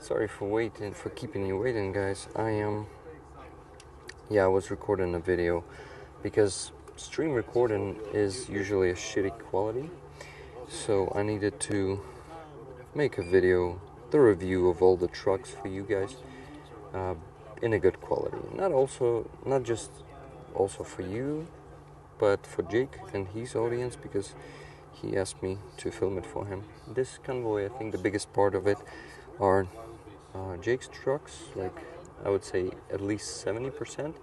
Sorry for keeping you waiting, guys. I was recording a video because stream recording is usually a shitty quality, so I needed to make a video, the review of all the trucks for you guys, in a good quality. Not just also for you, but for Jake and his audience, because he asked me to film it for him. This convoy, I think the biggest part of it are Jake's trucks, like I would say at least 70%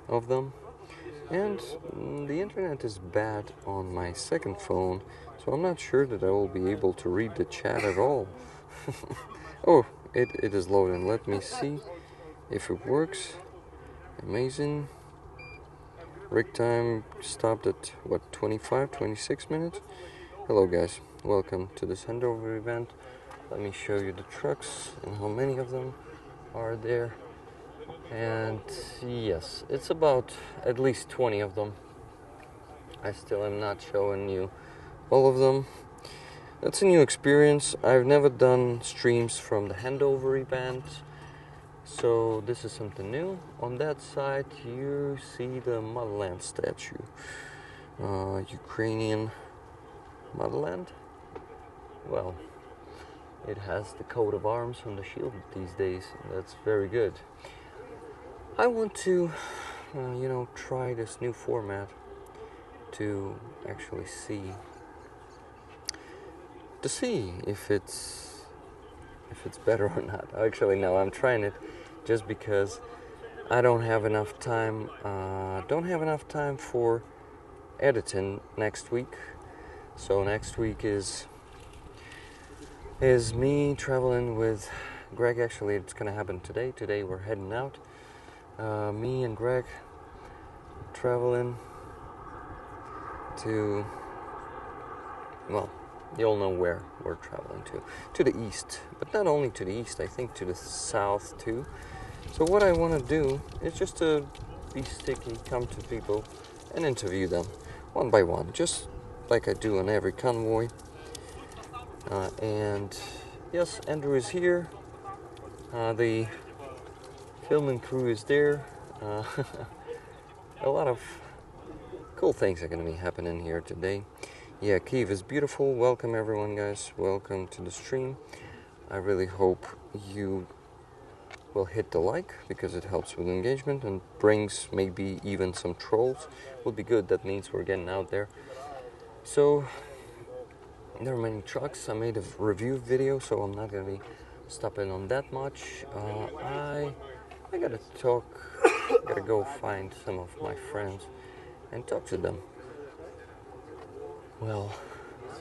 of them. And the internet is bad on my second phone, so I'm not sure that I will be able to read the chat at all. Oh, it is loading. Let me see if it works. Amazing. Rig time stopped at, 26 minutes? Hello guys, welcome to this handover event. Let me show you the trucks and how many of them are there. And yes, it's about at least 20 of them. I still am not showing you all of them. That's a new experience. I've never done streams from the handover event, so this is something new. On that side you see the motherland statue, Ukrainian motherland. Well, it has the coat of arms on the shield these days. That's very good. I want to, try this new format to actually see if it's better or not. Actually, no, I'm trying it just because I don't have enough time. For editing next week. So next week is me traveling with Greg. Actually, it's gonna happen today. Today we're heading out. Me and Greg traveling to, well, you'll know where we're traveling to the east, but not only to the east, I think to the south too. So what I want to do is just to be sticky, come to people and interview them one by one, just like I do on every convoy. And yes, Andrew is here. The filming crew is there. A lot of cool things are going to be happening here today. Yeah, Kyiv is beautiful. Welcome everyone, guys. Welcome to the stream. I really hope you will hit the like, because it helps with engagement and brings maybe even some trolls. Would be good. That means we're getting out there. So there are many trucks. I made a review video, so I'm not going to be stopping on that much. I gotta go find some of my friends and talk to them. Well,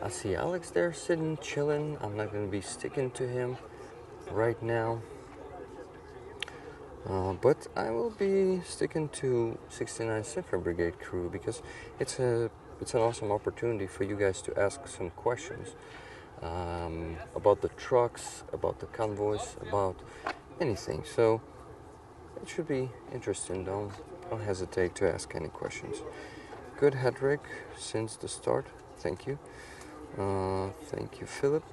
I see Alex there sitting, chilling. I'm not going to be sticking to him right now. But I will be sticking to 69 Stefan Brigade crew, because it's an awesome opportunity for you guys to ask some questions about the trucks, about the convoys, about anything. So it should be interesting. Don't hesitate to ask any questions. Good head rig since the start. Thank you. Thank you, Philip.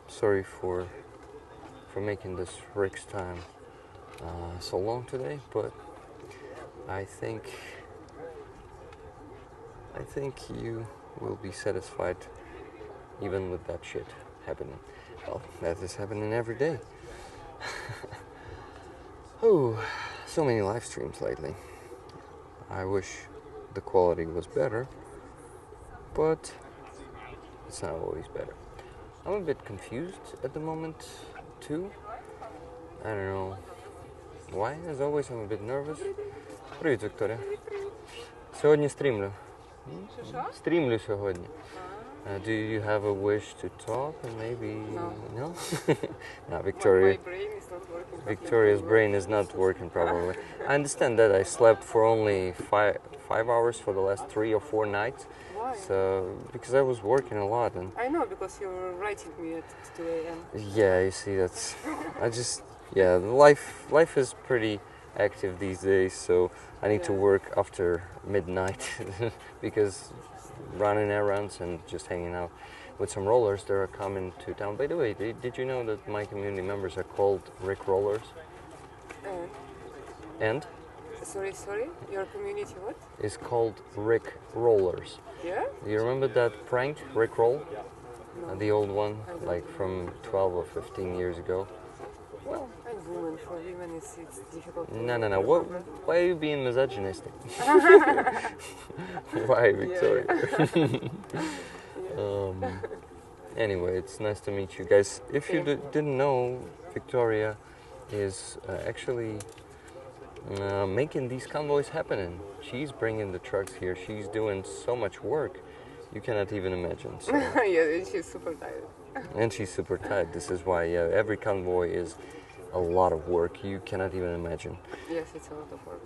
Sorry for making this rig's time so long today, but I think you will be satisfied even with that shit happening. Well, that is happening every day. Oh, so many live streams lately. I wish the quality was better, but it's not always better. I'm a bit confused at the moment too. I don't know why. As always, I'm a bit nervous. Привіт, Вікторія. Сьогодні стрімлю. Стрімлю сьогодні. Do you have a wish to talk? And maybe no? No, Victoria. My brain is not working. Victoria's brain is not working properly. I understand that I slept for only five hours for the last 3 or 4 nights. Why? So because I was working a lot, and I know, because you were writing me at 2 a.m. yeah, you see, that's life is pretty active these days, so I need to work after midnight because running errands and just hanging out. with some rollers that are coming to town. By the way, did you know that my community members are called Rick Rollers? Uh, And sorry, your community what? is called Rick Rollers. Yeah? Do you remember that prank, Rick Roll? No. The old one, I don't like from 12 or 15 years ago. Well, I'm woman. For women, it's difficult. To No. remember. Why are you being misogynistic? Why, Victoria? Anyway, it's nice to meet you guys. If you didn't know, Victoria is actually making these convoys happening. She's bringing the trucks here. She's doing so much work. You cannot even imagine. So. Yeah, she's super tired. And she's super tight. This is why every convoy is a lot of work. You cannot even imagine. Yes, it's a lot of work.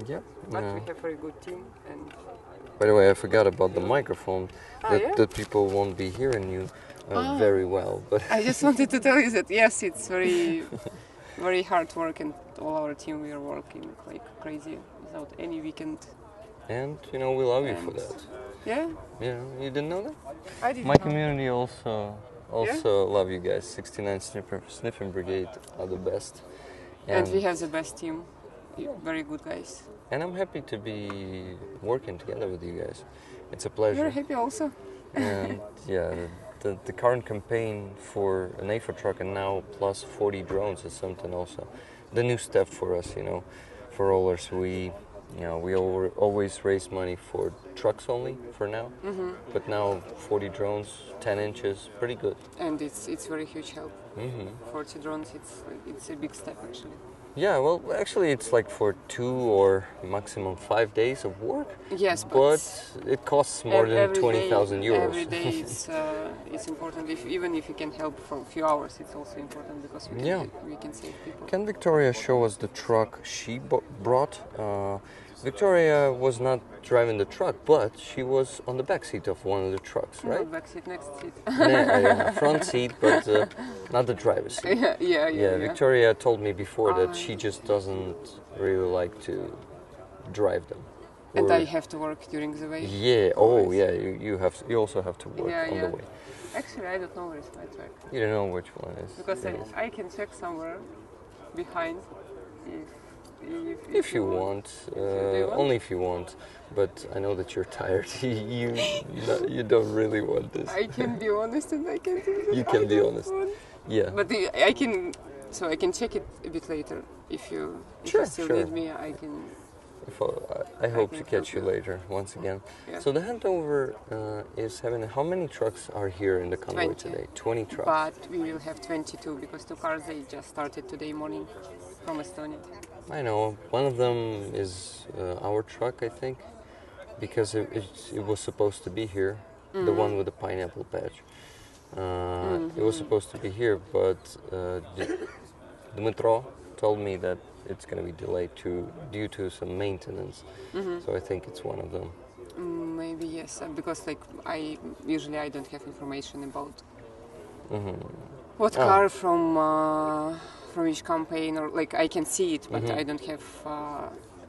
Yeah. But we have a very good team. And By the way, I forgot about the microphone. Yeah? That people won't be hearing you very well. But I just wanted to tell you that yes, it's very, very hard work, and all our team we are working like crazy without any weekend. and we love you for that. Yeah, You didn't know that? I didn't My know. community also love you guys. 69 Sniffing Brigade are the best. And we have the best team. Very good guys. And I'm happy to be working together with you guys. It's a pleasure. We're happy also. And the current campaign for a NAFO truck and now plus 40 drones is something also. The new step for us, for rollers. We always raise money for trucks only for now. Mm-hmm. But now 40 drones, 10 inches, pretty good. And it's very huge help. Mm-hmm. 40 drones, it's a big step actually. Yeah, well, actually, it's like for 2 or maximum 5 days of work. Yes, but it costs more than 20,000 euros. Every day it's important. Even if you can help for a few hours, it's also important because we can save people. Can Victoria show us the truck she brought? Victoria was not driving the truck, but she was on the back seat of one of the trucks, right? Not back seat, next seat. Front seat, but not the driver's seat. Yeah. Victoria told me before that she just doesn't really like to drive them. And I have to work during the way. Yeah. Oh, yeah. You also have to work on the way. Actually, I don't know where is my truck. You don't know which one is. Because I can check somewhere behind if you want, only if you want. But I know that you're tired. you don't really want this. I can be honest, and I can do that. You can be honest. Yeah. But I can check it a bit later if you still need me. I can. I hope to catch you later once again. Yeah. So the handover is having. How many trucks are here in the convoy 20. today? 20 trucks. But we will have 22 because 2 cars they just started today morning from Estonia. I know. One of them is our truck, I think, because it was supposed to be here. Mm-hmm. The one with the pineapple patch. It was supposed to be here, but the metro told me that it's going to be delayed due to some maintenance. Mm-hmm. So I think it's one of them. Maybe yes, because I don't have information about what car from which campaign, or I can see it, but I don't have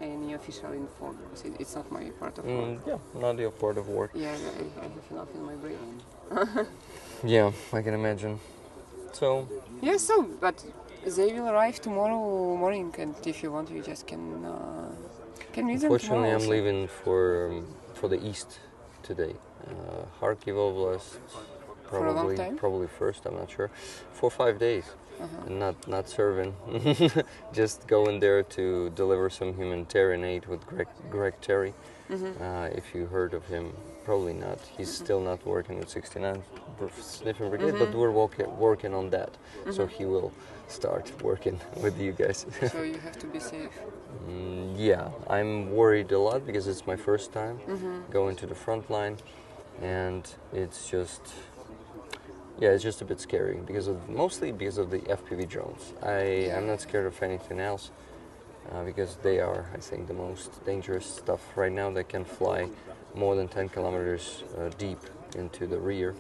any official info because it's not my part of work. Yeah, not your part of work. Yeah, I have enough in my brain. Yeah, I can imagine. So. Yeah, but they will arrive tomorrow morning, and if you want, you just can meet them tomorrow. Unfortunately, I'm leaving for the east today. Kharkiv Oblast, for a long time? Probably first. I'm not sure. For 5 days, and not serving. Just going there to deliver some humanitarian aid with Greg Terry. If you heard of him, probably not. He's still not working with 69 Sniffing Brigade, but we're working on that. So he will start working with you guys. So you have to be safe. Yeah, I'm worried a lot because it's my first time going to the front line, and it's just a bit scary mostly because of the FPV drones. I'm not scared of anything else because they are, I think, the most dangerous stuff right now. They can fly more than 10 kilometers deep into the rear,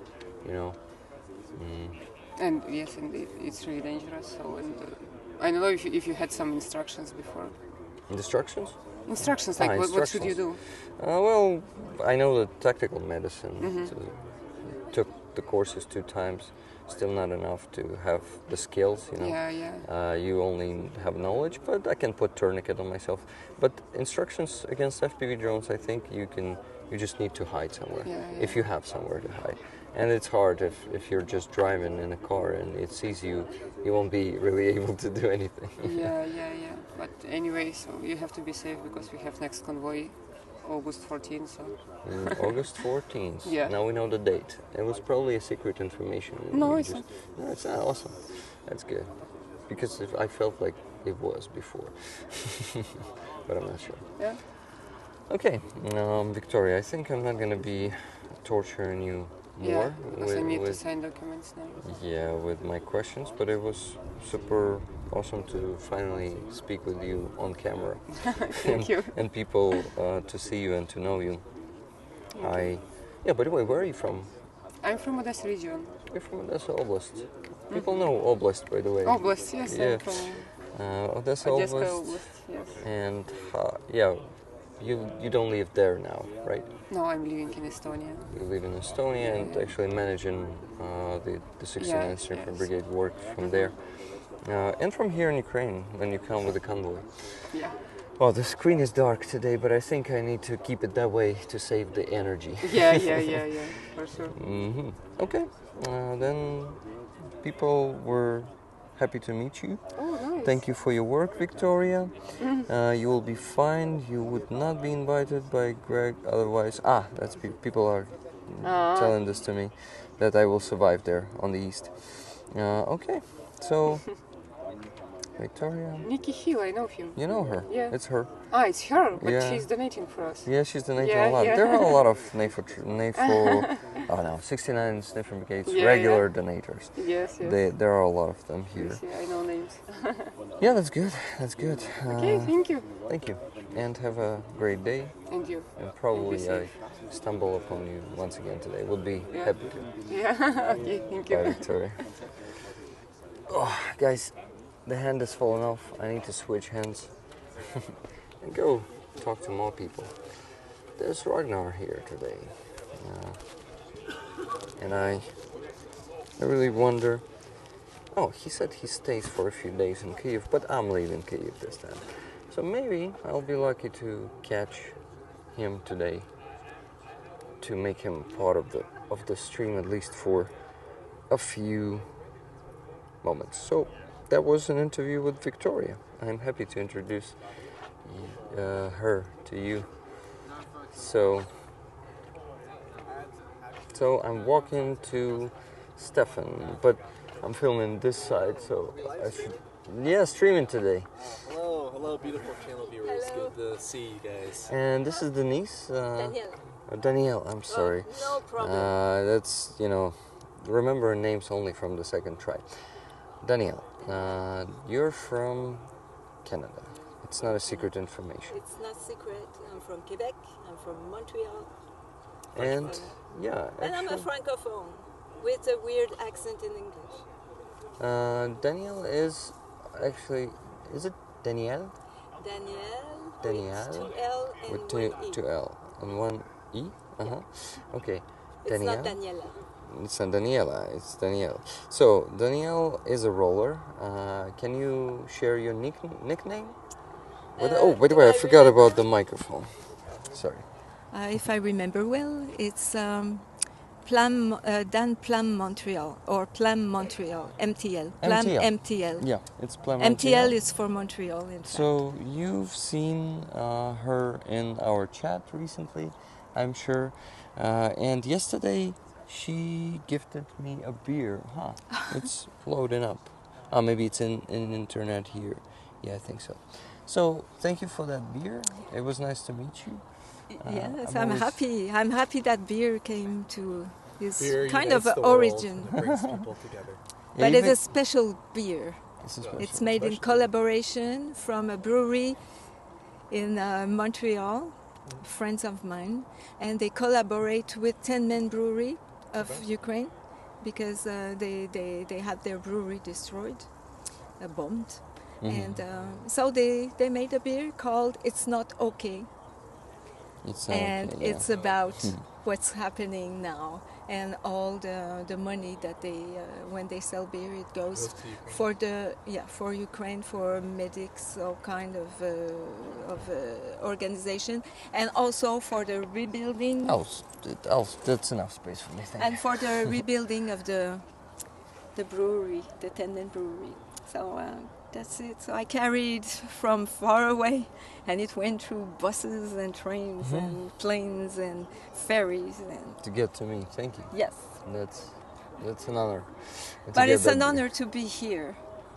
And yes, indeed, it's really dangerous. So, I don't know if you had some instructions before. Instructions? Instructions, what should you do? Well, I know that tactical medicine the courses 2 times. Still not enough to have the skills, you know. Yeah. You only have knowledge, but I can put tourniquet on myself. But instructions against FPV drones, I think you just need to hide somewhere, if you have somewhere to hide. And it's hard if you're just driving in a car and it sees you, you won't be really able to do anything. Yeah. But anyway, so you have to be safe because we have next convoy August 14th. So. August 14th. Yeah. Now we know the date. It was probably a secret information. No, it's not. No, it's not. Awesome. That's good. Because I felt like it was before. But I'm not sure. Yeah. Okay, Victoria, I think I'm not going to be torturing you more. Because I need to sign documents now. Yeah, with my questions, but it was super awesome to finally speak with you on camera. Thank you. And people to see you and to know you. Yeah, by the way, where are you from? I'm from Odessa region. You're from Odessa Oblast. People know Oblast, by the way. Oblast, yes. Yeah. I'm from Odessa Oblast, yes. And yeah, you don't live there now, right? No, I'm living in Estonia. You live in Estonia and actually managing the 69th Infantry Brigade work from there. And from here in Ukraine, when you come with the convoy. Yeah. Well, the screen is dark today, but I think I need to keep it that way to save the energy. Yeah, for sure. Okay, then people were happy to meet you. Oh, nice. Thank you for your work, Victoria. You will be fine. You would not be invited by Greg otherwise. That's people are telling this to me, that I will survive there on the east. Okay, so Victoria. Nikki Hill, I know him. You know her? Yeah. It's her. It's her, but Yeah. she's donating for us. Yeah, she's donating a lot. There are a lot of NAFO 69 Sniffer Brigades, regular donators. Yes. There are a lot of them here. Yes, I know names. Yeah, that's good. That's good. Okay, thank you. Thank you. And have a great day. And you. And probably I stumble upon you once again today. Would be happy to. Yeah, okay, thank you. Bye, Victoria. Oh, guys, the hand is falling off. I need to switch hands and go talk to more people. There's Ragnar here today. And I really wonder. Oh, he said he stays for a few days in Kyiv, but I'm leaving Kyiv this time. So maybe I'll be lucky to catch him today, to make him part of the stream, at least for a few moments. So that was an interview with Victoria. I'm happy to introduce her to you. So I'm walking to Stefan, but I'm filming this side, so I should. Yeah, streaming today. Hello, beautiful channel viewers. Good to see you guys. And this is Denise. Danielle, I'm sorry. No problem. That's, remember names only from the second try. Danielle, you're from Canada. It's not a secret information. It's not secret. I'm from Quebec. I'm from Montreal. And yeah, and I'm a francophone with a weird accent in English. Danielle is actually, is it Danielle? Danielle. With 2 L and 1 E. Two L and 1 E? Okay. It's not Daniela. It's not Daniela, it's Danielle. So, Danielle is a roller. Can you share your nickname? By the way, I forgot about the microphone. Sorry. If I remember well, it's Dan Plum Montreal, or Plum Montreal, MTL. Plum MTL. Yeah, it's Plum MTL is for Montreal, in fact. So, you've seen her in our chat recently, I'm sure. And yesterday, she gifted me a beer. It's loading up. Maybe it's in internet here. Yeah, I think so. So, thank you for that beer. It was nice to meet you. Yes, I'm happy. I'm happy that beer came to his beer kind of the origin. Brings people together. But it's a special beer. It's made in collaboration from a brewery in Montreal, friends of mine, and they collaborate with 10-Man Brewery of Ukraine because they had their brewery destroyed, bombed. And so they made a beer called It's Not Okay. It's and okay, yeah. it's about what's happening now, and all the money that they when they sell beer, it goes to Ukraine. for Ukraine, for medics, all kind of organization, and also for the rebuilding That's enough space for me, thank and for the rebuilding of the brewery, the Tenden brewery. So that's it. So I carried from far away, and it went through buses and trains and planes and ferries. And to get to me, thank you. yes, That's an honor. And to but get it's that an beer. honor to be here,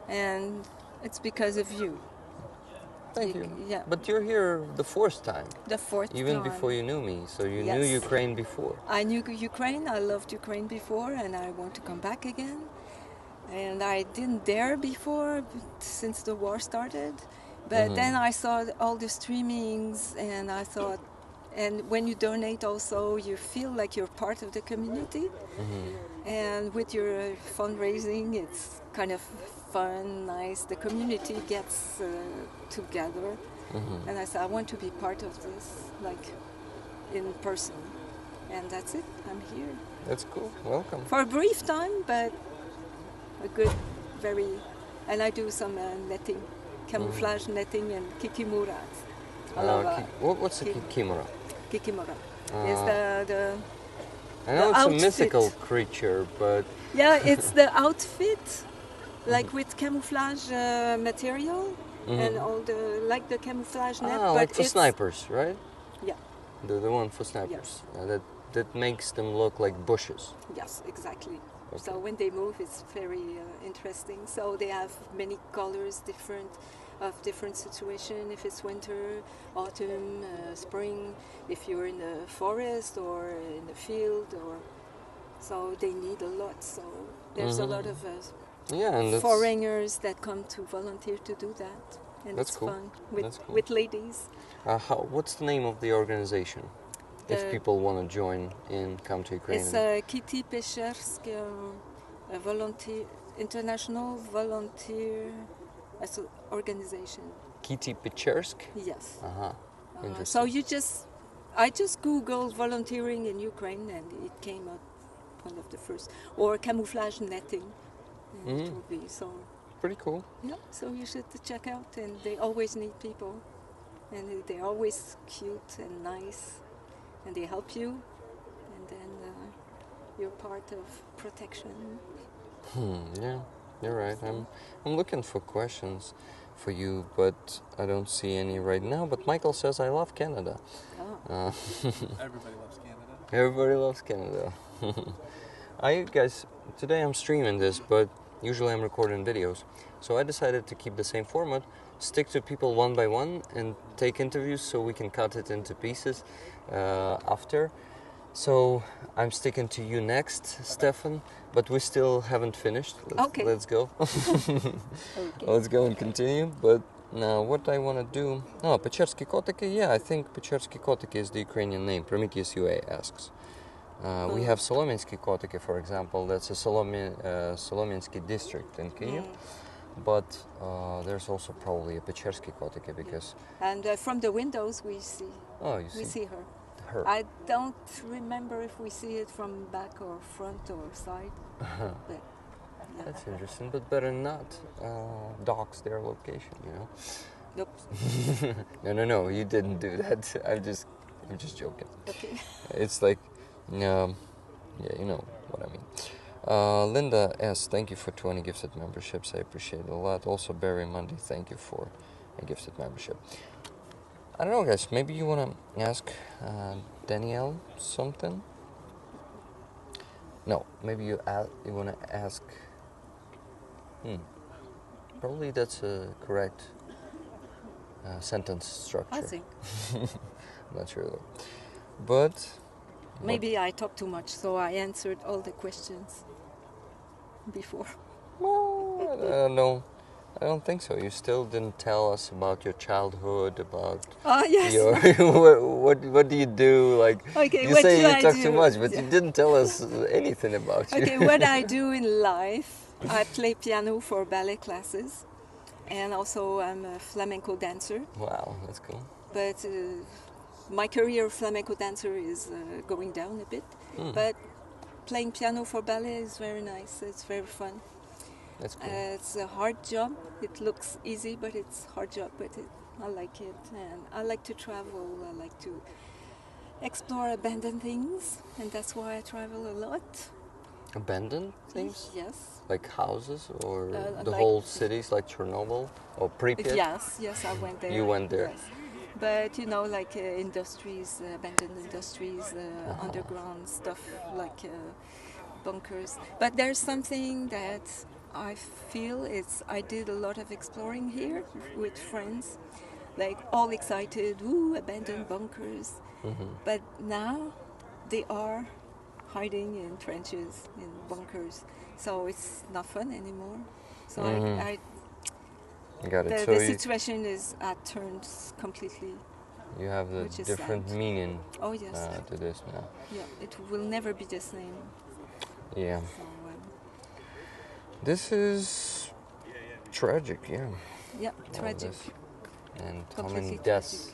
and it's because of you. Thank you. Yeah. But you're here the fourth time, The fourth even time. before you knew me. So you knew Yes. Ukraine before. I knew Ukraine. I loved Ukraine before, and I want to come back again. And I didn't dare before since the war started. But then I saw all the streamings, and I thought, and when you donate also, you feel like you're part of the community. And with your fundraising, it's kind of fun, nice. The community gets together. And I said, I want to be part of this, like in person. And that's it. I'm here. That's cool. Welcome. For a brief time, but a good, very, and I do some netting, camouflage netting and kikimura. I love What's a kimura? kikimura. It's the I know it's outfit. a mythical creature, but yeah, it's the outfit, like with camouflage material and all the like the camouflage net. But like for it's, snipers, right? Yeah. The one for snipers. That makes them look like bushes. Yes, exactly. Okay. So when they move, it's very interesting. So they have many colors, different situation. If it's winter, autumn, spring. If you're in the forest or in the field, or so they need a lot. So there's a lot of And that's, foreigners that come to volunteer to do that, and That's it's cool. fun with That's cool. with ladies. what's the name of the organization? If people want to join and come to Ukraine. It's Kitty Peschersk International Volunteer Organization. Kitty Pechersk? Yes. Interesting. So I just Googled volunteering in Ukraine, and it came up one of the first, or camouflage netting. And it will be so. Pretty cool. Yeah. So you should check out, and they always need people, and they're always cute and nice, and they help you, and then you're part of protection. Yeah, you're right. I'm looking for questions for you, but I don't see any right now. But Michael says I love Canada. Everybody loves Canada. Everybody loves Canada. Guys, today I'm streaming this, but usually I'm recording videos. So I decided to keep the same format, stick to people one by one, and take interviews so we can cut it into pieces after. So I'm sticking to you next, Stefan, but we still haven't finished. Let's go. Okay. Let's go and continue. But now what I want to do... Oh, Pechersky Kotiki? Yeah, I think Pechersky Kotiki is the Ukrainian name. Prometheus UA asks. We have Solomynsky Kotiki, for example. That's a Solomynsky district in Kyiv. But there's also probably a Pechersky Kotiki because... And from the windows we see. Oh, you see? We see her. I don't remember if we see it from back or front or side. But, yeah. That's interesting, but better not dox their location, you know? Nope. No, you didn't do that. I'm just joking. Okay. It's like, yeah, you know what I mean. Linda S, thank you for 20 gifted memberships. I appreciate it a lot. Also, Barry Mundy, thank you for a gifted membership. I don't know, guys. Maybe you want to ask Danielle something? No, maybe you want to ask... Probably that's a correct sentence structure. I think. I'm not sure though. But... Maybe I talked too much, so I answered all the questions before. Well, no, I don't think so. You still didn't tell us about your childhood, about Yes. your what do you do? Like Okay, you what say do you I talk do? too much, but you didn't tell us anything about you. Okay, what I do in life, I play piano for ballet classes, and also I'm a flamenco dancer. Wow, that's cool. But my career flamenco dancer is going down a bit, but playing piano for ballet is very nice. It's very fun. That's cool. It's a hard job. It looks easy, but it's a hard job. But I like it, and I like to travel. I like to explore abandoned things, and that's why I travel a lot. Abandoned things? Yes. Like houses or the like- whole cities, like Chernobyl or Pripyat? Yes, I went there. You went there. Yes. But you know, like industries, abandoned industries, underground stuff, like bunkers. But there's something that I feel I did a lot of exploring here with friends, like all excited, ooh, abandoned bunkers. But now they are hiding in trenches, in bunkers. So it's not fun anymore. So I Got it. the situation is turned completely. You have the which is different sad. meaning Oh yes, to this now. yeah. It will never be the same. Yeah. So, This is tragic, yeah. yeah, all tragic. this. And how Completely many deaths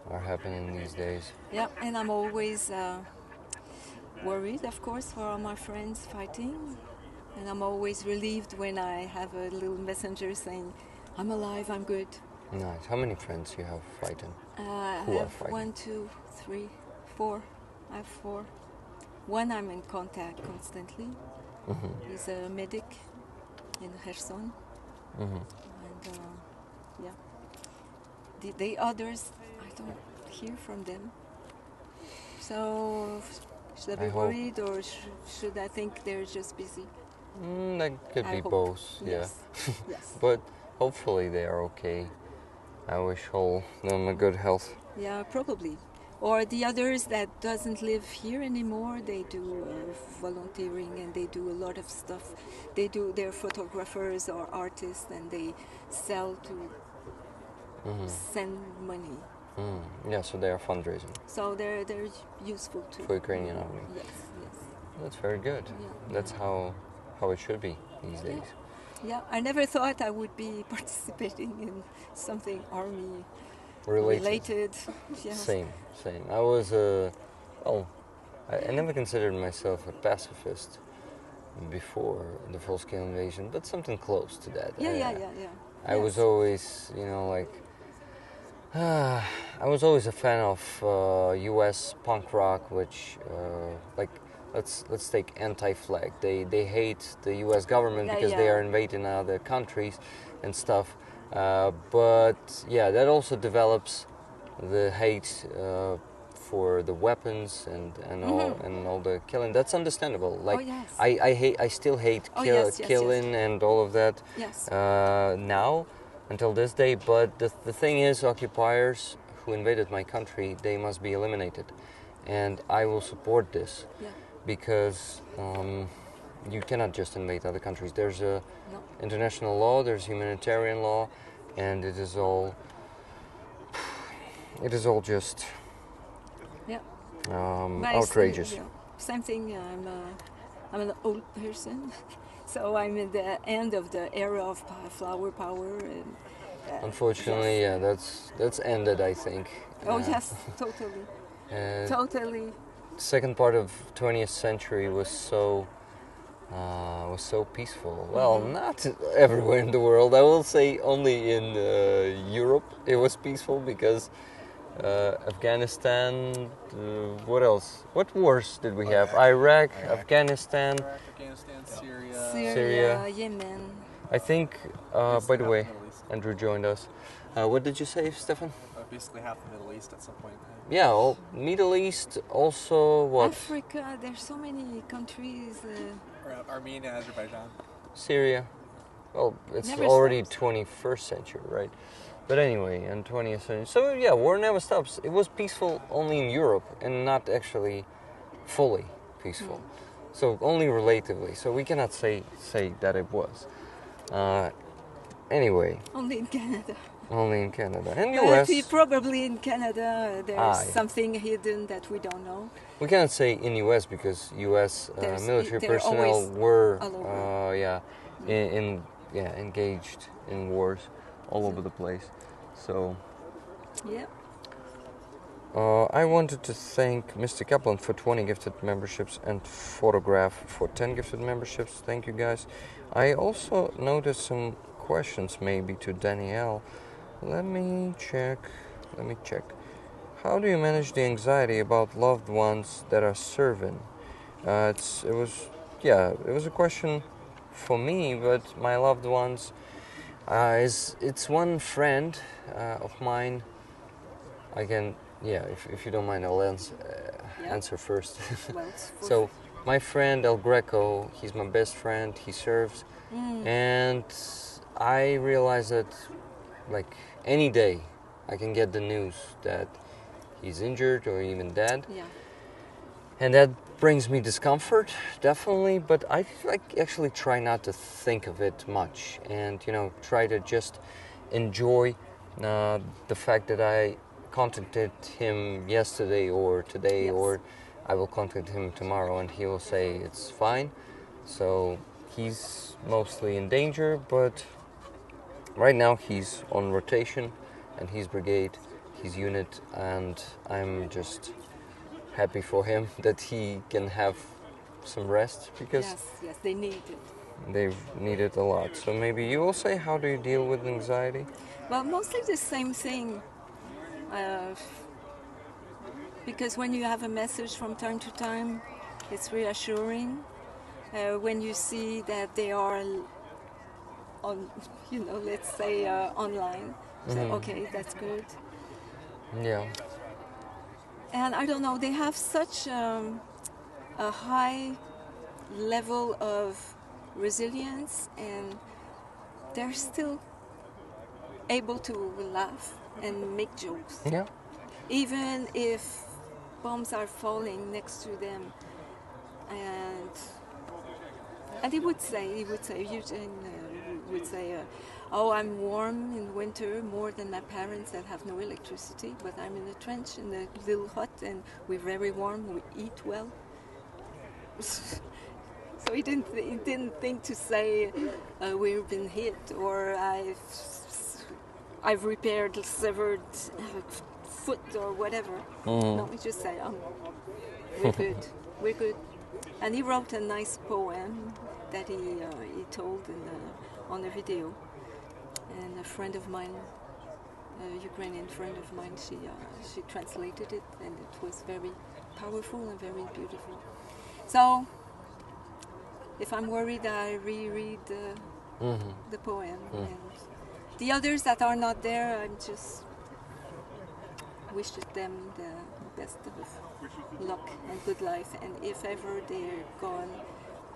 are happening these days? Yeah, and I'm always worried, of course, for all my friends fighting. And I'm always relieved when I have a little messenger saying, I'm alive, I'm good. Nice. How many friends you have fighting? I Who are have fighting? 1, 2, 3, 4. I have 4. One I'm in contact constantly. He's a medic in Kherson. And yeah. The others, I don't hear from them. So should I be I hope. worried or should I think they're just busy? That could I be hope. both, Yes. yeah. Yes. But hopefully they are okay. I wish all them a good health. Yeah, probably. Or the others that doesn't live here anymore, they do volunteering and they do a lot of stuff. They're photographers or artists and they sell to send money. Yeah, so they are fundraising So they're useful too. for Ukrainian army. Yes. That's very good. Yeah. That's how it should be these days. Yeah, I never thought I would be participating in something army related. Yes. Same. I was I never considered myself a pacifist before the full-scale invasion, but something close to that. Yeah. I was always, I was always a fan of U.S. punk rock, which, let's take Anti-Flag. They hate the U.S. government because they are invading other countries and stuff. But yeah, that also develops the hate for the weapons and all the killing. That's understandable. Like yes. I still hate killing and all of that. Yes. Now until this day. But the thing is, occupiers who invaded my country, they must be eliminated, and I will support this because you cannot just invade other countries. There's a international law, there's humanitarian law, and it is all just outrageous. Same thing. I'm an old person, so I'm in the end of the era of flower power. And, unfortunately, that's ended, I think. Oh yes, totally. Totally. Second part of 20th century was so peaceful. Well, not everywhere in the world. I will say only in Europe it was peaceful because Afghanistan. What else? What wars did we have? Iraq, Afghanistan, Syria, Yemen. I think. By the way, Andrew joined us. What did you say, Stefan? Basically half the Middle East at some point. Yeah, Middle East, also what? Africa, there's so many countries. Armenia, Azerbaijan. Syria. Well, it's Never already stops. 21st century, right? But anyway, in 20th century. So yeah, war never stops. It was peaceful only in Europe and not actually fully peaceful. So only relatively. So we cannot say that it was. Anyway. Only in Canada. Only in Canada. And But US. probably in Canada there's yeah. something hidden that we don't know. We cannot say in US because US military they're personnel always were all over. engaged in wars all over the place. So Yeah. I wanted to thank Mr. Kaplan for 20 gifted memberships and Photograph for 10 gifted memberships. Thank you guys. I also noticed some questions maybe to Danielle. Let me check. How do you manage the anxiety about loved ones that are serving? It was a question for me, but my loved ones, it's one friend of mine. I can, if you don't mind, I'll answer first. Well, So, my friend El Greco, he's my best friend, he serves, and I realize that, like, any day I can get the news that he's injured or even dead. Yeah. And that brings me discomfort, definitely, but I actually try not to think of it much and, try to just enjoy the fact that I contacted him yesterday or today, Yes. or I will contact him tomorrow and he will say it's fine. So he's mostly in danger, but right now he's on rotation and he's brigade, his unit, and I'm just happy for him that he can have some rest because Yes, they need it. they've needed a lot. So maybe you will say, how do you deal with anxiety? Well, mostly the same thing. Because when you have a message from time to time, it's reassuring. When you see that they are on, let's say online, so, okay, that's good. Yeah. And I don't know, they have such a high level of resilience, and they're still able to laugh and make jokes. Yeah. Even if bombs are falling next to them, and he would say, Eugene would say, oh, I'm warm in winter more than my parents that have no electricity, but I'm in a trench in a little hut and we're very warm, we eat well. So he didn't think to say we've been hit or I've repaired severed foot or whatever. No, he just said, we're good. And he wrote a nice poem that he told on a video. And a friend of mine, a Ukrainian friend of mine, she translated it, and it was very powerful and very beautiful. So, if I'm worried, I reread the poem. And the others that are not there, I just wish them the best of luck and good life. And if ever they're gone,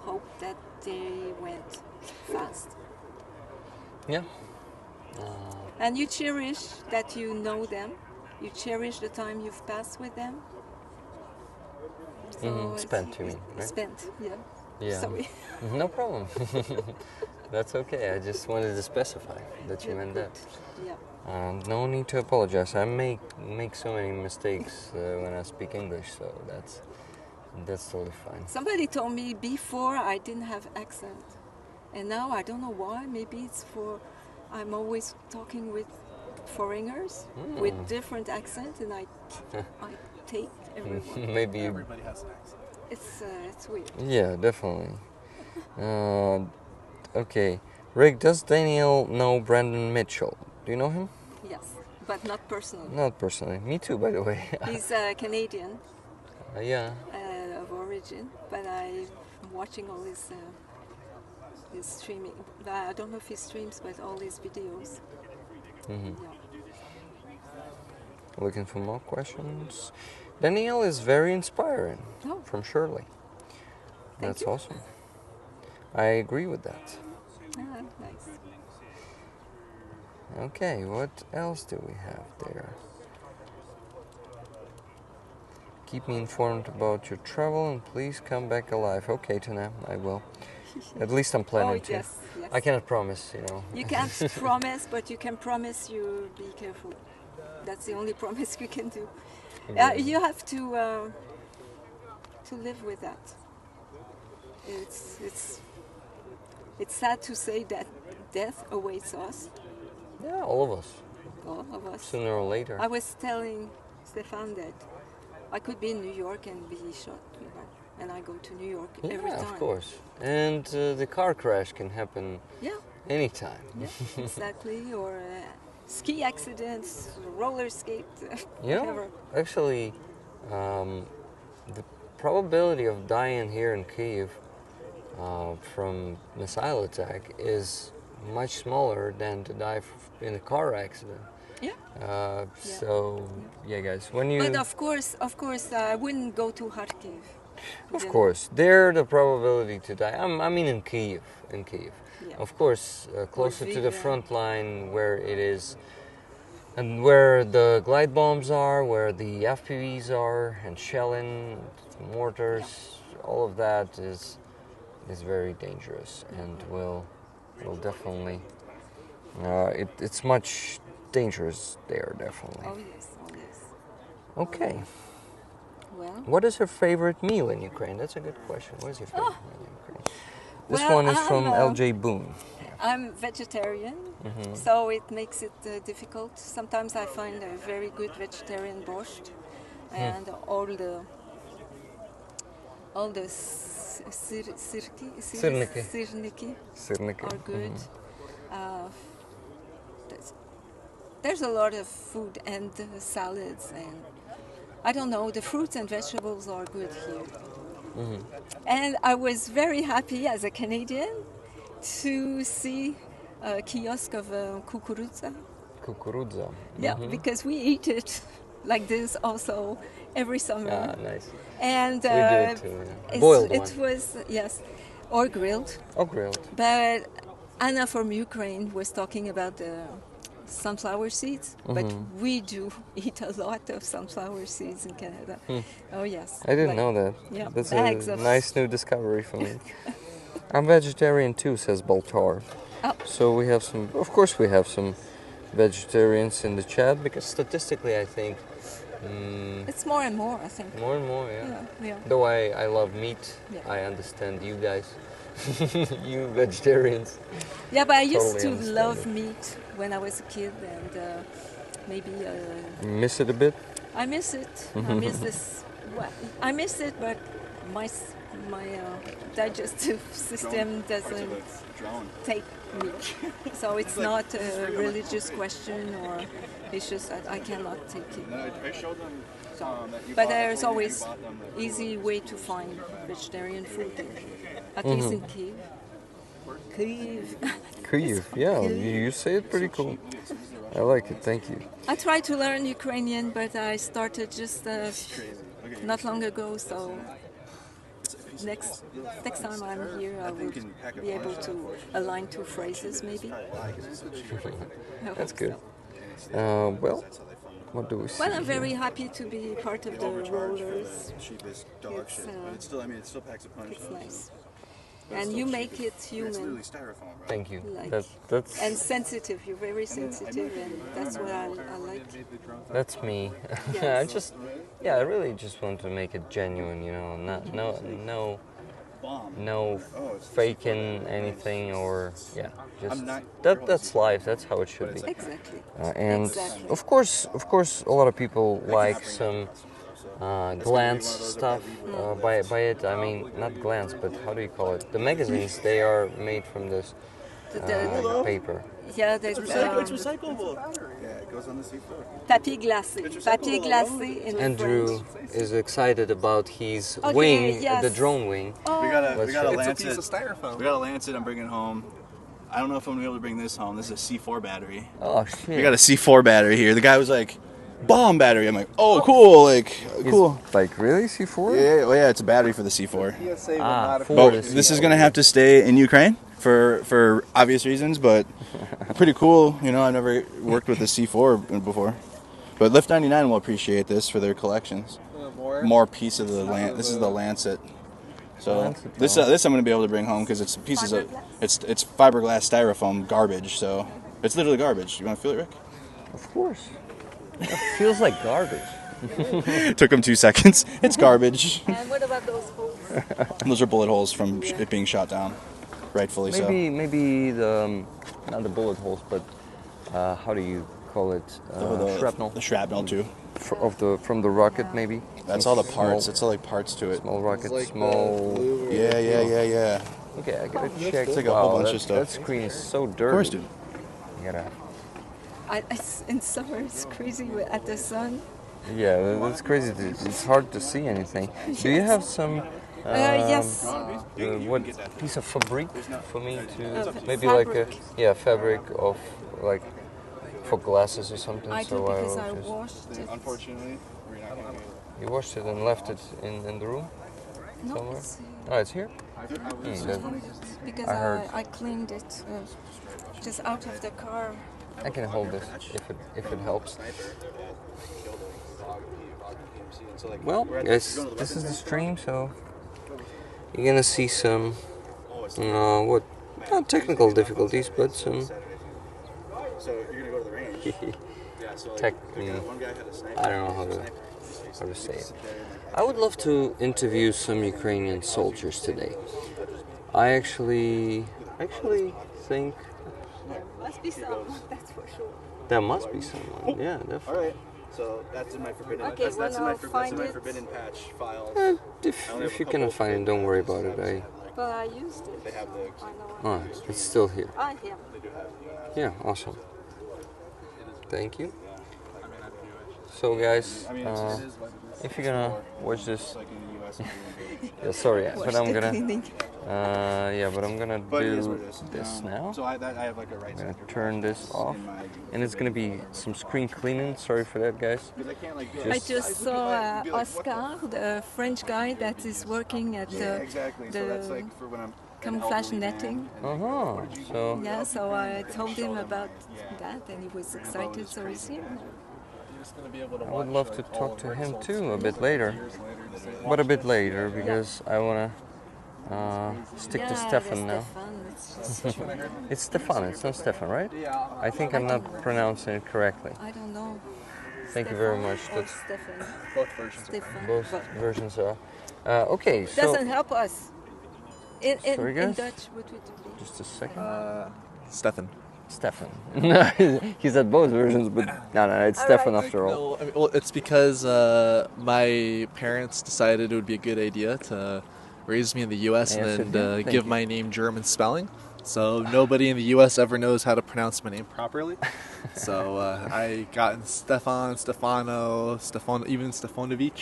hope that they went fast. Yeah. And you cherish that you know them. You cherish the time you've passed with them. So Spent, you mean, right? Spent, yeah. Yeah. Sorry. No problem. That's okay. I just wanted to specify that you meant that. Yeah. No need to apologize. I make so many mistakes when I speak English, so that's totally fine. Somebody told me before I didn't have accent, and now I don't know why. Maybe it's for I'm always talking with foreigners with different accents, and I take everyone. Maybe Everybody has an accent. It's weird. Yeah, definitely. Okay. Rick, does Danielle know Brandon Mitchell? Do you know him? Yes, but not personally. Not personally. Me too, by the way. He's Canadian Yeah. of origin, but I'm watching all his streaming. I don't know if he streams, but all his videos. Yeah. Looking for more questions. Danielle is very inspiring. Oh. From Shirley. That's awesome. I agree with that. Nice. Okay, what else do we have there? Keep me informed about your travel and please come back alive. Okay, Tana, I will. At least I'm planning to. Yes. I cannot promise, You can't promise, but you can promise you be careful. That's the only promise you can do. You have to live with that. It's sad to say that death awaits us. Yeah, all of us. All of us. Sooner or later. I was telling Stefan that I could be in New York and be shot, you know, and I go to New York every Yeah, time. of course. And the car crash can happen Yeah, anytime. yeah, exactly. Or ski accidents, roller skate, You know, whatever. actually, the probability of dying here in Kyiv from missile attack is much smaller than to die in a car accident. Yeah. So, yeah, guys, when you... But of course, I wouldn't go to Kharkiv. Of you know. course, there the probability to die. I mean, in Kyiv. Yeah. Of course, closer to the Lviv, front line where it is, and where the glide bombs are, where the FPVs are, and shelling, mortars, all of that is very dangerous, and will definitely. It's much dangerous there, definitely. Oh yes, oh yes. Okay. Well, What is your favorite meal in Ukraine? That's a good question. What is your favorite meal in Ukraine? This Well, one is from I'm, LJ Boone. I'm vegetarian, so it makes it difficult. Sometimes I find a very good vegetarian borscht, and all the Sirniki. sirniki are good. There's a lot of food and salads, and I don't know, the fruits and vegetables are good here. And I was very happy as a Canadian to see a kiosk of kukurudza. Kukurudza. Yeah, because we eat it like this also every summer. Ah, nice. And We do it too, yeah. it's- Boiled it one. was, yes, or grilled. Oh, grilled. But Anna from Ukraine was talking about the sunflower seeds, but we do eat a lot of sunflower seeds in Canada. Oh yes. I didn't Like, know that. Yeah, That's bags a of nice new discovery for me. I'm vegetarian too, says Baltar. Oh. So we have some, of course we have some vegetarians in the chat, because statistically I think It's more and more, I think. more and more, yeah. Yeah, yeah. Though I love meat, Yeah. I understand you guys, you vegetarians. Yeah, but I used Totally to understand love it. meat when I was a kid, and maybe Miss it a bit? I miss it. I miss this. Well, I miss it, but my digestive system doesn't take meat. So it's not a religious question, or it's just that I cannot take it. So, but there's always easy way to find vegetarian food, at least in Kyiv. Kyiv. Kyiv, yeah, you say it pretty cool. I like it, thank you. I tried to learn Ukrainian, but I started just not long ago. So next time I'm here, I will be able to align two phrases, maybe. I That's hope good. so. Well, what do we see? Well, I'm very happy to be part of the rollers. It's nice. And you make it human, Thank you. like, That's and sensitive. You're very sensitive, and that's what I like. that's me. Yes. I really just want to make it genuine, you know, no faking anything, or just that's life. That's how it should be. Exactly. And Exactly. of course, a lot of people like some glance stuff by it. I mean, not glance, but how do you call it? The magazines, they are made from this paper. Yeah, there's recyclable. Yeah, it goes on the seafloor. papier glacé in Andrew French. is excited about his Okay, wing, yes. the drone wing. We got a It's a Lancet. piece of styrofoam. We got a Lancet. I'm bringing home. I don't know if I'm gonna be able to bring this home. This is a C4 battery. Oh shit! We got a C4 battery here. The guy was like, "Bomb battery." I'm like, "Oh, cool! Like, cool." Like really, C4? Yeah, well, yeah, it's a battery for the C4. For But the this is C4. gonna have to stay in Ukraine for obvious reasons, but pretty cool. You know, I've never worked with a C4 before, but Lift 99 will appreciate this for their collections. More piece of the This is the Lancet. So Lancet, this I'm gonna be able to bring home because it's pieces of it's fiberglass styrofoam garbage. So it's literally garbage. You want to feel it, Rick? Of course. It feels like garbage. It took him 2 seconds. It's garbage. And what about those holes? Those are bullet holes from it being shot down, rightfully so. Maybe the not the bullet holes, but how do you call it? The Shrapnel. The shrapnel too. From the rocket, maybe. That's Some all the parts. small- It's all like parts to it. Small rocket, Like small. Yeah. Okay, I gotta check. It's like a whole bunch of stuff. That screen is so dirty. Of course, dude. You gotta. In summer, it's crazy at the sun. Yeah, that's crazy. It's hard to see anything. Do you have some? Yes. What piece of fabric for me to maybe fabric. like a fabric of like for glasses or something. I do so because will I just, washed it. Unfortunately, we're not gonna be You washed it and left it in the room No, somewhere. it's Oh, it's here. because I heard. I cleaned it just out of the car. I can hold this if it helps. Well, guys, this is the stream, so you're gonna see some what not technical difficulties, but some So you're gonna go to the range. tech. I don't know how to say it. I would love to interview some Ukrainian soldiers today. I actually think Must be some, that's for sure. there must be someone. Yeah, All definitely. right. So that's in my forbidden. Okay, that's when in my, I'll that's find in my it. forbidden patch files. If you cannot find it, don't worry about it. But I used it. They have the. I know. It's still here. Yeah. Yeah, awesome. Thank you. So guys, if you're gonna watch this, yeah, sorry, but I'm gonna, but I'm gonna do this now. So I have like a right. I'm gonna turn this off, and it's gonna be some screen cleaning. Sorry for that, guys. I just saw Oscar, the French guy that is working at Exactly. So that's like the for when I'm. camouflage netting. So Yeah, so I told him about that and he was excited, so he's here. I would love to talk to him too a bit later, but a bit later because I wanna stick to Stefan now. It's Stefan. It's not Stefan, right? I think I'm not pronouncing it correctly. I don't know. Thank you very much. Or That's Stefan. Both versions. Stefan. both versions are. Okay, so Doesn't help us. Sorry, In guys? Dutch, what would it be? just a second. Stefan. Stefan. He said both versions, but no, it's Stefan after all. No, I mean, well, it's because my parents decided it would be a good idea to raise me in the U.S. Yes, and thank give you. my name German spelling. So nobody in the U.S. ever knows how to pronounce my name properly. So I got Stefan, Stefano, even Stefanovic.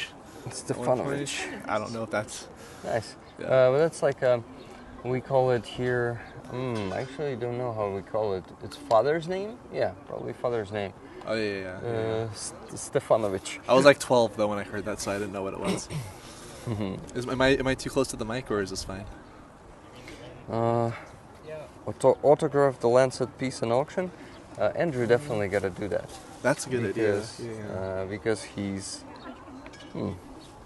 Stefanovic. I don't know if that's... Nice. Yeah. Well, that's like we call it here. I actually don't know how we call it. It's father's name? Yeah, probably father's name. Oh, yeah. Stefanovic. I was like 12, though, when I heard that, so I didn't know what it was. Am I too close to the mic, or is this fine? Autograph the Lancet piece in auction. Andrew definitely got to do that. That's a good because, idea. because he's.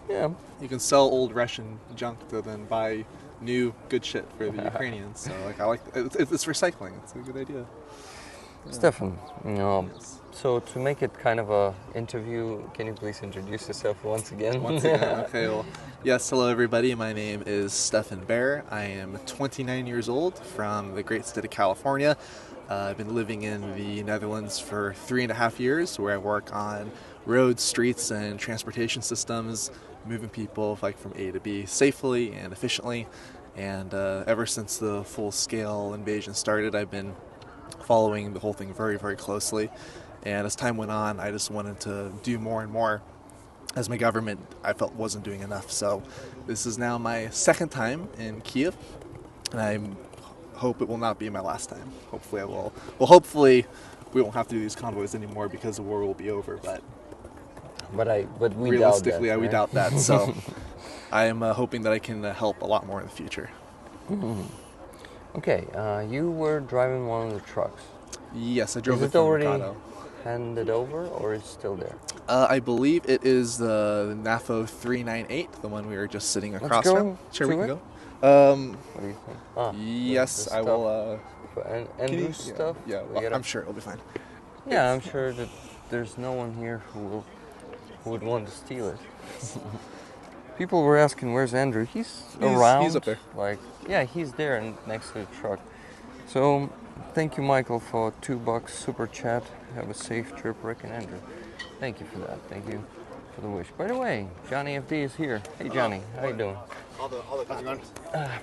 Yeah. You can sell old Russian junk to then buy new good shit for the Ukrainians. So like I like it's recycling. It's a good idea. Stefan, so to make it kind of a interview, can you please introduce yourself once again? Once again, okay. Well, yes. Hello, everybody. My name is Stefan Bear. I am 29 years old from the great state of California. I've been living in the Netherlands for 3.5 years, where I work on roads, streets, and transportation systems, moving people like from A to B safely and efficiently. And ever since the full-scale invasion started, I've been following the whole thing very, very closely. And as time went on, I just wanted to do more and more, as my government, I felt, wasn't doing enough. So this is now my second time in Kiev, and I hope it will not be my last time. Hopefully I will. Well, hopefully we won't have to do these convoys anymore because the war will be over, but but we realistically, doubt that, we right? doubt that. So I am hoping that I can help a lot more in the future. Okay, you were driving one of the trucks. Yes, I drove Is it it from already Mercado. handed over, or is it still there? I believe it is the NAFO 398, the one we were just sitting across go from. Sure, we to can it. go. What do you think? Yes, the I will. Andrew's stuff? Yeah, We well, gotta- I'm sure it'll be fine. Yeah, I'm sure that there's no one here who would want to steal it. People were asking, "Where's Andrew?" He's around. He's up there. Like, yeah, he's there and next to the truck. So Thank you, Michael, for $2 super chat. Have a safe trip, Rick and Andrew. Thank you for that. Thank you for the wish. By the way, Johnny FD is here. Hey, Johnny, how you doing? How's it going?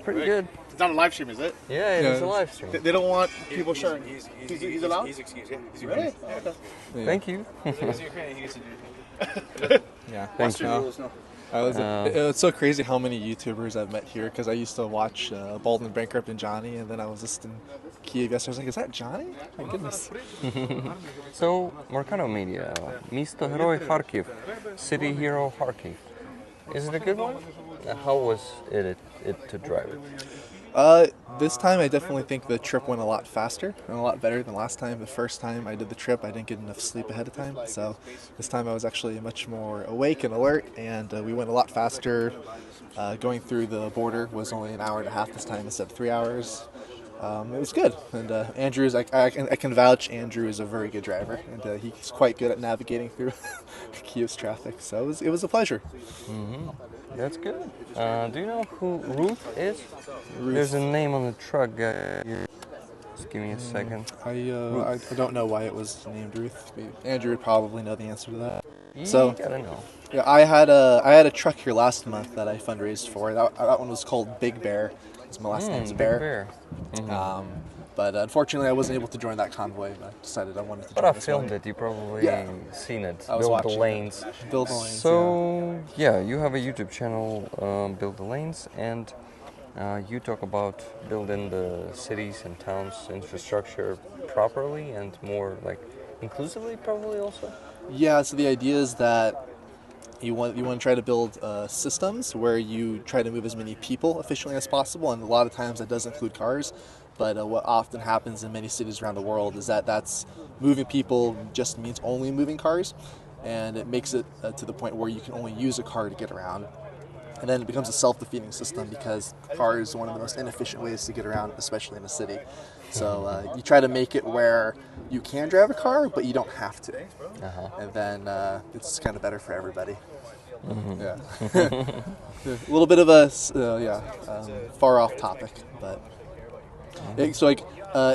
Pretty good. It's not a live stream, is it? Yeah, it is a live stream. They don't want people sharing. He's allowed? He's excused, yeah. He's Really? Ukrainian. Okay. Thank you. He's Ukrainian, he gets to do it. Yeah. Thank you. It's so crazy how many YouTubers I've met here because I used to watch Bald and Bankrupt and Johnny, and then I was just in Kiev yesterday. I was like, is that Johnny? My goodness. So, Mercado Media, Misto Heroi Kharkiv, City Hero Kharkiv. Is it a good one? How was it to drive it? This time I definitely think the trip went a lot faster and a lot better than last time. The first time I did the trip, I didn't get enough sleep ahead of time, so this time I was actually much more awake and alert, and we went a lot faster. Going through the border was only an hour and a half this time instead of 3 hours. It was good, and Andrew is I can vouch. Andrew is a very good driver, and he's quite good at navigating through Kiev's traffic. So it was a pleasure. Mm-hmm. That's good. Do you know who Ruth is? Ruth. There's a name on the truck. Just give me a second. I don't know why it was named Ruth. Andrew would probably know the answer to that. You So gotta know. yeah, I had a truck here last month that I fundraised for. That one was called Big Bear. My last name's Big Bear. Bear. Mhm. But unfortunately, I wasn't able to join that convoy. I decided I wanted to But join I this filmed one. it. You probably Yeah. seen it. I was Build the watching lanes. Build the lanes. So yeah, you have a YouTube channel, Build the Lanes, and you talk about building the cities and towns infrastructure properly and more like inclusively, probably also. Yeah. So the idea is that you want to try to build systems where you try to move as many people efficiently as possible, and a lot of times that does include cars. But what often happens in many cities around the world is that's moving people just means only moving cars, and it makes it to the point where you can only use a car to get around. And then it becomes a self-defeating system because cars are one of the most inefficient ways to get around, especially in a city. So you try to make it where you can drive a car, but you don't have to. And then it's kind of better for everybody. Mm-hmm. Yeah. A little bit of a far off topic, but so like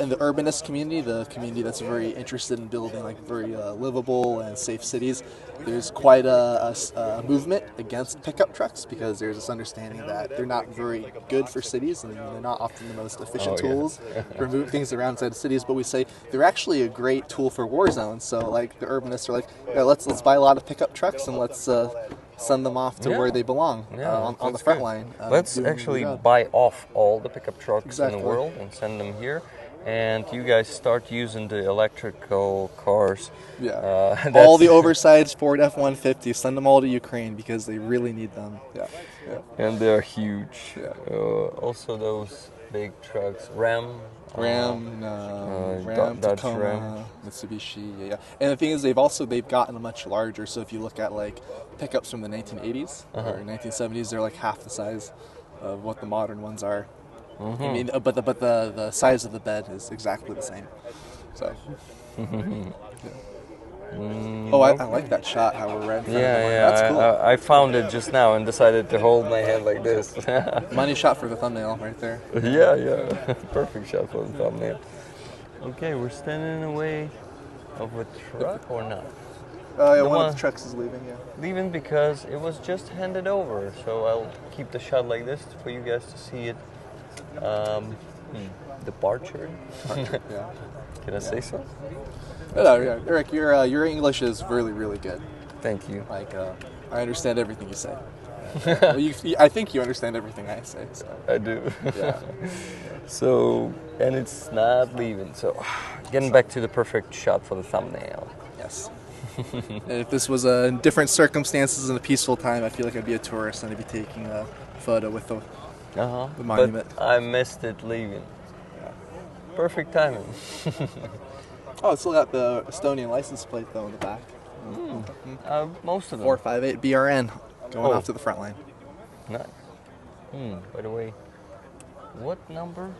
in the urbanist community, the community that's very interested in building like very livable and safe cities, there's quite a movement against pickup trucks because there's this understanding that they're not very good for cities and they're not often the most efficient tools for moving things around inside the cities. But we say they're actually a great tool for war zones. So like the urbanists are like, yeah, let's buy a lot of pickup trucks and let's send them off to where they belong on the front line. Let's actually buy off all the pickup trucks in Exactly. the world and send them here. And you guys start using the electrical cars. Yeah. All that's- the oversized Ford F-150, send them all to Ukraine because they really need them. Yeah. And they're huge. Yeah. Also those big trucks, Ram, Ram, Dodge Tacoma, Ram. Mitsubishi, yeah. And the thing is, they've gotten much larger. So if you look at like pickups from the 1980s or 1970s, they're like half the size of what the modern ones are. Mm-hmm. I mean, but the size of the bed is exactly the same. So. Oh, I like that shot. How we're right in front of the Yeah, line. yeah. That's cool. I found it just now and decided to hold my hand like this. Money shot for the thumbnail right there. Yeah. Perfect shot for the thumbnail. Okay, we're standing in the way of a truck or not? Yeah, The one one- of the trucks is leaving. Yeah. Leaving because it was just handed over, so I'll keep the shot like this for you guys to see it. Departure. Yeah. Can I say so? No, yeah. Eric, your English is really, really good. Thank you. Like, I understand everything you say. Well, I think you understand everything I say. So. I do. Yeah. So, and it's not leaving. So, getting back to the perfect shot for the thumbnail. Yes. And if this was in different circumstances in a peaceful time, I feel like I'd be a tourist and I'd be taking a photo with the monument. But I missed it leaving. Perfect timing. Oh, it's still got the Estonian license plate though in the back. Most of them. 458 BRN going off to the front line. Nice. By the way, what number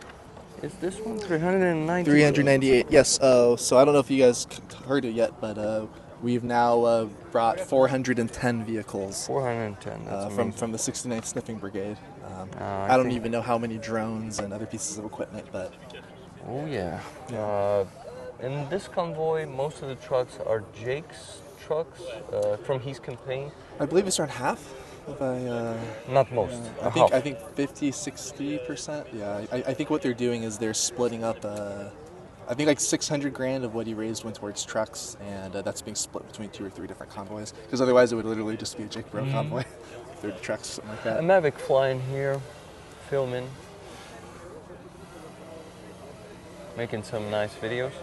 is this one? 390. 398. Yes. So I don't know if you guys heard it yet, but we've now brought 410 vehicles 410. That's from the 69th Sniffing Brigade. I I don't think- even know how many drones and other pieces of equipment, but Oh yeah. In this convoy, most of the trucks are Jake's trucks from his campaign. I believe it's around half. If Not most. I half. think 50-60%. Yeah, I think what they're doing is they're splitting up. I think like 600 grand of what he raised went towards trucks, and that's being split between 2 or 3 different convoys. Because otherwise, it would literally just be a Jake Bro convoy. 30 trucks, something like that. A Mavic flying here, filming, making some nice videos.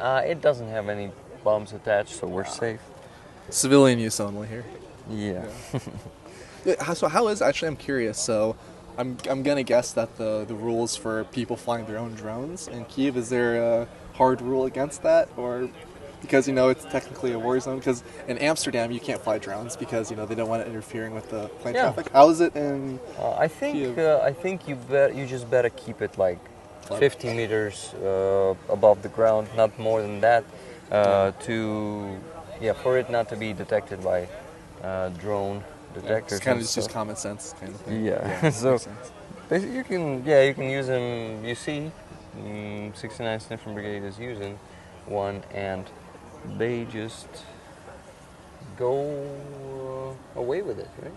It doesn't have any bombs attached, so we're safe. Civilian use only here. Yeah. So how is actually? I'm curious. So I'm gonna guess that the rules for people flying their own drones in Kyiv, is there a hard rule against that, or because it's technically a war zone? Because in Amsterdam you can't fly drones because they don't want it interfering with the plane traffic. How is it in? I think you just better keep it like 50 meters above the ground, not more than that, for it not to be detected by drone detectors. It's kind of just common sense kind of thing. Yeah. So basically you can use them. You see, 69 Sniffing Brigade is using one, and they just go away with it, right?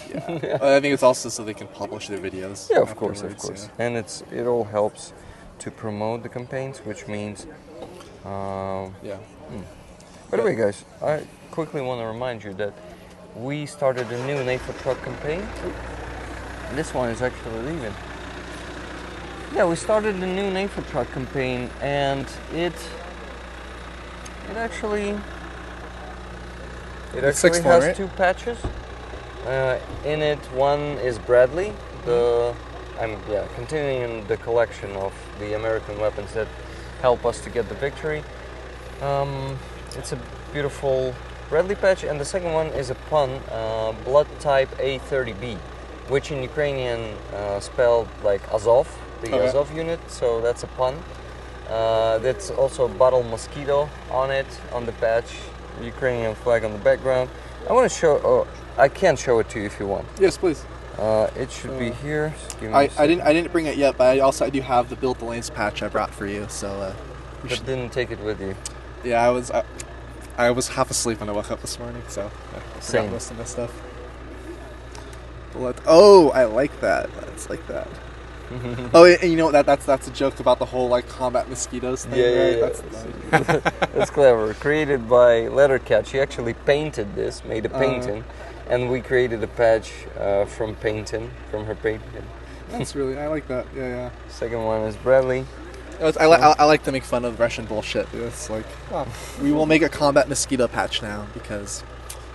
Yeah. I think it's also so they can publish their videos. Yeah, of course. Yeah. And it all helps to promote the campaigns, which means. By the way, guys, I quickly want to remind you that we started a new NAFO truck campaign. This one is actually leaving. Yeah, we started a new NAFO truck campaign, and it actually has right? 2 patches. In it, one is Bradley. I'm continuing the collection of the American weapons that help us to get the victory. It's a beautiful Bradley patch, and the second one is a pun, blood type A30B, which in Ukrainian spelled like Azov, the Azov unit, so that's a pun. That's also a bottle mosquito on it, on the patch, Ukrainian flag on the background. I want to show, I can show it to you if you want. Yes, please. It should be here. I didn't bring it yet, but I do have the Build the Lanes patch I brought for you, so But didn't take it with you. Yeah, I was half asleep when I woke up this morning, so I forgot most of my stuff. I like that. It's like that. And you know what? That's a joke about the whole like combat mosquitoes thing. Yeah. That's clever. Created by Lettercat. She actually painted this, made a painting, and we created a patch from her painting. That's I like that. Yeah. Second one is Bradley. I like to make fun of Russian bullshit. It's like, we will make a combat mosquito patch now because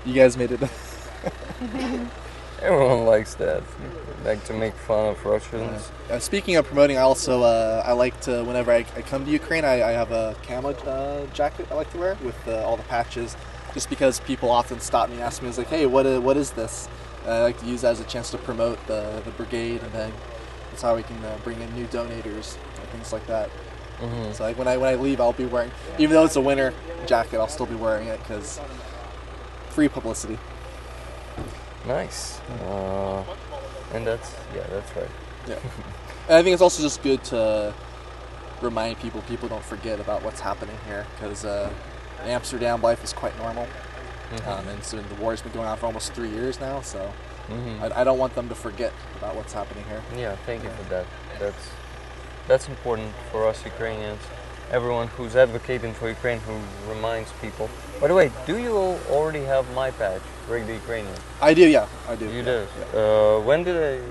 you guys made it. Everyone likes that. Like to make fun of Russians. Speaking of promoting, I also I like to, whenever I come to Ukraine, I have a camo jacket I like to wear with all the patches, just because people often stop me and ask me, it's like, hey, what is this? I like to use that as a chance to promote the brigade, and then that's how we can bring in new donators and things like that. Mm-hmm. So like when I leave, I'll be wearing, even though it's a winter jacket, I'll still be wearing it because free publicity. Nice. And that's right. Yeah. And I think it's also just good to remind people don't forget about what's happening here, because in Amsterdam life is quite normal. Mm-hmm. And so the war's been going on for almost 3 years now, so I don't want them to forget about what's happening here. Yeah, thank you for that. That's important for us Ukrainians. Everyone who's advocating for Ukraine, who reminds people. By the way, do you already have my patch, Rig the Ukrainian? I do, yeah. I do. You do? Yeah. When did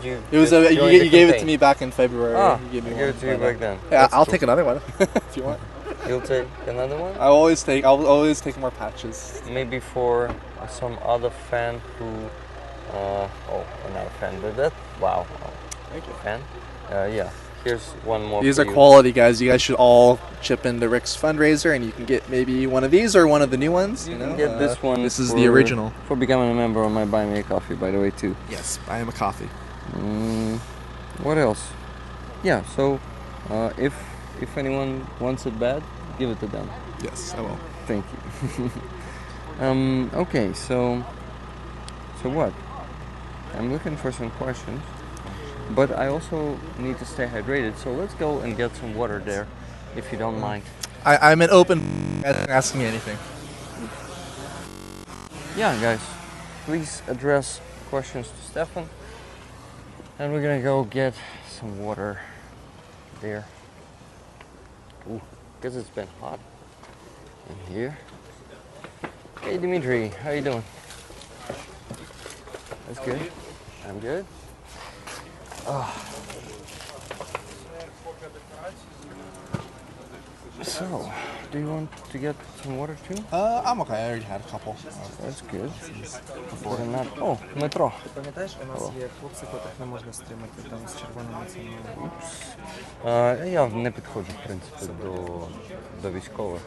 you? It was you gave it to me back in February. You gave it to you back then. Yeah, I'll take another one if you want. You'll take another one? I'll always take more patches. Maybe for some other fan who, another fan, but wow. Thank you. Fan? Yeah. Here's one more. These are quality, guys. You guys should all chip in the Rick's fundraiser, and you can get maybe one of these or one of the new ones. You can get this one. This is the original. For becoming a member on my Buy Me a Coffee, by the way, too. Yes, I am a coffee. What else? Yeah. So, if anyone wants it bad, give it to them. Yes, I will. Thank you. Okay. So what? I'm looking for some questions. but I also need to stay hydrated. So let's go and get some water there, if you don't mind. I'm an open. Ask me anything. Yeah, guys, please address questions to Stefan, and we're gonna go get some water there. Ooh, because it's been hot in here. Hey Dimitri, how you doing? That's good. I'm good. So, do you want to get some water too? I'm okay. I already had a couple. That's good. Better not. Oh, metro. Пам'ятаєш, у нас є хлопці, котрих не можна стримати там з червоними цими. Я не підходжу, в принципі, до військових.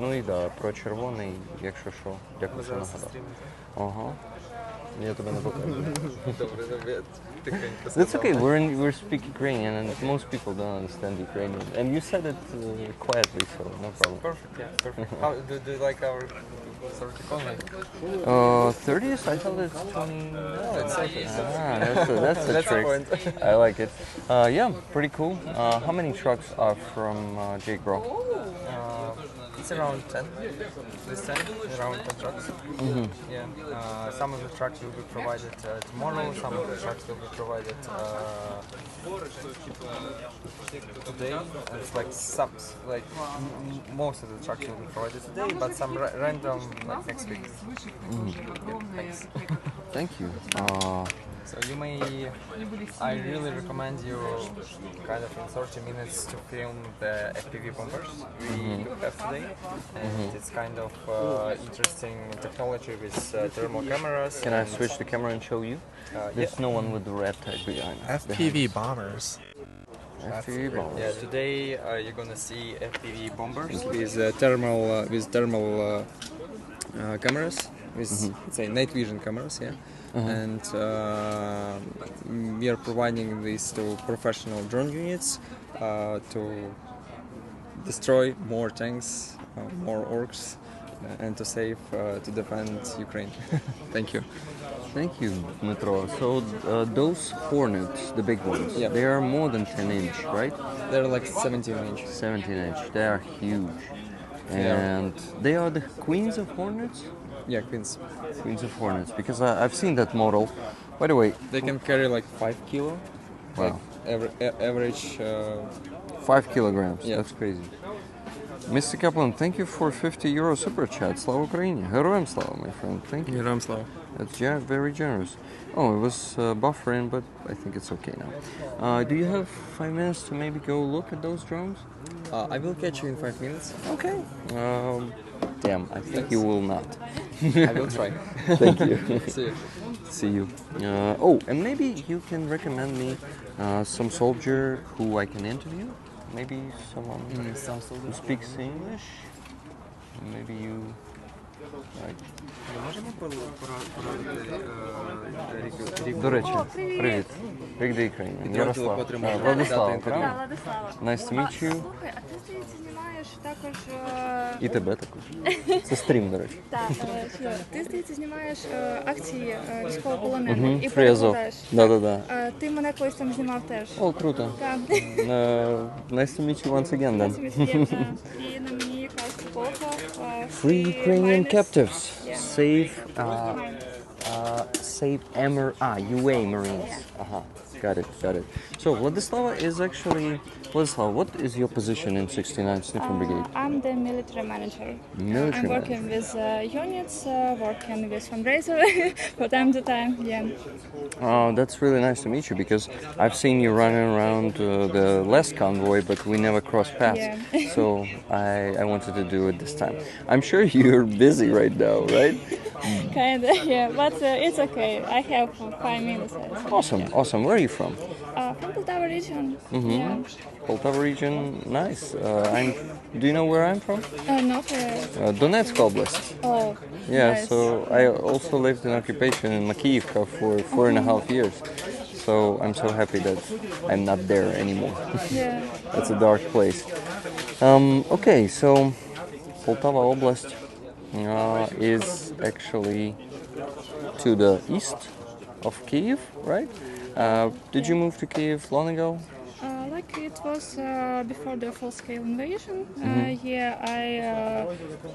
Ну і да, про червоний, якщо що, дякую, що нагадав. Ага. Я тебе не покажу. Добре, добре. Тихенько That's okay. We speak Ukrainian, and most people don't understand Ukrainian. And you said it quietly, so no problem. Perfect, yeah, perfect. How, do you like our sort of convoy? 30th? I thought it's 20. No, it's okay. That's a That's the trick. point. I like it. Yeah, pretty cool. How many trucks are from Jake Bro? It's around 10. This time, around 10 trucks. Yeah. Some of the trucks will be provided tomorrow. Some of the trucks will be provided today. It's like some, like most of the trucks will be provided today, but some random like next week. Yeah, thanks. Thank you. So you may, I really recommend you kind of in 30 minutes to film the FPV bombers we have today. And it's kind of interesting technology with thermal cameras. Can I switch the camera and show you? There's no one with the red tag behind. FPV bombers. FPV bombers. Yeah, today you're gonna see FPV bombers with thermal cameras, with say night vision cameras, yeah. And we are providing these to professional drone units to destroy more tanks, more orcs, and to save, to defend Ukraine. Thank you. Thank you, Metro. So those Hornets, the big ones, Yeah. they are more than 10 inch, right? They're like 17 inch. 17 inch. They are huge. Yeah. And they are the queens of Hornets? Yeah, Queens. Queens of Hornets, because I've seen that model. By the way, They can carry like 5 kilo. Wow. Like average. 5 kilograms. Yeah. That's crazy. Mr. Kaplan, thank you for 50 euro super chat. Slava Ukraini. Heroям slava, my friend. Thank you. Героям слава. That's very generous. Oh, it was buffering, but I think it's okay now. Do you have 5 minutes to maybe go look at those drones? I will catch you in 5 minutes. Okay. Damn, I think you will not. I will try. Thank you. See you. See you. Oh, and maybe you can recommend me some soldier who I can interview. Maybe someone who speaks English. Maybe you. Like... До речі, привіт. Рік до України. Ярослав. Владислав, правильно? Nice to meet you. Слухай, а ти, здається, знімаєш також... І тебе також. Це стрім, до речі. Так, ти, здається, знімаєш акції військовополонених і Free Azov. перекладаєш. Да. Ти мене колись там знімав теж. О, круто. Так. Nice to meet you once again then. І на мені якась фотка. Free Ukrainian captives. Yeah. Save UA Marines. Got it. So Vladislava is actually... Vladislava, what is your position in 69th Sniper Brigade? I'm the military manager. Military I'm working with units, working with fundraiser from time to time. Yeah. That's really nice to meet you, because I've seen you running around the last convoy, but we never crossed paths. Yeah. So I wanted to do it this time. I'm sure you're busy right now, right? Kinda, yeah, but it's okay. I have 5 minutes. Awesome. Where are you from? From Poltava region. Yeah. Poltava region, nice. Do you know where I'm from? Not Donetsk Oblast. Oh, Yeah, nice. so I also lived in occupation in Makiyivka for 4.5 years. So I'm so happy that I'm not there anymore. Yeah. It's a dark place. Okay, so Poltava Oblast is actually to the east of Kyiv, right? Did you move to Kiev long ago? Like it was before the full-scale invasion. Yeah, I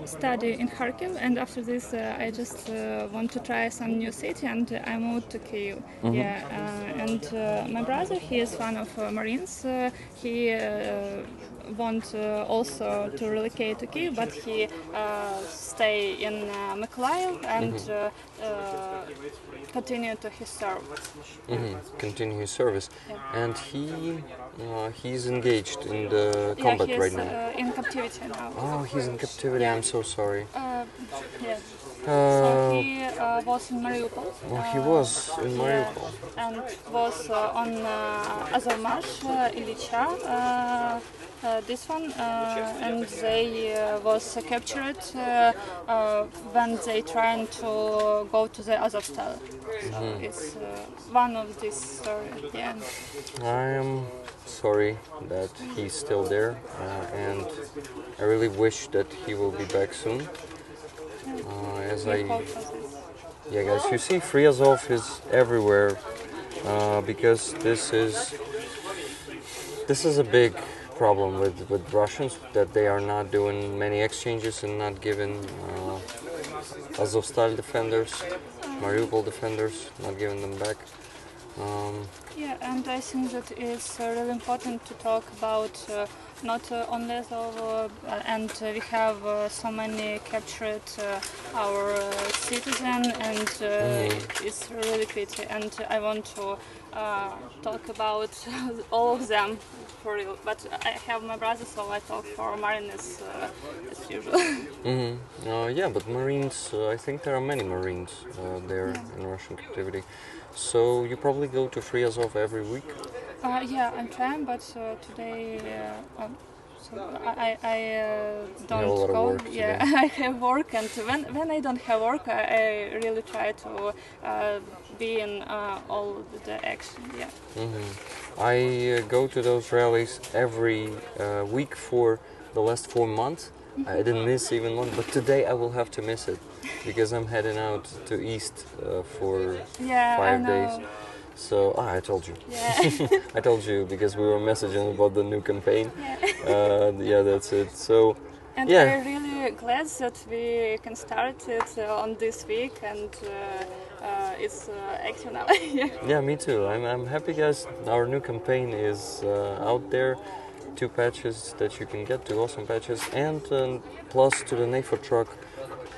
study in Kharkiv, and after this, I just want to try some new city, and I moved to Kyiv. Yeah, and my brother, he is one of Marines. He want also to relocate to Kyiv, but he stay in Mykolaiv and continue to his service. Continue his service. Yeah. And he's engaged in the combat he's right now. in captivity now. Oh, he's in captivity. I'm so sorry. Yes. So he was in Mariupol. Oh, he was in Mariupol. And was on Azovmash, Ilicha, this one, and they was captured when they trying to go to the Azovstal. So it's one of these stories. Yeah. I am sorry that he's still there, and I really wish that he will be back soon. Yeah, guys, you see, Free Azov is everywhere because this is a big problem with Russians, that they are not doing many exchanges and not giving Azovstal defenders, Mariupol defenders, not giving them back. Yeah, and I think that it's really important to talk about not only Azov, and we have so many captured our citizens, and it's really pity. And I want to talk about all of them for real. But I have my brother, so I talk for Marines as usual. Yeah, but Marines, I think there are many Marines there in Russian captivity. So you probably go to Free Azov every week? Yeah, I'm trying, but today so I don't go. Yeah, I have work, and when I don't have work, I really try to be in all the action. Yeah. I go to those rallies every week for the last 4 months. I didn't miss even one, but today I will have to miss it because I'm heading out to East for 5 days. So, I told you. Yeah. I told you because we were messaging about the new campaign. Yeah, that's it. So, and we're really glad that we can start it on this week, and it's active now. Yeah, me too. I'm happy, guys. Our new campaign is out there. 2 patches that you can get, 2 awesome patches, and plus to the NAFO truck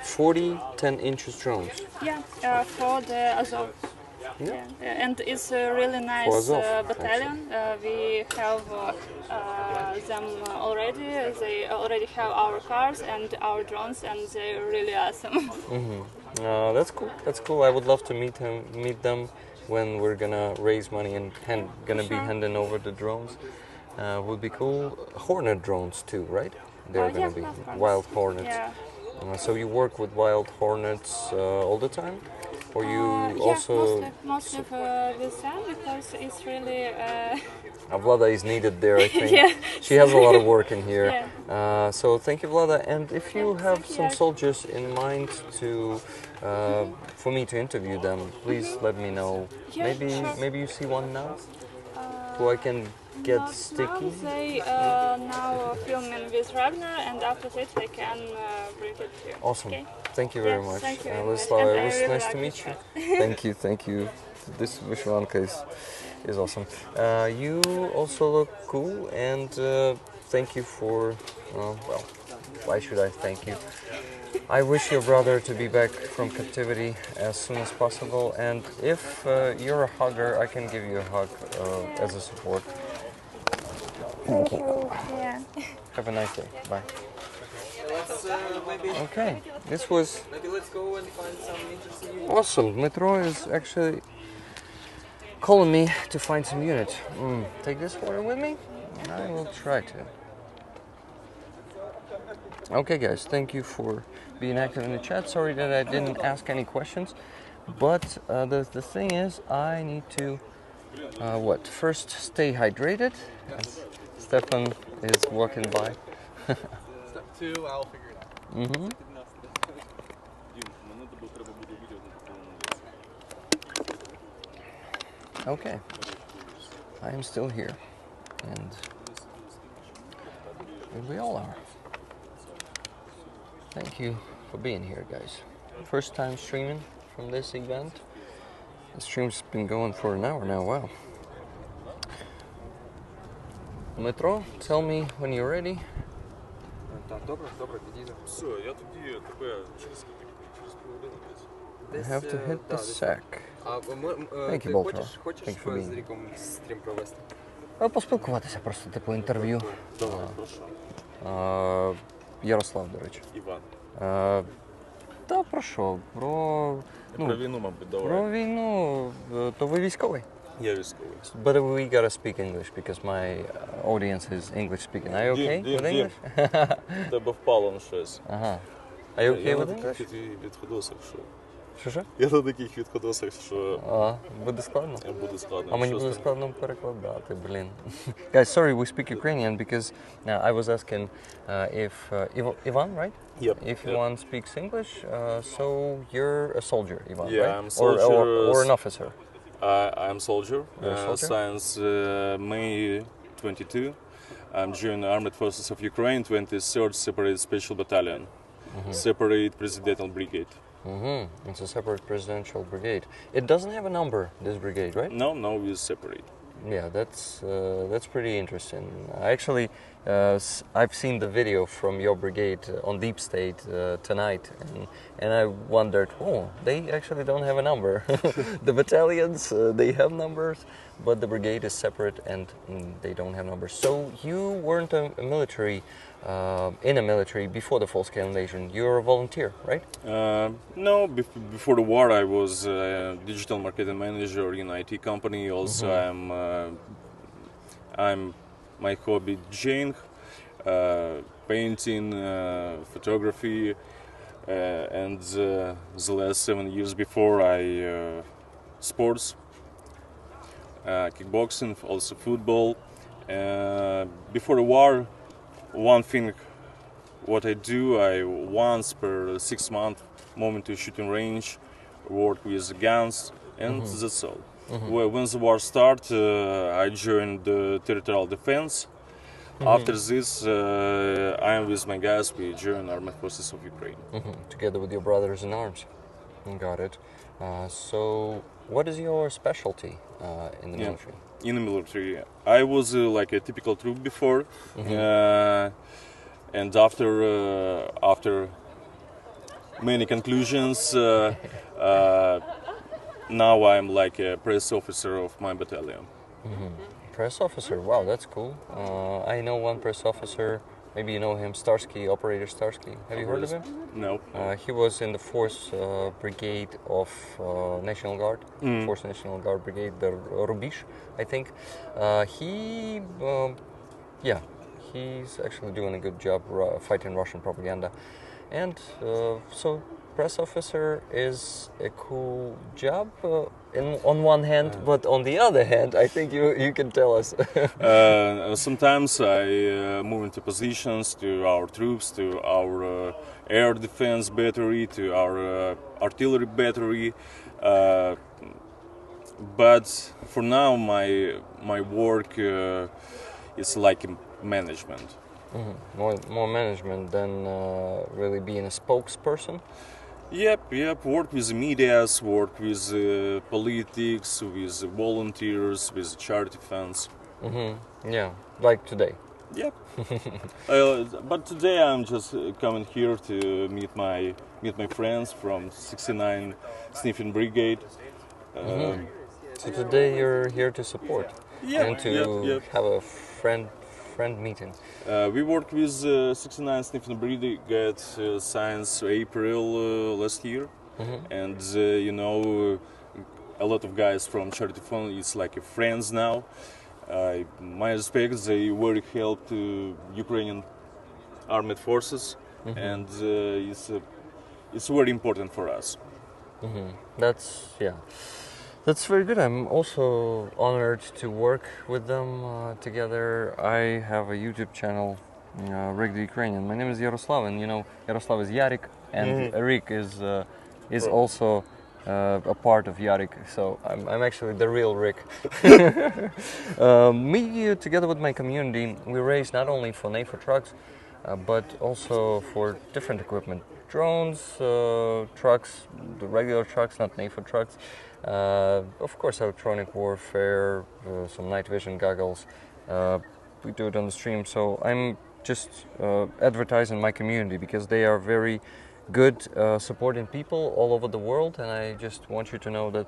40 10-inch drones. Yeah, for the Azov. Yeah. And it's a really nice battalion. We have them already. They already have our cars and our drones, and they're really awesome. That's cool. That's cool. I would love to meet them when we're gonna raise money and gonna be handing over the drones. Would be cool. Hornet drones too, right? They're gonna be wild hornets. Yeah. So you work with wild hornets all the time, or you also? Mostly with them, because it's really. Vlada is needed there, I think. Yeah. She has a lot of work in here. Yeah. So thank you, Vlada. And if you have some soldiers in mind to, for me to interview them, please let me know. Yeah, Maybe you see one now, who I can get not sticky. Now they now filming with Ragnar, and after that they can bring it here. Awesome. Okay? Thank you very much. Thank you very Ladislav, much. it was really nice like to meet you. it. Thank you. This Vishwanka is awesome. You also look cool, and thank you for, well, why should I thank you? I wish your brother to be back from captivity as soon as possible, and if you're a hugger, I can give you a hug as a support. Thank you. Yeah. Have a nice day. Bye. Maybe. Okay, this was Maybe let's go and find some interesting units. awesome. Metro is actually calling me to find some units. Take this water with me? I will try to. Okay, guys, thank you for being active in the chat. Sorry that I didn't ask any questions, but the thing is, I need to first stay hydrated. Stefan is walking by. Step 2, I'll figure it out. Okay. I am still here. And we all are. Thank you for being here, guys. First time streaming from this event. The stream's been going for an hour now, wow. Metro, tell me when you're ready. I have to hit the sack. Thank you, Bolter. Thank you for being here. Поспілкуватися просто, типу, інтерв'ю. Ярослав, до речі. Іван. Та про що? Про війну, мабуть, давай. Про війну. То ви військовий? Я військовий. But we gotta speak English because my audience is English speaking. Are you okay with English? Тебе впало на щось. Ага. Are you okay with English? Відходосах, що? Що? Я на таких відходосах, що... Буде складно? Буде складно. А мені буде складно перекладати, блін. Guys, sorry, we speak Ukrainian because I was asking if Ivan, right? Yep. If Ivan speaks English, so you're a soldier, Ivan, Yeah, right? I'm soldier. Or an officer. I'm soldier. Since May 22. I'm joined the Armed Forces of Ukraine, 23rd Separate Special Battalion, Separate Presidential Brigade. It's a separate presidential brigade. It doesn't have a number, this brigade, right? No, we're separate. Yeah, that's pretty interesting. Actually, I've seen the video from your brigade on Deep State tonight, and I wondered, they actually don't have a number. The battalions, they have numbers, but the brigade is separate and they don't have numbers. So you weren't in a military before the full-scale invasion. You're a volunteer, right? No, before the war I was a digital marketing manager in an IT company. Also, I'm my hobby djing, painting, photography, and the last 7 years before I sports, kickboxing, also football. Before the war, one thing what I do, I once per 6 months move into shooting range, work with guns, and that's all. Well, when the war started, I joined the territorial defense. After this, I am with my guys, we joined Armed Forces of Ukraine. Together with your brothers in arms. Got it. So, what is your specialty in the military? In the military, I was like a typical troop before, and after many conclusions, now I'm like a press officer of my battalion. Press officer, wow, that's cool. I know one press officer, maybe you know him, Starsky, Operator Starsky. Have you heard of him? No. He was in the 4th Brigade of National Guard, 4th National Guard Brigade, the Rubish, I think. He's actually doing a good job fighting Russian propaganda. And so press officer is a cool job on one hand, but on the other hand, I think you can tell us. Sometimes I move into positions to our troops, to our air defense battery, to our artillery battery. But for now, my work is like management. More management than really being a spokesperson. Yep. Work with the medias, work with politics, with volunteers, with charity funds. Yeah, like today. Yep. But today I'm just coming here to meet my friends from 69 Sniffing Brigade. So today you're here to support and to have a friend meeting. We worked with 69 Sniffing Brigade since April last year, and a lot of guys from Charity Fund is like friends now. My respect, they very help to Ukrainian armed forces, and it's very important for us. That's very good. I'm also honored to work with them together. I have a YouTube channel, Regular Ukrainian. My name is Yaroslav, and Yaroslav is Yarik, and Erik is also a part of Yarik, so I'm actually the real Rick. Me, together with my community, we raise not only for NAFO trucks, but also for different equipment. Drones, trucks, the regular trucks, not NAFO trucks. Of course, electronic warfare, some night vision goggles. We do it on the stream, so I'm just advertising my community because they are very good supporting people all over the world, and I just want you to know that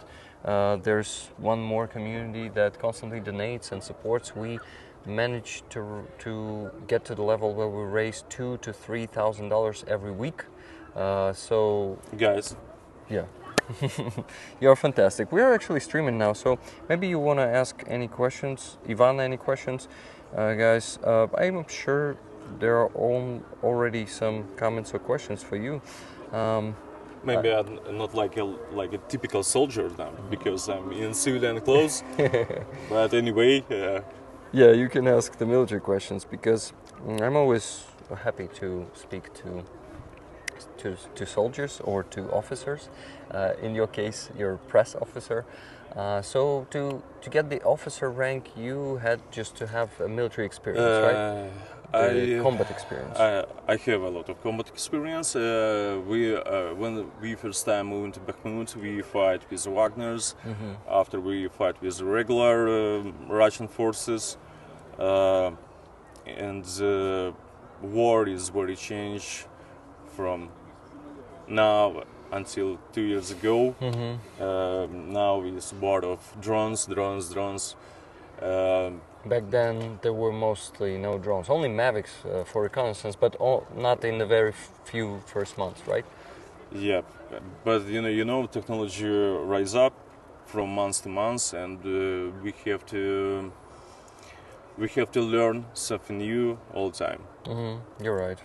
there's one more community that constantly donates and supports. We managed to get to the level where we raise $2,000 to $3,000 every week. So guys, yeah. You're fantastic. We are actually streaming now, so maybe you want to ask any questions, Ivan, any questions, guys. I'm sure there are already some comments or questions for you. Maybe I'm not like a typical soldier now because I'm in civilian clothes. But anyway, yeah, you can ask the military questions because I'm always happy to speak to soldiers or to officers. In your case, you're a press officer. So to get the officer rank, you had just to have a military experience, right? Combat experience. I have a lot of combat experience. When we first time moved to Bakhmut, we fight with Wagners. After we fight with regular Russian forces, and the war is very changed from now until 2 years ago. Now it's war of drones. Back then there were mostly no drones, only Mavics for reconnaissance, but not in the very few first months, right? Yeah, but you know, technology rise up from month to month, and we have to learn something new all the time. You're right.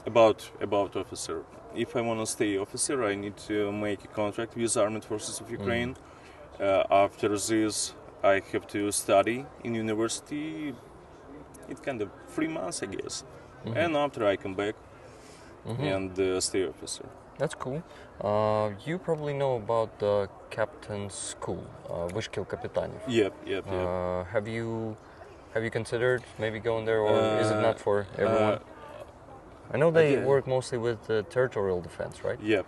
About officer. If I want to stay officer, I need to make a contract with Armed Forces of Ukraine. After this, I have to study in university. It's kind of 3 months, I guess. And after I come back and stay officer. That's cool. You probably know about the captain's school, Vyshkil Kapitanov. Yep. Have you considered maybe going there, or is it not for everyone? I know they work mostly with territorial defense, right? Yep.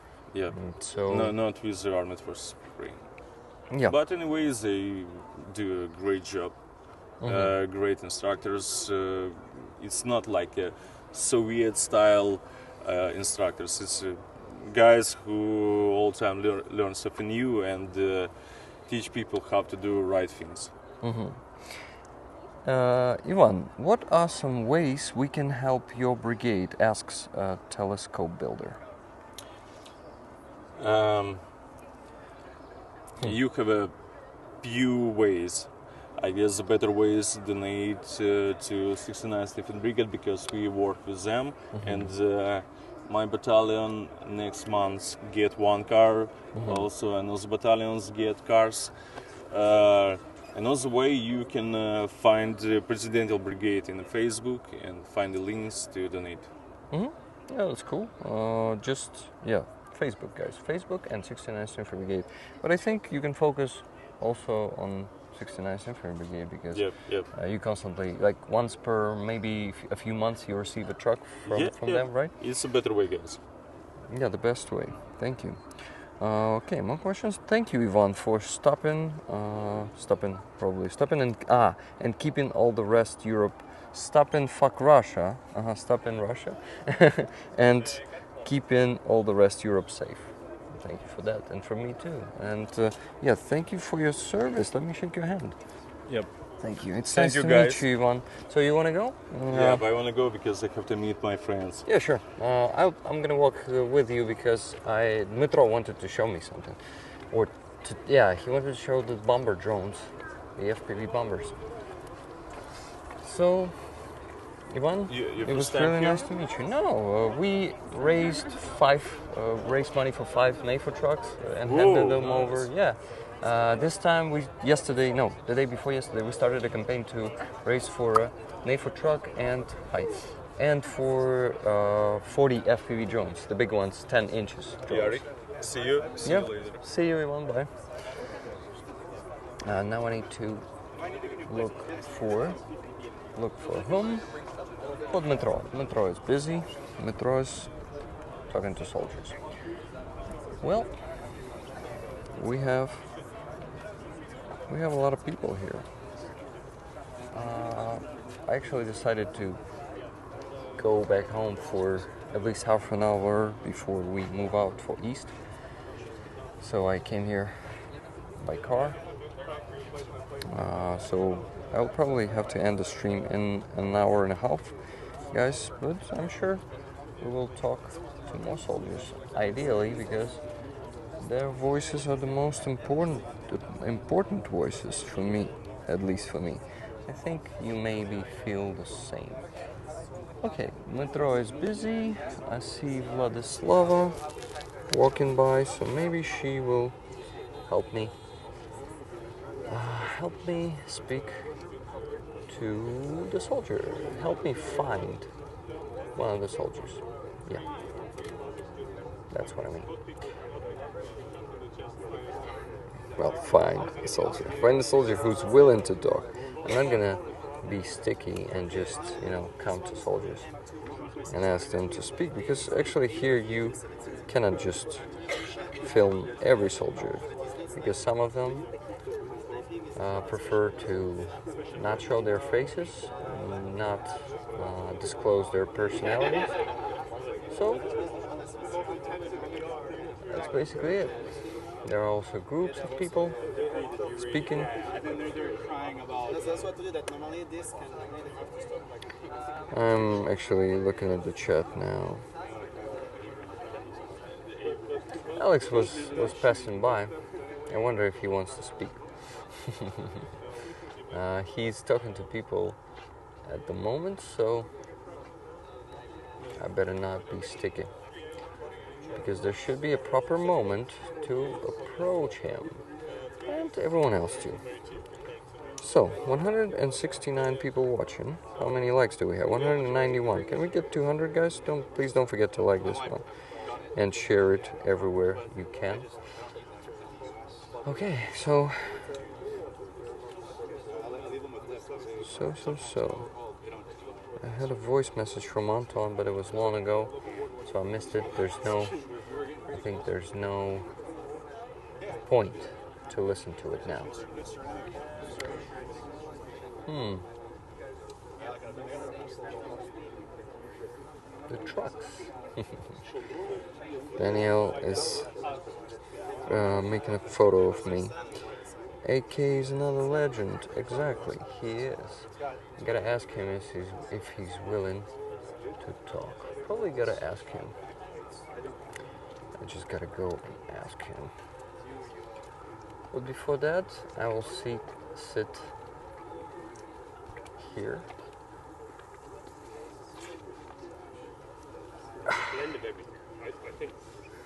So no, not with the Armed Forces of Ukraine. Yeah. But anyways, they do a great job. Great instructors. It's not like a Soviet-style instructors. It's guys who all the time learn something new and teach people how to do right things. Ivan, what are some ways we can help your brigade? Asks a telescope builder. You have a few ways. I guess the better way is to donate to 69th Stefan Brigade because we work with them, and my battalion next month get one car. Also, another battalions get cars. Another way you can find the Presidential Brigade in Facebook and find the links to donate. Yeah, that's cool. Facebook, guys. Facebook and 69th Infantry Brigade. But I think you can focus also on 69th Infantry Brigade because you constantly, like once per maybe a few months, you receive a truck from them, right? It's a better way, guys. Yeah, the best way. Thank you. Okay, more questions. Thank you, Ivan, for stopping and keeping all the rest Europe. Stopping fuck Russia. Stopping Russia, and keeping all the rest Europe safe. Thank you for that, and for me too. And thank you for your service. Let me shake your hand. Yep. Thank you. It's Thank nice you, to guys. meet you, Ivan. So you want to go? Yeah, but I want to go because I have to meet my friends. Yeah, sure. I'm gonna walk with you because Dmitro wanted to show me something, he wanted to show the bomber drones, the FPV bombers. So, Ivan, it was really nice to meet you. No, we raised money for 5 NAFO trucks and handed them over. Yeah. This time the day before yesterday, we started a campaign to raise for a NAFO truck and height, and for 40 FPV drones, the big ones, 10 inches drones. See you. See you later. See you, Ivan. Bye. Now I need to look for whom? But Metro. Metro is busy. Metro is talking to soldiers. Well, we have a lot of people here. I actually decided to go back home for at least half an hour before we move out for East. So I came here by car. So I'll probably have to end the stream in an hour and a half, guys, but I'm sure we will talk to more soldiers, ideally, because their voices are the most important voices for me, at least for me. I think you maybe feel the same. Okay, Metro is busy. I see Vladislava walking by, so maybe she will help me speak to the soldier. Help me find one of the soldiers. Yeah, that's what I mean. Well, find a soldier. Find a soldier who's willing to talk. I'm not gonna be sticky and just, come to soldiers and ask them to speak, because actually here you cannot just film every soldier, because some of them prefer to not show their faces, not disclose their personalities. So that's basically it. There are also groups of people speaking. I'm actually looking at the chat now. Alex was passing by. I wonder if he wants to speak. He's talking to people at the moment, so I better not be sticky, because there should be a proper moment to approach him, and everyone else too. So, 169 people watching. How many likes do we have? 191. Can we get 200, guys? Please don't forget to like this one and share it everywhere you can. Okay, so I had a voice message from Anton, but it was long ago, so I missed it. I think there's no point to listen to it now. The trucks. Danielle is making a photo of me. AK is another legend. Exactly, he is. Gotta ask him if he's willing to talk. Probably gotta ask him. I just gotta go and ask him. But before that, I will sit here. Blend of everything. I think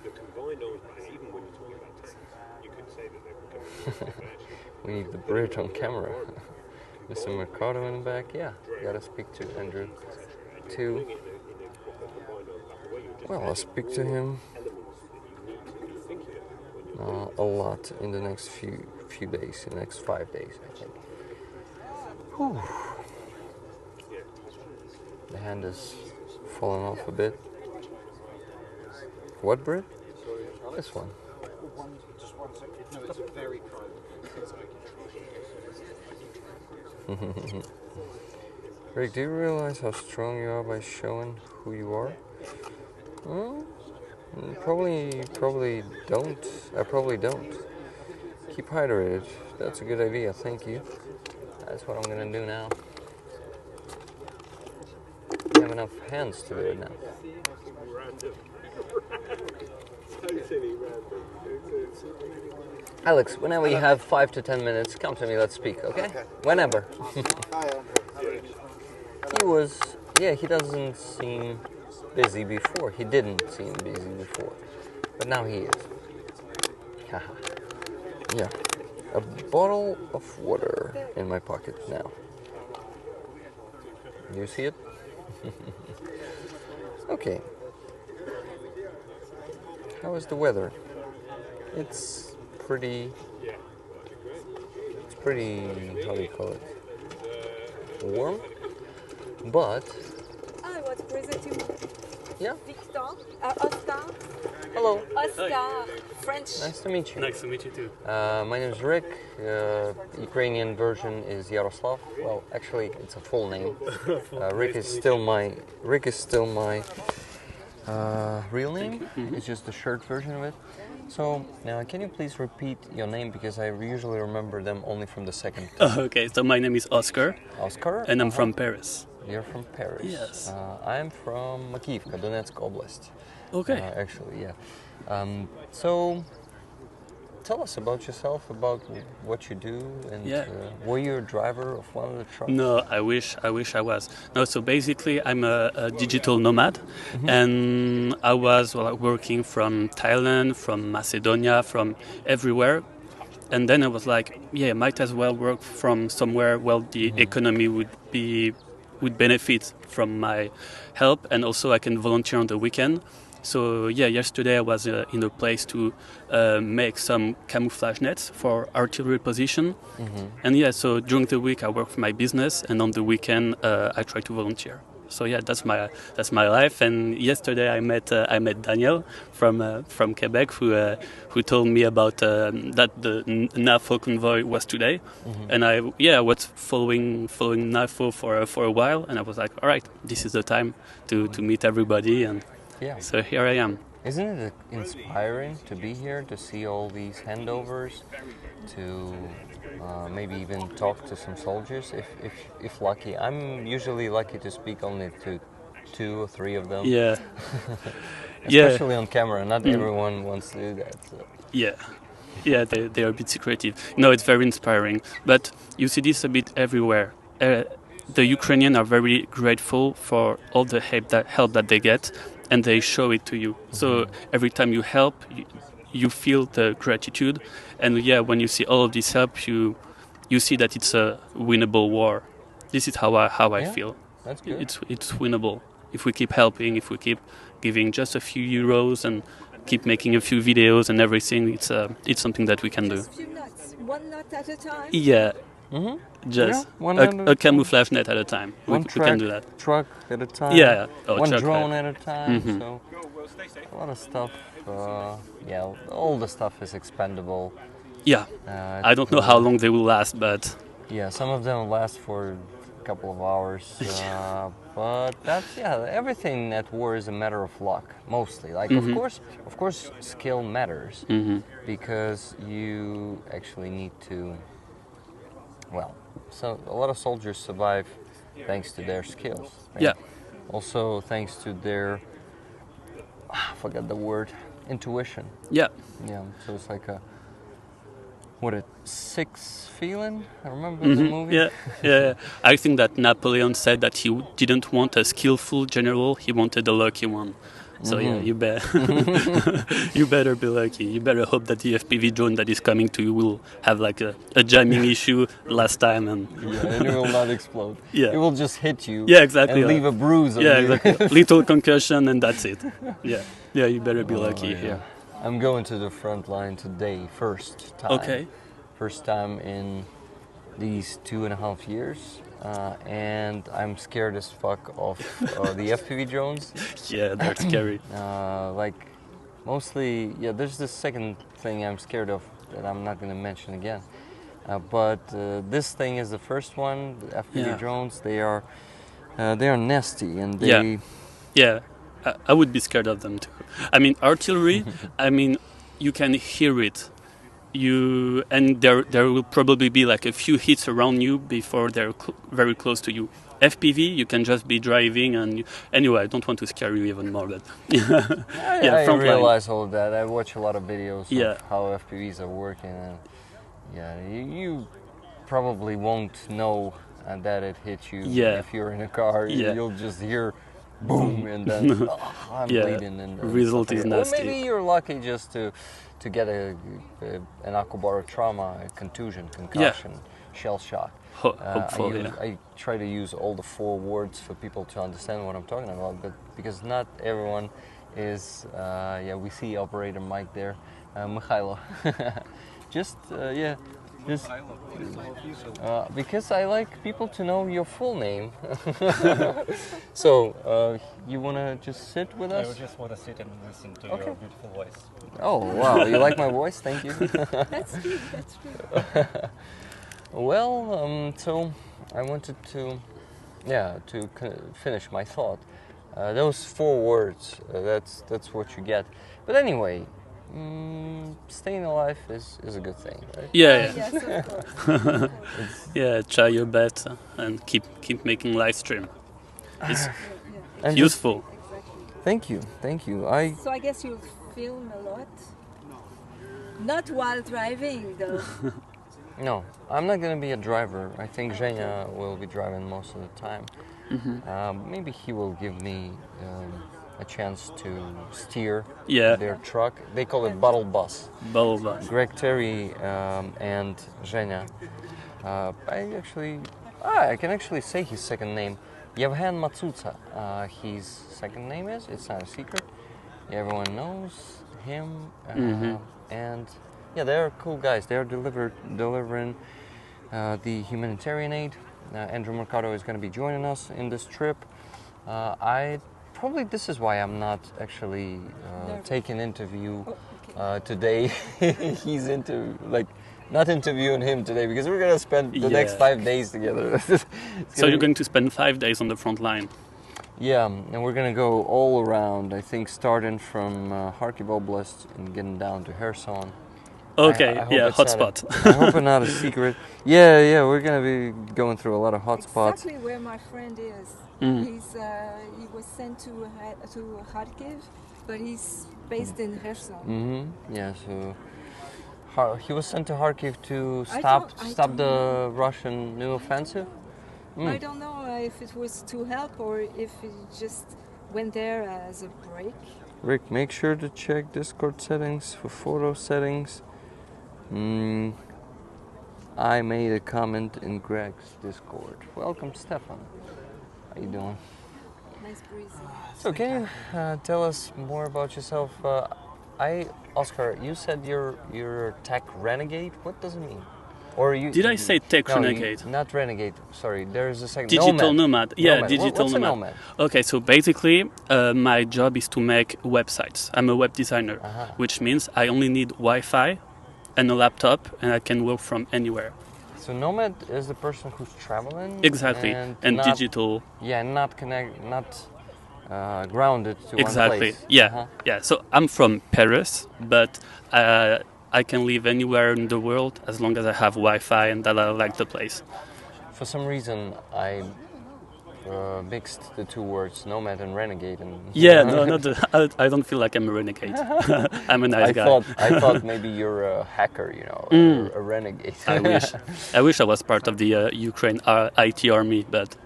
the convoy knows, even when you're talking about tanks, you could say that they were coming. We need the Brit on camera. Mr. Mercado in the back. Yeah, gotta speak to Andrew too. Well, I'll speak to him a lot in the next few days, in the next 5 days, I think. Whew. The hand is falling off a bit. What, Brit? This one. Just 1 second. No, it's very private. Rick, do you realize how strong you are by showing who you are? Probably don't. I probably don't. Keep hydrated. That's a good idea. Thank you. That's what I'm gonna do now. I have enough hands to do it now. Alex, whenever you have 5 to 10 minutes, come to me, let's speak, okay? Whenever. He doesn't seem busy before. He didn't seem busy before. But now he is. Haha. Yeah. A bottle of water in my pocket now. You see it? Okay. How is the weather? it's pretty, how do you call it, warm, but I was presenting yeah. Victor, Oscar. Hello. Oscar, French. Nice to meet you. Nice to meet you too. My name is Rick. Ukrainian version is Yaroslav. Well, actually, it's a full name. Rick is still my real name. It's just the short version of it. So, now can you please repeat your name, because I usually remember them only from the second. Okay, so my name is Oscar. Oscar? And I'm from Paris. You're from Paris? Yes. I'm from Makivka, Donetsk Oblast. Okay. Actually, yeah. So, tell us about yourself, about what you do, and were you a driver of one of the trucks? No, I wish I was. No, so basically I'm a digital nomad, and I was working from Thailand, from Macedonia, from everywhere. And then I was like, yeah, might as well work from somewhere where the economy would benefit from my help, and also I can volunteer on the weekend. So yeah, yesterday I was in a place to make some camouflage nets for artillery position, and yeah, so during the week I work for my business, and on the weekend I try to volunteer. So yeah, that's my life. And yesterday I met Danielle from Quebec, who told me about that the NAFO convoy was today, and I was following NAFO for a while, and I was like, all right, this is the time to meet everybody, and so here I am. Isn't it inspiring to be here, to see all these handovers, to maybe even talk to some soldiers, if lucky? I'm usually lucky to speak only to 2 or 3 of them. Yeah. Especially on camera, not everyone wants to do that. So. Yeah, they are a bit secretive. No, it's very inspiring. But you see this a bit everywhere. The Ukrainians are very grateful for all the help that they get, and they show it to you. So every time you help, you feel the gratitude. And yeah, when you see all of this help, you see that it's a winnable war. This is how I feel. That's good. It's winnable. If we keep helping, if we keep giving just a few euros and keep making a few videos and everything, it's something that we can do. Just few nuts, one nut at a time. Yeah. Just a camouflage net at a time. One we can do that. Truck at a time. Yeah. One drone at a time. So a lot of stuff. All the stuff is expendable. Yeah. I don't know how long they will last, but yeah, some of them will last for a couple of hours. But that's everything at war is a matter of luck, mostly. Like of course, skill matters because you actually need to. Well, so a lot of soldiers survive thanks to their skills. Right? Yeah. Also thanks to their, I forgot the word, intuition. Yeah. Yeah. So it's like a sixth feeling? I remember the movie. Yeah. I think that Napoleon said that he didn't want a skillful general; he wanted a lucky one. So yeah, you better be lucky. You better hope that the FPV drone that is coming to you will have like a jamming issue last time, and it will not explode. Yeah, it will just hit you. Yeah, exactly. And leave a bruise. On you. Exactly. Little concussion, and that's it. Yeah. You better be lucky here. I'm going to the front line today, first time. Okay. First time in these 2.5 years. And I'm scared as fuck of the FPV drones. Yeah, they're scary. Mostly, there's this second thing I'm scared of that I'm not going to mention again. But this thing is the first one. The FPV drones, they are nasty, and they. Yeah, I would be scared of them too. I mean, artillery. I mean, you can hear it. And there will probably be like a few hits around you before they're very close to you. FPV, you can just be driving, and anyway, I don't want to scare you even more, but I realize all of that. I watch a lot of videos of how FPVs are working, and you probably won't know that it hit you if you're in a car. You'll just hear boom, and then I'm bleeding. And result is nasty. Or maybe you're lucky just to get an Akubara trauma, a contusion, concussion, shell shock. Hopefully, I try to use all the 4 words for people to understand what I'm talking about, but because not everyone is, we see operator Mike there, Mikhailo. Just because I like people to know your full name. So, you wanna just sit with us? I just want to sit and listen to your beautiful voice. Oh wow, you like my voice? Thank you. That's true. That's true. Well, so I wanted to finish my thought. Those 4 words, that's what you get. But anyway, staying alive is a good thing, right? Yeah. Yes, of course. Yeah, try your best and keep making live stream. It's And useful. Thank you. So I guess you'll film a lot? Not while driving, though. No, I'm not gonna be a driver. I think Zhenya will be driving most of the time. Maybe he will give me a chance to steer their truck. They call it bottle bus. Bottle bus. Greg Terry and Zhenya. I can actually say his second name. Yevhen Matsutsa. His second name is. It's not a secret. Everyone knows him. And yeah, they're cool guys. They're delivering the humanitarian aid. Andrew Mercado is going to be joining us in this trip. This is why I'm not actually taking interview today. He's not interviewing him today because we're going to spend the next 5 days together. So you're going to spend 5 days on the front line? Yeah, and we're going to go all around, I think starting from Kharkiv Oblast and getting down to Kherson. Okay, hotspot. I hope it's not a secret. Yeah, we're going to be going through a lot of hotspots. Exactly where my friend is. He was sent to Kharkiv, but he's based in Kherson. Yeah, so he was sent to Kharkiv to stop the Russian new offensive. I don't know if it was to help or if he just went there as a break. Rick, make sure to check Discord settings for photo settings. I made a comment in Greg's Discord. Welcome, Stefan. How you doing? Nice breeze. So can you tell us more about yourself? Oscar, you said you're a tech renegade. What does it mean? Or Did I say tech renegade? Not renegade. Sorry, there's a second. Digital nomad. Yeah, nomad. digital What's nomad. A nomad. Okay, so basically, my job is to make websites. I'm a web designer, which means I only need Wi-Fi and a laptop, and I can work from anywhere. So nomad is the person who's traveling. Exactly, and not, digital. Yeah, not grounded to one place. Yeah, yeah. So I'm from Paris, but I can live anywhere in the world as long as I have Wi-Fi and that I like the place. For some reason, I mixed the 2 words, nomad and renegade. Yeah, I don't feel like I'm a renegade. I'm a nice guy. I thought maybe you're a hacker, a renegade. I wish I was part of the Ukraine IT army, but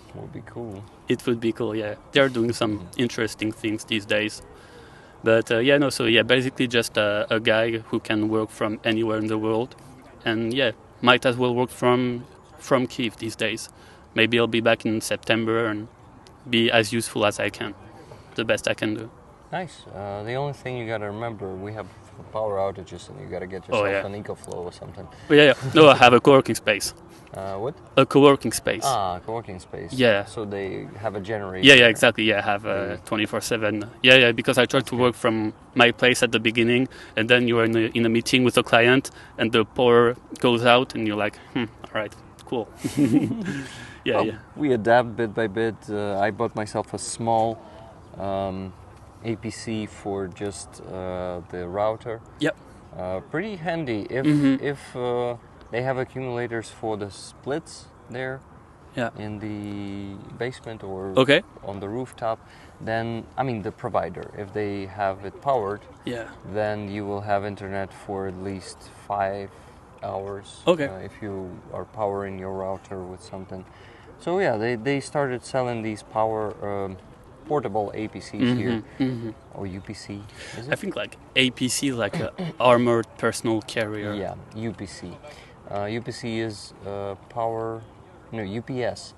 it would be cool. It would be cool, yeah. They're doing some interesting things these days. But basically just a guy who can work from anywhere in the world. And might as well work from Kyiv these days. Maybe I'll be back in September and be as useful as I can. The best I can do. Nice. The only thing you gotta remember, we have power outages and you gotta get yourself an EcoFlow or something. Yeah. No, I have a co-working space. What? A co-working space. Co-working space. Yeah. So they have a generator. Yeah, exactly. Yeah, I have 24/7. Yeah, because I tried to work from my place at the beginning, and then you are in a meeting with a client, and the power goes out, and you're like, all right, cool. Yeah. We adapt bit by bit. I bought myself a small APC for just the router. Yep. Pretty handy if they have accumulators for the splits there in the basement or on the rooftop. Then, the provider, if they have it powered, then you will have internet for at least 5 hours if you are powering your router with something. So they started selling these portable APCs here, or UPC. Is it? I think like APC, like an armored personal carrier. Yeah, UPC. UPC is UPS.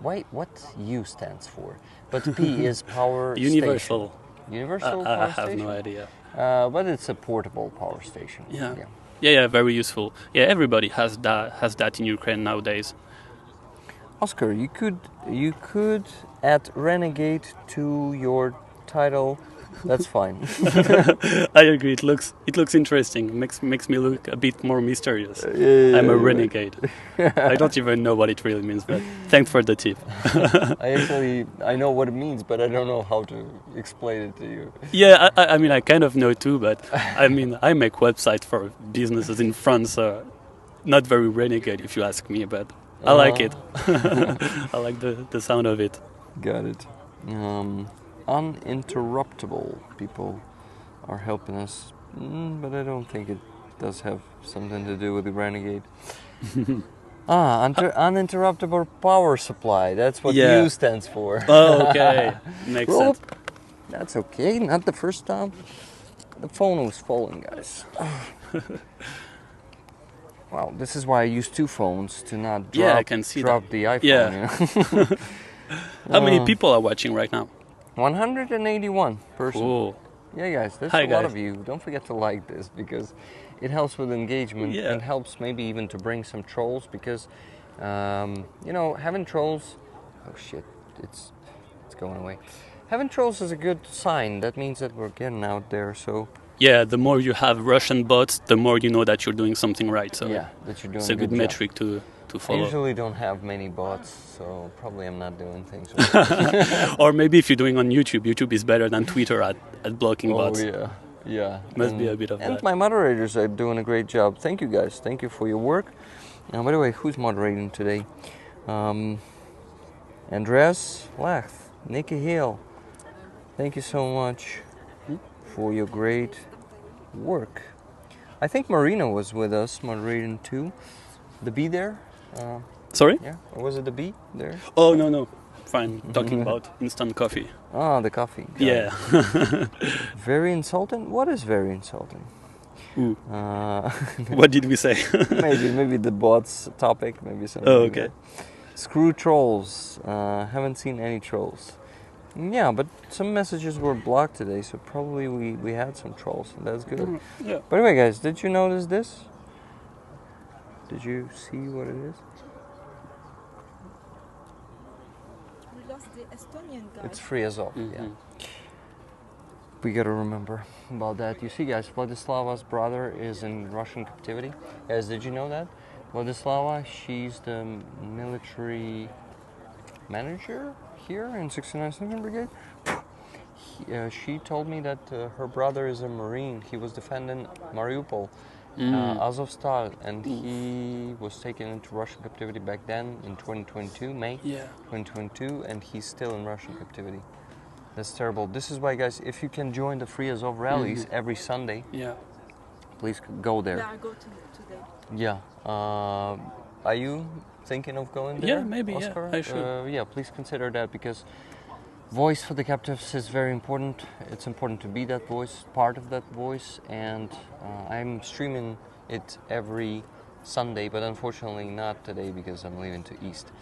What U stands for? But P is power Universal. Station. Universal I power have station? no idea. But it's a portable power station. Yeah, very useful. Yeah, everybody has that in Ukraine nowadays. Oscar, you could add renegade to your title. That's fine. I agree. It looks interesting. Makes me look a bit more mysterious. I'm a renegade. I don't even know what it really means, but thanks for the tip. I know what it means, but I don't know how to explain it to you. Yeah, I mean, I kind of know too, but I mean, I make websites for businesses in France, so not very renegade if you ask me, but I like it. I like the sound of it. Got it. Uninterruptible people are helping us, but I don't think it does have something to do with the renegade. Uninterruptible power supply. That's what U stands for. Oh, okay. Makes sense. That's okay. Not the first time. The phone was falling, guys. Wow, this is why I use two phones to not drop, I can see drop the iPhone. Yeah. You know? How many people are watching right now? 181 persons. Cool. Yeah, guys, there's Hi, a lot guys. of you. Don't forget to like this because it helps with engagement and helps maybe even to bring some trolls because, having trolls... Oh, shit. It's going away. Having trolls is a good sign. That means that we're getting out there, so... Yeah, the more you have Russian bots, the more you know that you're doing something right. So that you're doing it's a good job. metric to follow. I usually don't have many bots, so probably I'm not doing things right. Or maybe if you're doing on YouTube, YouTube is better than Twitter at blocking bots. Oh, yeah. Must be a bit of and that. my moderators are doing a great job. Thank you, guys. Thank you for your work. Now, by the way, who's moderating today? Andreas Lacht, Nikki Hill. Thank you so much for your great work. I think Marina was with us moderating too. The bee there? Sorry? Yeah, or was it the bee there? Oh, no. Fine. Talking about instant coffee. Ah, the coffee. Got Yeah. Very insulting? What is very insulting? Ooh. What did we say? maybe the bots topic, maybe something. Oh, like okay. that. Screw trolls. Haven't seen any trolls. Yeah, but some messages were blocked today, so probably we had some trolls. That's good. Yeah. By the way, guys, did you notice this? Did you see what it is? We lost the Estonian guy. It's free Azov, yeah. We gotta remember about that. You see, guys, Vladislava's brother is in Russian captivity. Guys, did you know that? Vladislava, she's the military manager here in 69th Second Brigade. She told me that her brother is a Marine. He was defending Mariupol, Azovstal, and he was taken into Russian captivity back then in 2022, May 2022, and he's still in Russian captivity. That's terrible. This is why, guys, if you can join the Free Azov rallies every Sunday, please go there. Yeah, I go today. Yeah. Are you thinking of going there? Yeah, maybe. Oscar? Yeah, I should. Please consider that because voice for the captives is very important. It's important to be that voice, part of that voice, and I'm streaming it every Sunday, but unfortunately not today because I'm leaving to East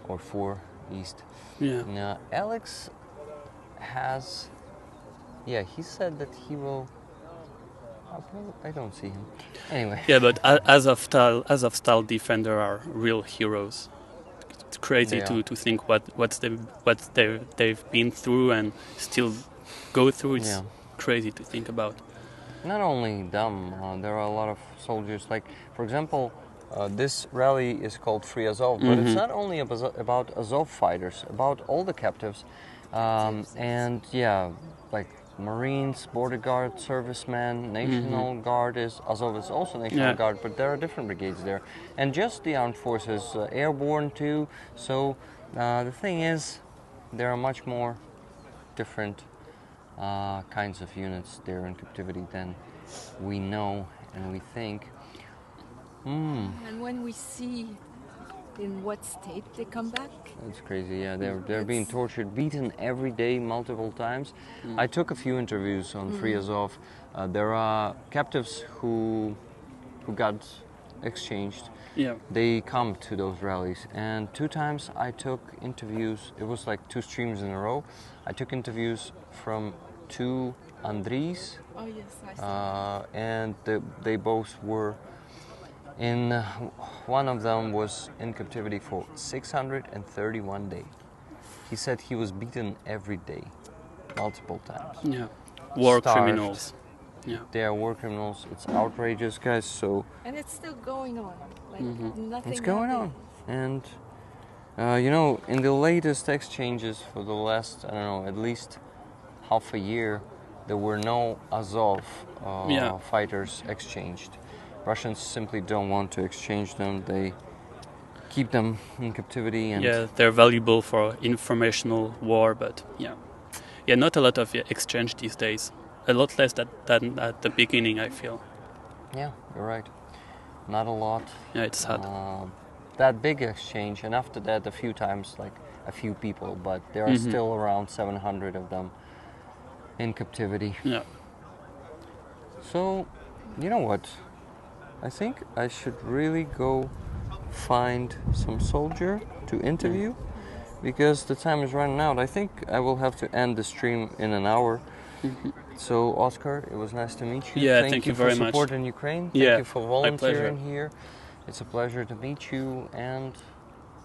or for East. Yeah. Alex has, he said that he will. I don't see him. Anyway. Yeah, but Azovstal defender are real heroes. It's crazy to think what they've been through and still go through. It's crazy to think about. Not only them, there are a lot of soldiers. Like, for example, this rally is called Free Azov, but it's not only about Azov fighters, about all the captives, and like Marines, Border Guard, servicemen, National Guard is Azov is also National Guard, but there are different brigades there, and just the armed forces, airborne too. So the thing is, there are much more different kinds of units there in captivity than we know and we think. And when we see in what state they come back, it's crazy. Yeah, they're being tortured, beaten every day, multiple times. I took a few interviews on Free Azov. There are captives who got exchanged. Yeah. They come to those rallies, and 2 times I took interviews. It was like 2 streams in a row. I took interviews from two Andris, Oh yes, I saw. and they both were in. One of them was in captivity for 631 days. He said he was beaten every day, multiple times. Yeah, war Starved. criminals. Yeah, they are war criminals. It's outrageous, guys. So And it's still going on. Like nothing. it's going on, and you know, in the latest exchanges for the last, I don't know, at least half a year, there were no Azov fighters exchanged. Russians simply don't want to exchange them. They keep them in captivity. And yeah, they're valuable for informational war, but yeah, not a lot of exchange these days. A lot less than at the beginning, I feel. Yeah, you're right. Not a lot. Yeah, it's sad. That big exchange, and after that, a few times, like a few people, but there are still around 700 of them in captivity. Yeah. So, you know what? I think I should really go find some soldier to interview, because the time is running out. I think I will have to end the stream in an hour. So, Oscar, it was nice to meet you. Yeah, thank you very for much. supporting Ukraine. Yeah, thank you for volunteering my pleasure. here. It's a pleasure to meet you, and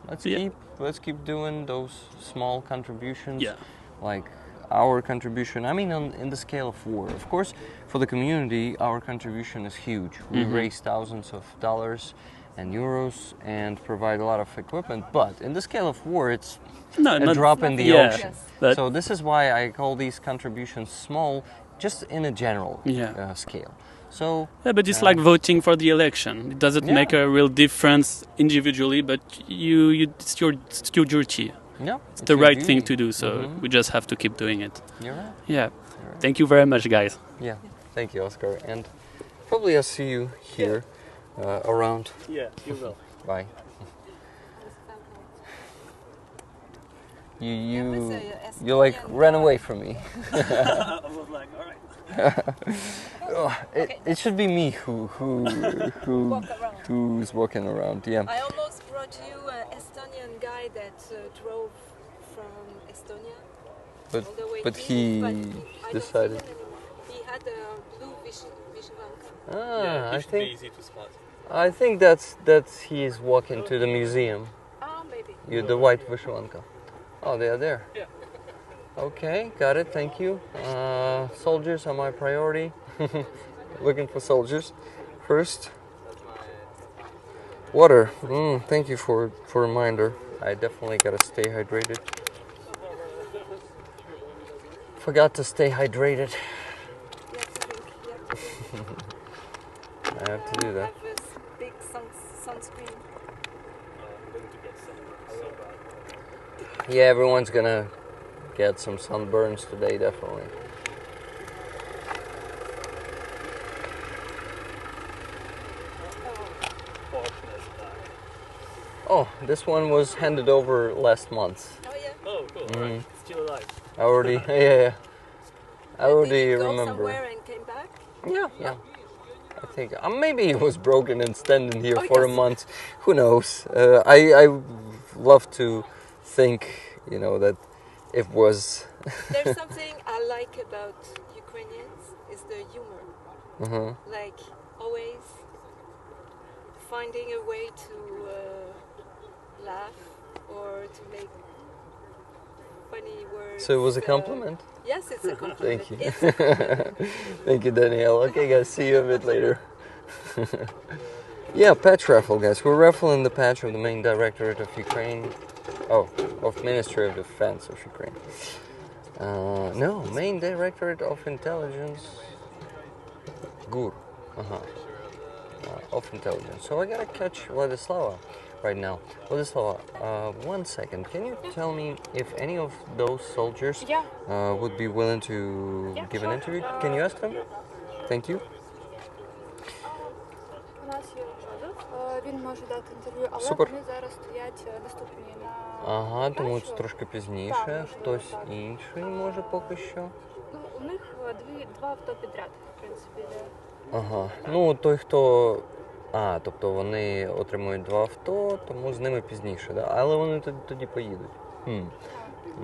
let's keep doing those small contributions. Yeah. Like our contribution. I mean, in the scale of war. Of course, for the community, our contribution is huge. We raise thousands of dollars and euros and provide a lot of equipment. But in the scale of war, it's a drop in the ocean. But so this is why I call these contributions small, just in a general scale. So yeah, but it's like voting for the election. It doesn't make a real difference individually, but it's your duty. Yeah, it's the right thing to do. So we just have to keep doing it. You're right. Yeah. You're right. Thank you very much, guys. Yeah. Thank you, Oscar. And probably I'll see you here around. Yeah, you will. Bye. You like ran away from me. I was like, all right. It should be me who's walking around. Yeah. I almost brought you an Estonian guy that drove from Estonia all the way but here, he but decided. He had a blue Vishvanka. Ah, It should be easy to spot. I think that's he is walking to the museum. Maybe. You the white Vishvanka. Oh, they are there. Yeah. Okay, got it. Thank you. Soldiers are my priority. Looking for soldiers first. Water. Thank you for reminder. I definitely gotta stay hydrated. Forgot to stay hydrated. I have to do that. Have this big sunscreen. Yeah, everyone's gonna get some sunburns today, definitely. Oh, this one was handed over last month. Oh yeah. Oh, cool. Right. Still alive. I already, yeah. I already Did you go remember. somewhere and came back? Yeah. I think maybe it was broken and standing here for a month. Who knows? I love to think, that it was. There's something I like about Ukrainians is the humor. Like always finding a way to laugh or to make funny words. So it was a compliment? Yes, it's a compliment. Thank you. It's a compliment. Thank you, Danielle. Okay, guys, see you a bit later. Yeah, patch raffle, guys. We're raffling the patch of the main directorate of Ukraine. Oh, of Ministry of Defense of Ukraine. No, main directorate of intelligence. GUR. Of intelligence. So I gotta catch Vladislava right now. Vladislava, 1 second. Can you tell me if any of those soldiers would be willing to give an interview? Can you ask them? Thank you. У нас є Жозеф, він може дати інтерв'ю, але Супер. вони зараз стоять наступні на Ага, тому це трошки пізніше. Так, Хтось інший може поки що. Ну, у них два авто підряд, в принципі, де. Ага. Ну, той, хто. Тобто вони отримують 2 авто, тому з ними пізніше, да? Але вони тоді поїдуть.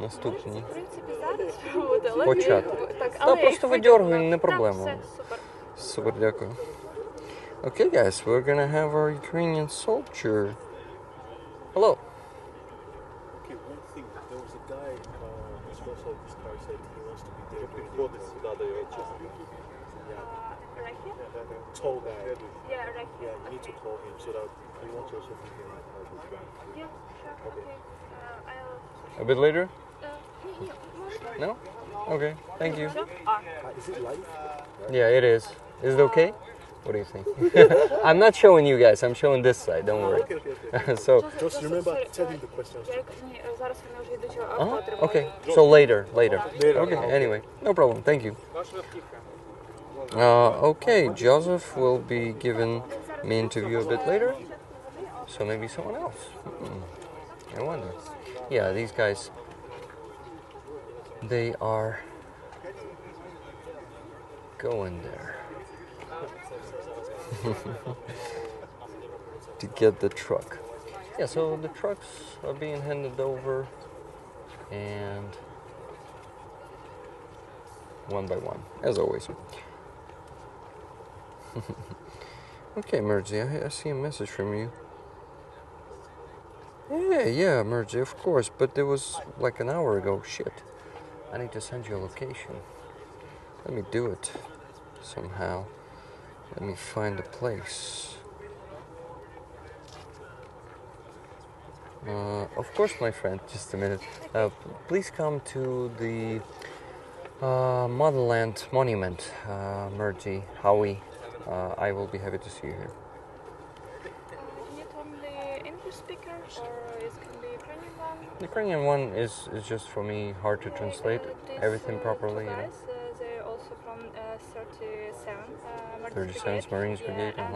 наступні. В принципі, зараз буде, але Почати. так, Та просто видьоргуй, не проблема. Так, все, супер. Супер, дякую. Okay, guys, we're gonna have our Ukrainian soldier. Hello. Okay, one thing, there was a guy who spoke of this car said he wants to be there. Підходить сюди до його часу. Right here? Tall guy. Yeah, right here. Yeah, you need to call him so that he wants to also be here like this guy. Yeah, sure. Okay. I'll... A bit later? yeah. No? Okay, thank you. Is it live? Yeah, it is. Is it okay? What do you think? I'm not showing you guys, I'm showing this side, don't worry. So, Just remember telling the questions. Зараз вони вже йдуть okay, so later. Okay, anyway, no problem, thank you. Okay, Joseph will be giving me interview a bit later, so maybe someone else. I wonder. Yeah, these guys, they are going there to get the truck. Yeah, so the trucks are being handed over and one by one, as always. Okay, Mergy, I see a message from you. Yeah, Mergy, of course, but it was like an hour ago. Shit. I need to send you a location. Let me do it somehow. Let me find a place. Of course, my friend, just a minute. Please come to the Motherland Monument, Mergy, Howie. I will be happy to see you here. You need only English speaker or it can be Ukrainian one? The Ukrainian one is just for me hard to translate everything properly. You know? They're also from 37th Marines Brigade. And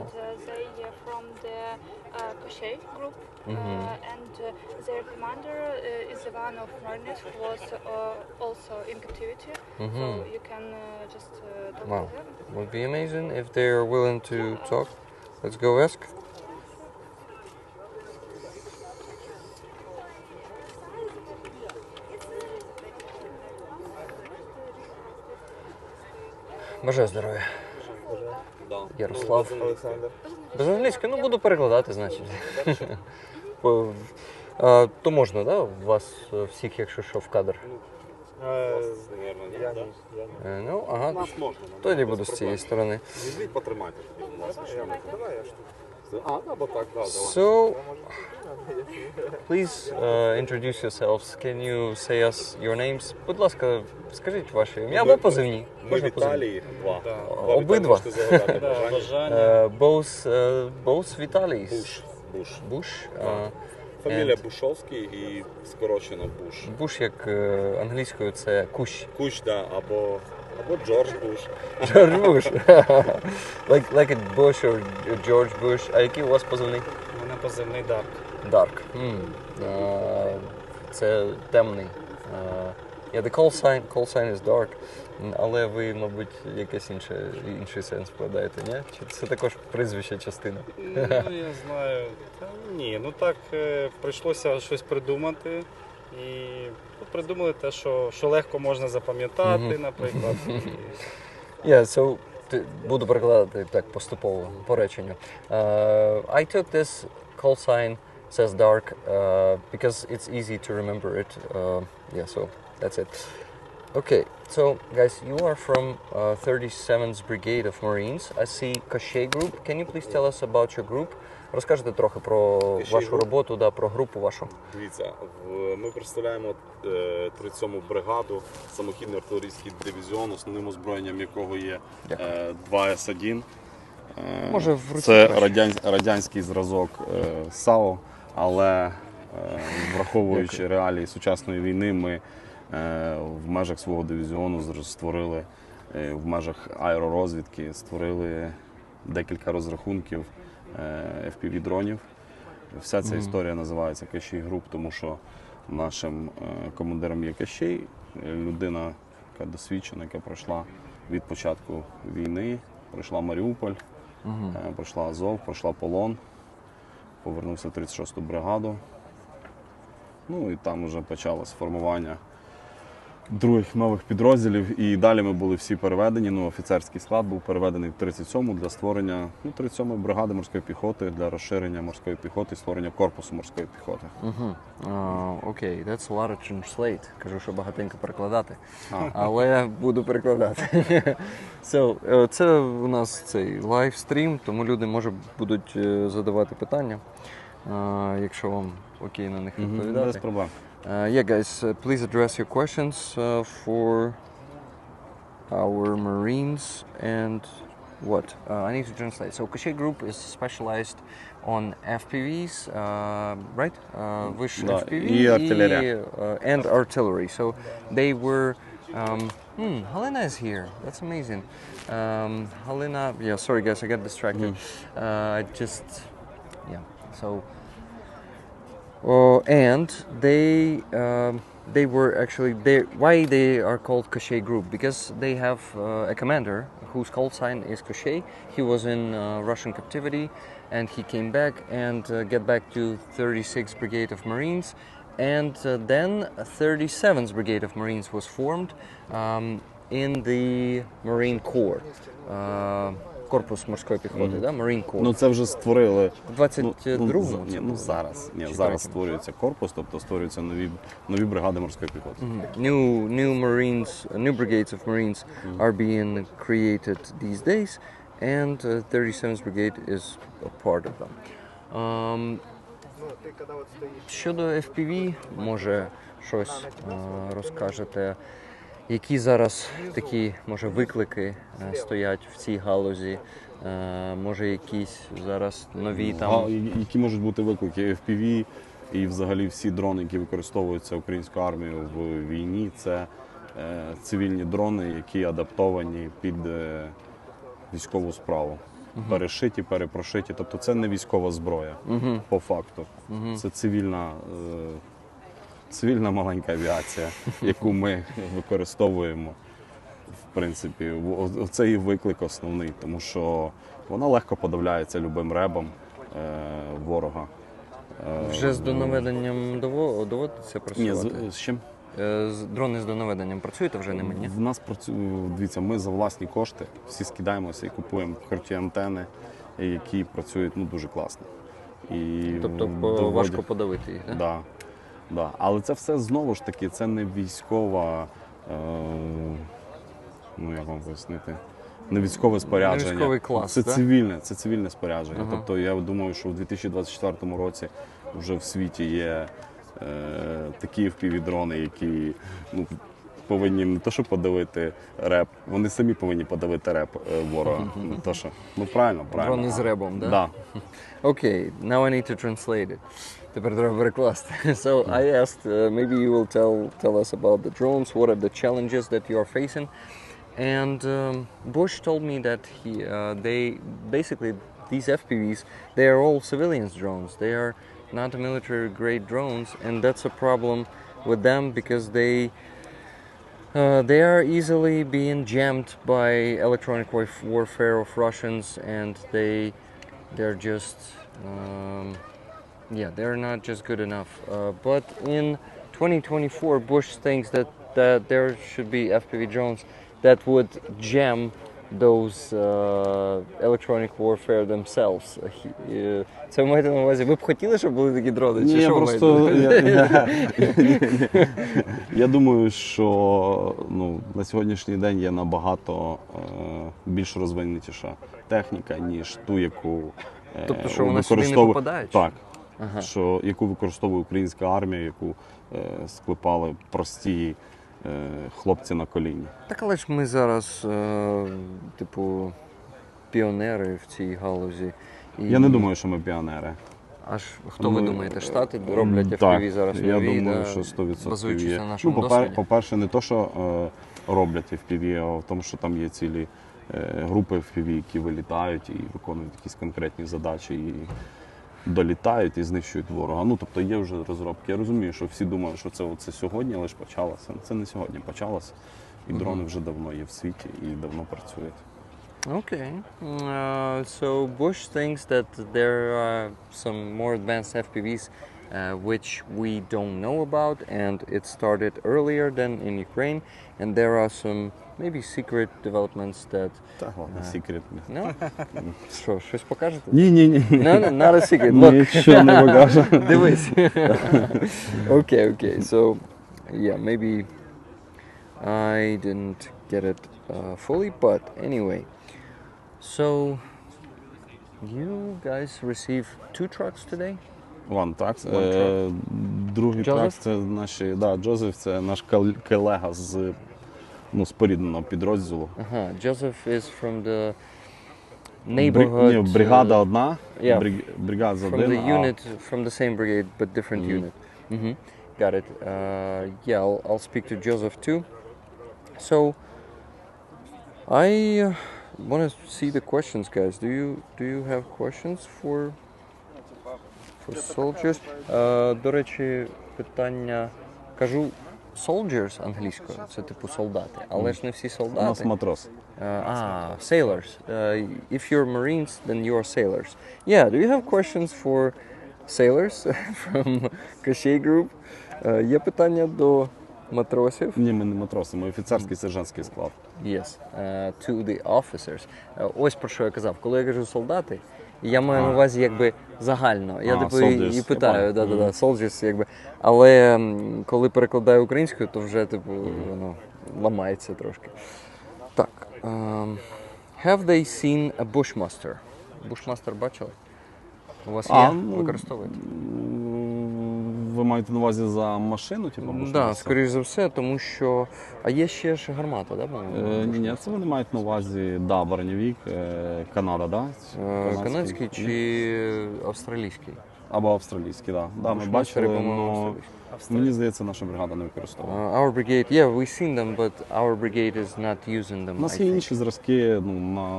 they from the Koshay group. And their commander is the one of Marines who was also in captivity. So you can just talk Wow, to them. would be amazing if they're willing to talk. Let's go ask. Бажаю здоров'я. Ярослав. Без англійської? Ну, буду перекладати, значить. То можна, да? У вас всіх, якщо що, в кадр? Ну, ага. Тоді буду з цієї сторони. Візьміть, потримайте. So, please introduce yourselves. Can you say us your names? Будь ласка, скажіть ваше ім'я або позивні. Ми Віталій. Обидва. Бажання. Both Віталійs. Буш. Bush. Фамілія Бушовський і скорочено Буш. Буш, як англійською, це кущ. Кущ, да, або Джордж Буш. Джордж Буш. Like a Bush or George Bush. А який у вас позивний? У мене позивний Дарк. Дарк. Це темний. Yeah, the call sign is dark. Але ви, мабуть, якийсь інший сенс вкладаєте, ні? Чи це також прізвище частина? Ну, я знаю. Ні, ну так, прийшлося щось придумати. І придумали те, що легко можна запам'ятати, наприклад. Yeah, so, буду перекладати так поступово, по реченню. I took this call sign, says dark, because it's easy to remember it. Yeah, so that's it. Okay, so guys, you are from 37th Brigade of Marines. I see Koshay Group. Can you please tell us about your group? Розкажете трохи про вашу роботу, да, про групу вашу. Дивіться, ми представляємо 37-му бригаду, самохідний артилерійський дивізіон, основним озброєнням якого є 2 С1. Це радянський зразок САУ, але враховуючи реалії сучасної війни, ми в межах свого дивізіону створили, в межах аеророзвідки, створили декілька розрахунків FPV-дронів. Вся ця історія називається Кощей Груп, тому що нашим командиром є Кощей, людина, яка досвідчена, яка пройшла від початку війни, пройшла Маріуполь, пройшла Азов, пройшла полон, повернувся в 36-ту бригаду Ну і там вже почалось формування других нових підрозділів. І далі ми були всі переведені. Ну, офіцерський склад був переведений в 37-му для створення 37-ї бригади морської піхоти, для розширення морської піхоти і створення корпусу морської піхоти. Окей, that's a lot to translate. Кажу, що багатенько перекладати, але буду перекладати. So, це у нас цей лайвстрім, тому люди, може, будуть задавати питання, якщо вам окей на них відповідати. Без проблем. Yeah, guys, please address your questions for our Marines and what? I need to translate. So, Koshay Group is specialized on FPVs, right? FPV and artillery. So, they were. Halina is here. That's amazing. Halina, yeah, sorry guys, I got distracted. So. And they were actually why they are called Koshay Group, because they have a commander whose call sign is Koshay. He was in Russian captivity, and he came back and get back to 36th Brigade of Marines, and then 37th Brigade of Marines was formed in the Marine Corps. Корпус морської піхоти, да? Marine Corps. Ну це вже створили. В 22-му? Зараз створюється корпус, тобто створюються нові бригади морської піхоти. New brigades of Marines are being created these days, and 37th Brigade is a part of them. Щодо FPV, може щось розкажете? Які зараз такі, може, виклики стоять в цій галузі? Може, якісь зараз нові там? Які можуть бути виклики? FPV і взагалі всі дрони, які використовуються українською армією в війні, це цивільні дрони, які адаптовані під військову справу. Перешиті, перепрошиті. Тобто це не військова зброя, по факту. Це цивільна маленька авіація, яку ми використовуємо, в принципі. Це і виклик основний, тому що вона легко подавляється любим ребом ворога. Вже з донаведенням доводиться працювати? Ні, з чим? Дрони з донаведенням працюєте вже ними, ні? В нас дивіться, ми за власні кошти всі скидаємося і купуємо круті антени, які працюють дуже класно. Тобто важко подавити їх, так? Так. Да. Але це все знову ж таки, це не військова, як вам пояснити, не військове спорядження. Не військовий клас, це цивільне спорядження. Тобто я думаю, що в 2024 році вже в світі є такі FPV-дрони, які повинні не то, що подавити реп, вони самі повинні подавити реп ворога. Правильно. Дрони з ребом, так? Да. Okay, now I need to translate it. Тепер треба перекласти. So I asked, maybe you will tell us about the drones, what are the challenges that you are facing. And Bush told me that they basically, these FPVs, they are all civilians drones. They are not military grade drones, and that's a problem with them because they are easily being jammed by electronic warfare of Russians, and they're just they're not just good enough. But in 2024, Bush thinks that there should be FPV drones that would jam those electronic warfare themselves. Це ви маєте на увазі, ви б хотіли, щоб були такі дрони? Чи що я думаю, що на сьогоднішній день є набагато більш розвинутіша техніка, ніж ту, яку тобто, що вона сюди не попадає? Так. Яку використовує українська армія, яку склепали прості хлопці на коліні. Так, але ж ми зараз, піонери в цій галузі. Я не думаю, що ми піонери. Аж хто ви думаєте? Штати роблять FPV зараз нові? Я думаю, що 100% базуючись є. на нашому досвіді? По-перше, не то, що роблять FPV, а в тому, що там є цілі групи FPV, які вилітають і виконують якісь конкретні задачі, і долітають і знищують ворога. Тобто є вже розробки. Я розумію, що всі думають, що це сьогодні лише почалося. Це не сьогодні почалося. І дрони вже давно є в світі і давно працюють. Okay. So Bush thinks that there are some more advanced FPVs which we don't know about, and it started earlier than in Ukraine, and there are some maybe secret developments that... Secret. No? Що, щось покажете? Ні. No, not a secret. Look. Нічого не покажу. Дивись. Okay. So, yeah, maybe I didn't get it fully, but anyway. So, you guys receive 2 trucks today? One truck. One truck. Другий Joseph? трак це наші, Джозеф, це наш колега з спорідненого підрозділу. Joseph is from the neighborhood. Бригада одна, from бригада один. the unit, from the same brigade, but different unit. Got it. Yeah, I'll speak to Joseph too. So, I want to see the questions, guys. Do you have questions for soldiers? До речі, питання, кажу soldiers англійською, це типу солдати, але ж не всі солдати. У нас матрос. Sailors. If you're Marines, then you're sailors. Yeah, do you have questions for sailors from Koshay Group? Є питання до матросів? Ні, ми не матроси, ми офіцерський сержантський склад. Yes, to the officers. Ось про що я казав. Коли я кажу солдати, я маю на увазі якби загально. Я типу і питаю, soldiers, якби. Але коли перекладаю українською, то вже типу воно ламається трошки. Так. Have they seen a Bushmaster? Bushmaster бачили? У вас є? Використовуєте? Ви маєте на увазі за машину? Так, скоріш за все, тому що... А є ще ж гармата, так? Ні, це вони мають на увазі, броньовик, Канада, так? Канадський чи австралійський? Або австралійський, так. Так, ми бачили, але мені здається, наша бригада не використовує. Our brigade, yeah, we've seen them, but our brigade is not using them. У нас є інші зразки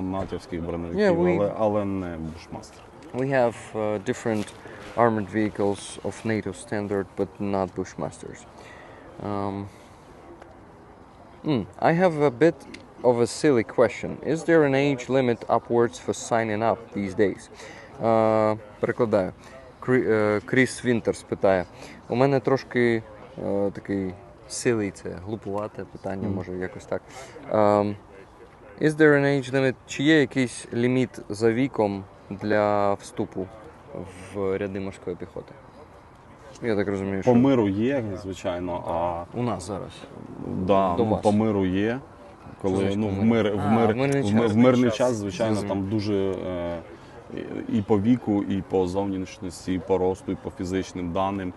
натівських броньовиків, але не Bushmaster. We have different armored vehicles of NATO standard, but not Bushmasters. I have a bit of a silly question. Is there an age limit upwards for signing up these days? Перекладаю. Кріс Вінтерс питає. У мене трошки такий silly, це глупувате питання, може якось так. Is there an age limit? Чи є якийсь ліміт за віком для вступу в ряди морської піхоти? Я так розумію, що... По миру є, звичайно, а... У нас зараз? По миру є. Коли, в мирний час, звичайно, там дуже і по віку, і по зовнішності, і по росту, і по фізичним даним.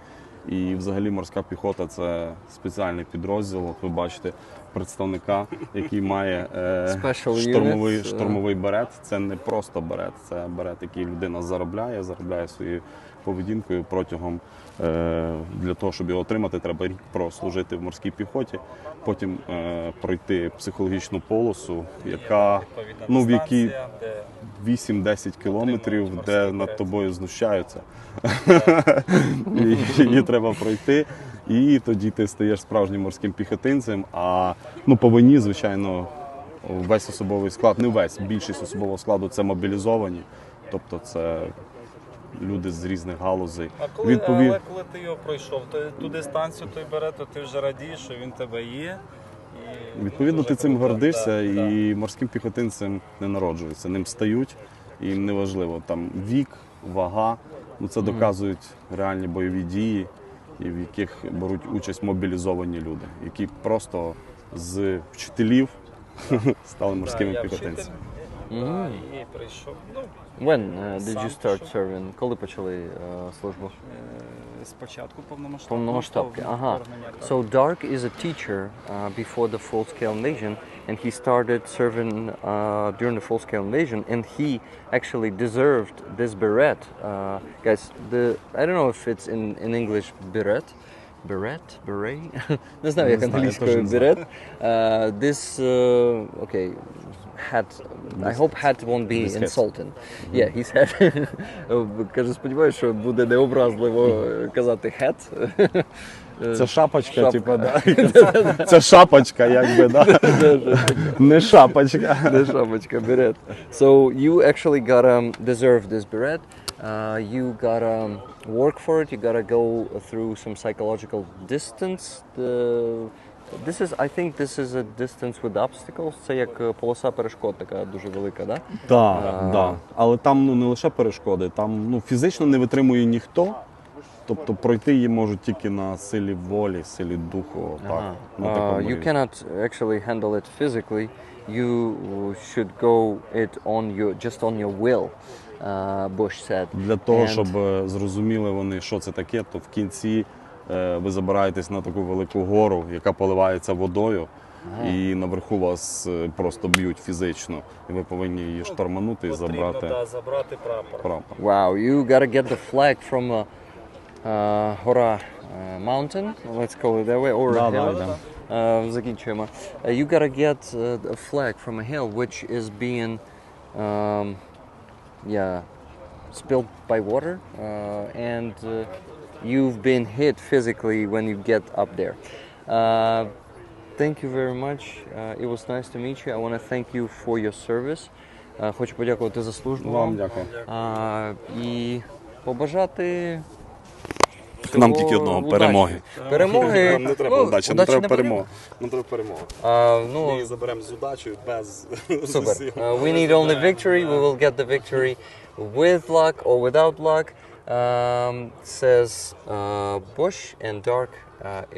І взагалі морська піхота – це спеціальний підрозділ. От ви бачите представника, який має штурмовий берет. Це не просто берет, це берет, який людина заробляє своєю поведінкою протягом, для того, щоб його отримати, треба рік прослужити в морській піхоті, потім пройти психологічну полосу, яка, в якій 8-10 кілометрів, де над тобою знущаються. Її треба пройти, і тоді ти стаєш справжнім морським піхотинцем. А по війні, звичайно, весь особовий склад, не весь, більшість особового складу – це мобілізовані, тобто це люди з різних галузей. А коли ти його пройшов, ту дистанцію той бере, то ти вже радієш, що він тебе є. Відповідно, ти цим гордишся, і морським піхотинцем не народжуються, ним стають, і їм не важливо там вік, вага. Це доказують реальні бойові дії, в яких беруть участь мобілізовані люди, які просто з вчителів стали морськими піхотинцями. І прийшов. When did you start serving? Коли почали службу? Спочатку повномасштабки. Повномасштабки, ага. So Dark is a teacher before the full-scale invasion, and he started serving during the full-scale invasion, and he actually deserved this beret. Guys, I don't know if it's in English beret. Beret? Не знаю, як англійською beret. This, okay, hat. I hope hat won't be insulting. Yeah, his hat. Каже, сподіваюся, що буде необразливо казати hat. Це шапочка, це шапочка, якби, не шапочка. Не шапочка, beret. So you actually gotta deserve this beret. You gotta work for it. You gotta go through some psychological distance. I think this is a distance with obstacles. Це як полоса перешкод, така дуже велика, да? Так. Але там не лише перешкоди, там фізично не витримує ніхто. Тобто пройти її можуть тільки на силі волі, силі духу. Так, на такому You cannot actually handle it physically. You should go it just on your will, Bush said. Для того, щоб зрозуміли вони, що це таке, то в кінці ви забираєтесь на таку велику гору, яка поливається водою, і наверху вас просто б'ють фізично. І ви повинні її шторманути і забрати прапор. Wow, you gotta get the flag from Hora mountain, let's call it that way, or a hill. Закінчуємо. You gotta get a flag from a hill which is being spilled by water, and you've been hit physically when you get up there. Thank you very much. It was nice to meet you. I want to thank you for your service. Хочу подякувати за службу. Вам дякую. І побажати нам тільки одного – перемоги. Перемоги. Нам не треба удачі, нам треба перемога. Нам треба перемога. Ми її заберемо з удачею, без Супер. We need only victory. We will get the victory with luck or without luck. Says Bush, and Dark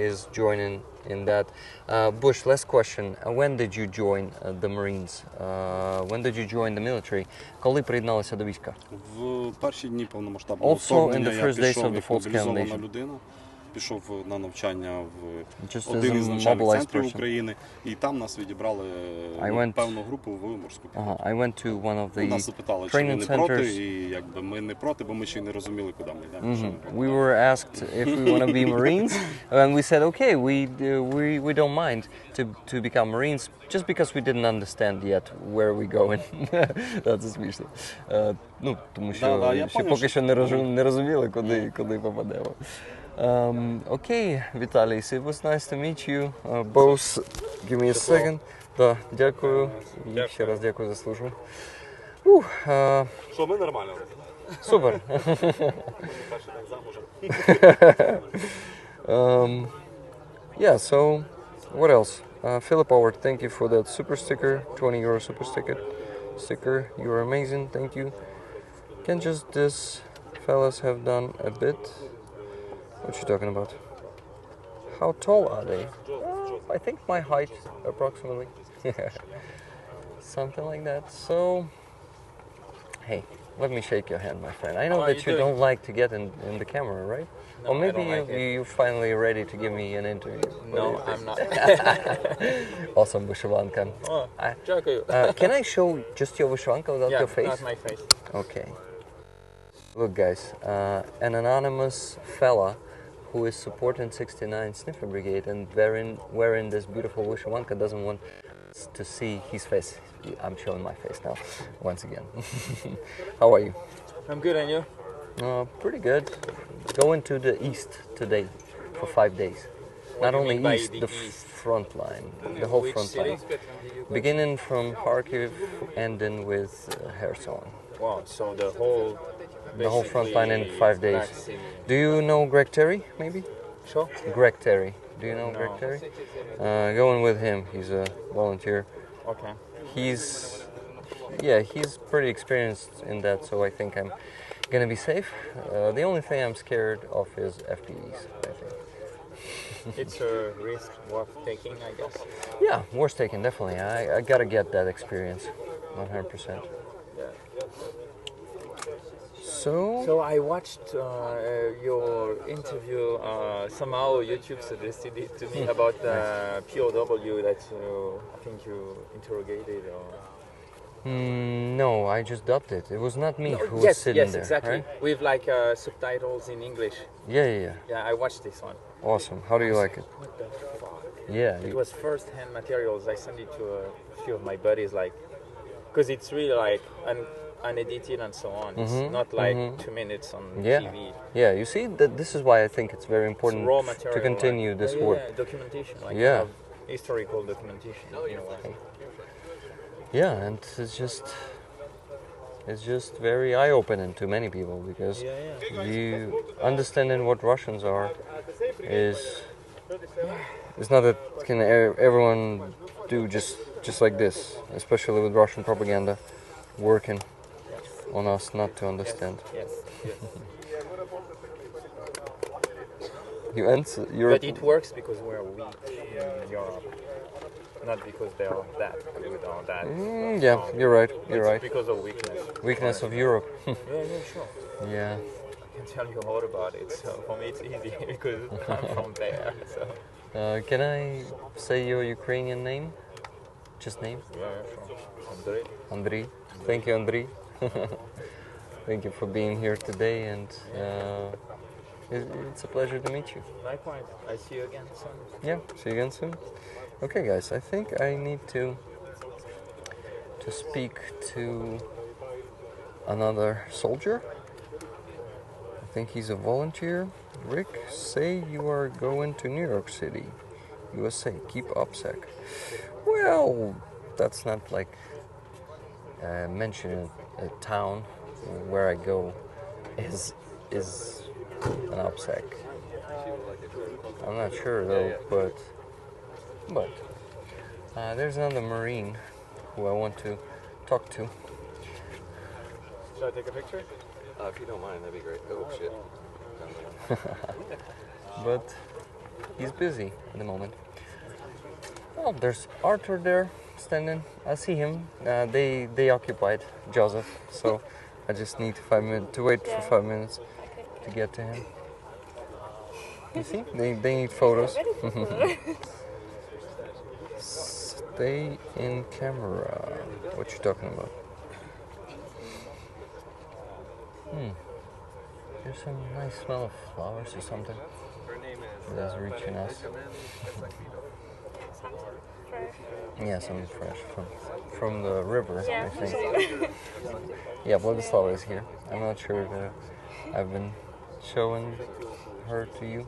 is joining in that. Bush, last question. When did you join the Marines? When did you join the military? Коли приєдналися до війська? В перші дні повномасштабного вторгнення я пішов як мобілізована людина. Пішов на навчання в один із навчальних центрів України, і там нас відібрали певну групу в Морську піхоту. Нас запитали, чи ми не проти, і якби ми не проти, бо ми ще й не розуміли, куди ми йдемо. We were asked if we want to be Marines, and we said, okay, we don't mind to become Marines, just because we didn't understand yet where we're going. Це смішно. Тому що ще поки що не розуміли, куди попадемо. Okay, Vitalis, it was nice to meet you both. Give me a second. Да, дякую. І ще раз дякую за службу. Що, ми нормально? Супер. Перший день замужем. Yeah, so what else? Philip Howard, thank you for that super sticker, 20 euro super sticker. You're amazing, thank you. Can just this fellas have done a bit? What you talking about? How tall are they? I think my height, approximately. Something like that. So, hey, let me shake your hand, my friend. I know that you don't like to get in the camera, right? No, or maybe you're finally ready to give me an interview. No, I'm not. Awesome, Vishwanka. Can I show just your Vishwanka without your face? Not my face. Okay. Look, guys, an anonymous fella who is supporting 69 Sniffer Brigade and wearing this beautiful Vishwanka doesn't want to see his face. I'm showing my face now, once again. How are you? I'm good, and you? Pretty good. Going to the east today for 5 days. Not only east, the front line, the whole front line. Beginning from Kharkiv, ending with Kherson. Wow, so the whole front line in 5 days. Do you know Greg Terry, maybe? Sure. Greg Terry. Do you know Greg Terry? Going with him. He's a volunteer. Okay. He's pretty experienced in that, so I think I'm gonna be safe. The only thing I'm scared of is FPVs, I think. It's a risk worth taking, I guess. Yeah, worth taking, definitely. I gotta get that experience, 100%. So I watched your interview. Somehow YouTube suggested it to me about the POW that I think you interrogated. No, I just dubbed it. It was not me who was sitting there. Yes, exactly. Right? With like subtitles in English. Yeah. Yeah, I watched this one. Awesome. How do you like it? What the fuck? Yeah. It was first-hand materials. I sent it to a few of my buddies, like, because it's really like unedited and so on. It's not like 2 minutes on TV. Yeah, you see, this is why I think it's very important raw material, to continue this work. Yeah, documentation, like historical documentation. Yeah, and it's just is just very eye-opening to many people because you understanding what Russians are is not that can everyone do just like this, especially with Russian propaganda working on us not to understand. Yes. You answer. Europe. But it works because we're weak in Europe, not because they are that good or that. Yeah, you're right. You're right. Because of weakness. Weakness of Europe. Yeah, sure. Yeah. I can tell you a lot about it. So for me, it's easy because I'm from there. So. Can I say your Ukrainian name? Just name? Yeah, sure. Andrei. Andrei. Thank you, Andrei. Thank you for being here today, and it's a pleasure to meet you. Likewise. I see you again soon. Yeah, see you again soon. Okay, guys, I think I need to speak to another soldier. I think he's a volunteer. Rick, say you are going to New York City, USA. Keep UPSEC. Well, that's not like mentioning a town where I go is an UPSEC. I'm not sure though, but there's another Marine who I want to talk to. Should I take a picture? If you don't mind, that'd be great. Oh shit. But he's busy at the moment. Oh, there's Arthur there standing. I see him. They occupied Joseph, so I just need 5 minutes to wait for 5 minutes to get to him. You see, they need photos. Stay in camera. What you talking about? There's some nice smell of flowers or something. That's reaching us. Yeah, something fresh from the river, I think. Yeah, Vladislava is here. I'm not sure that I've been showing her to you.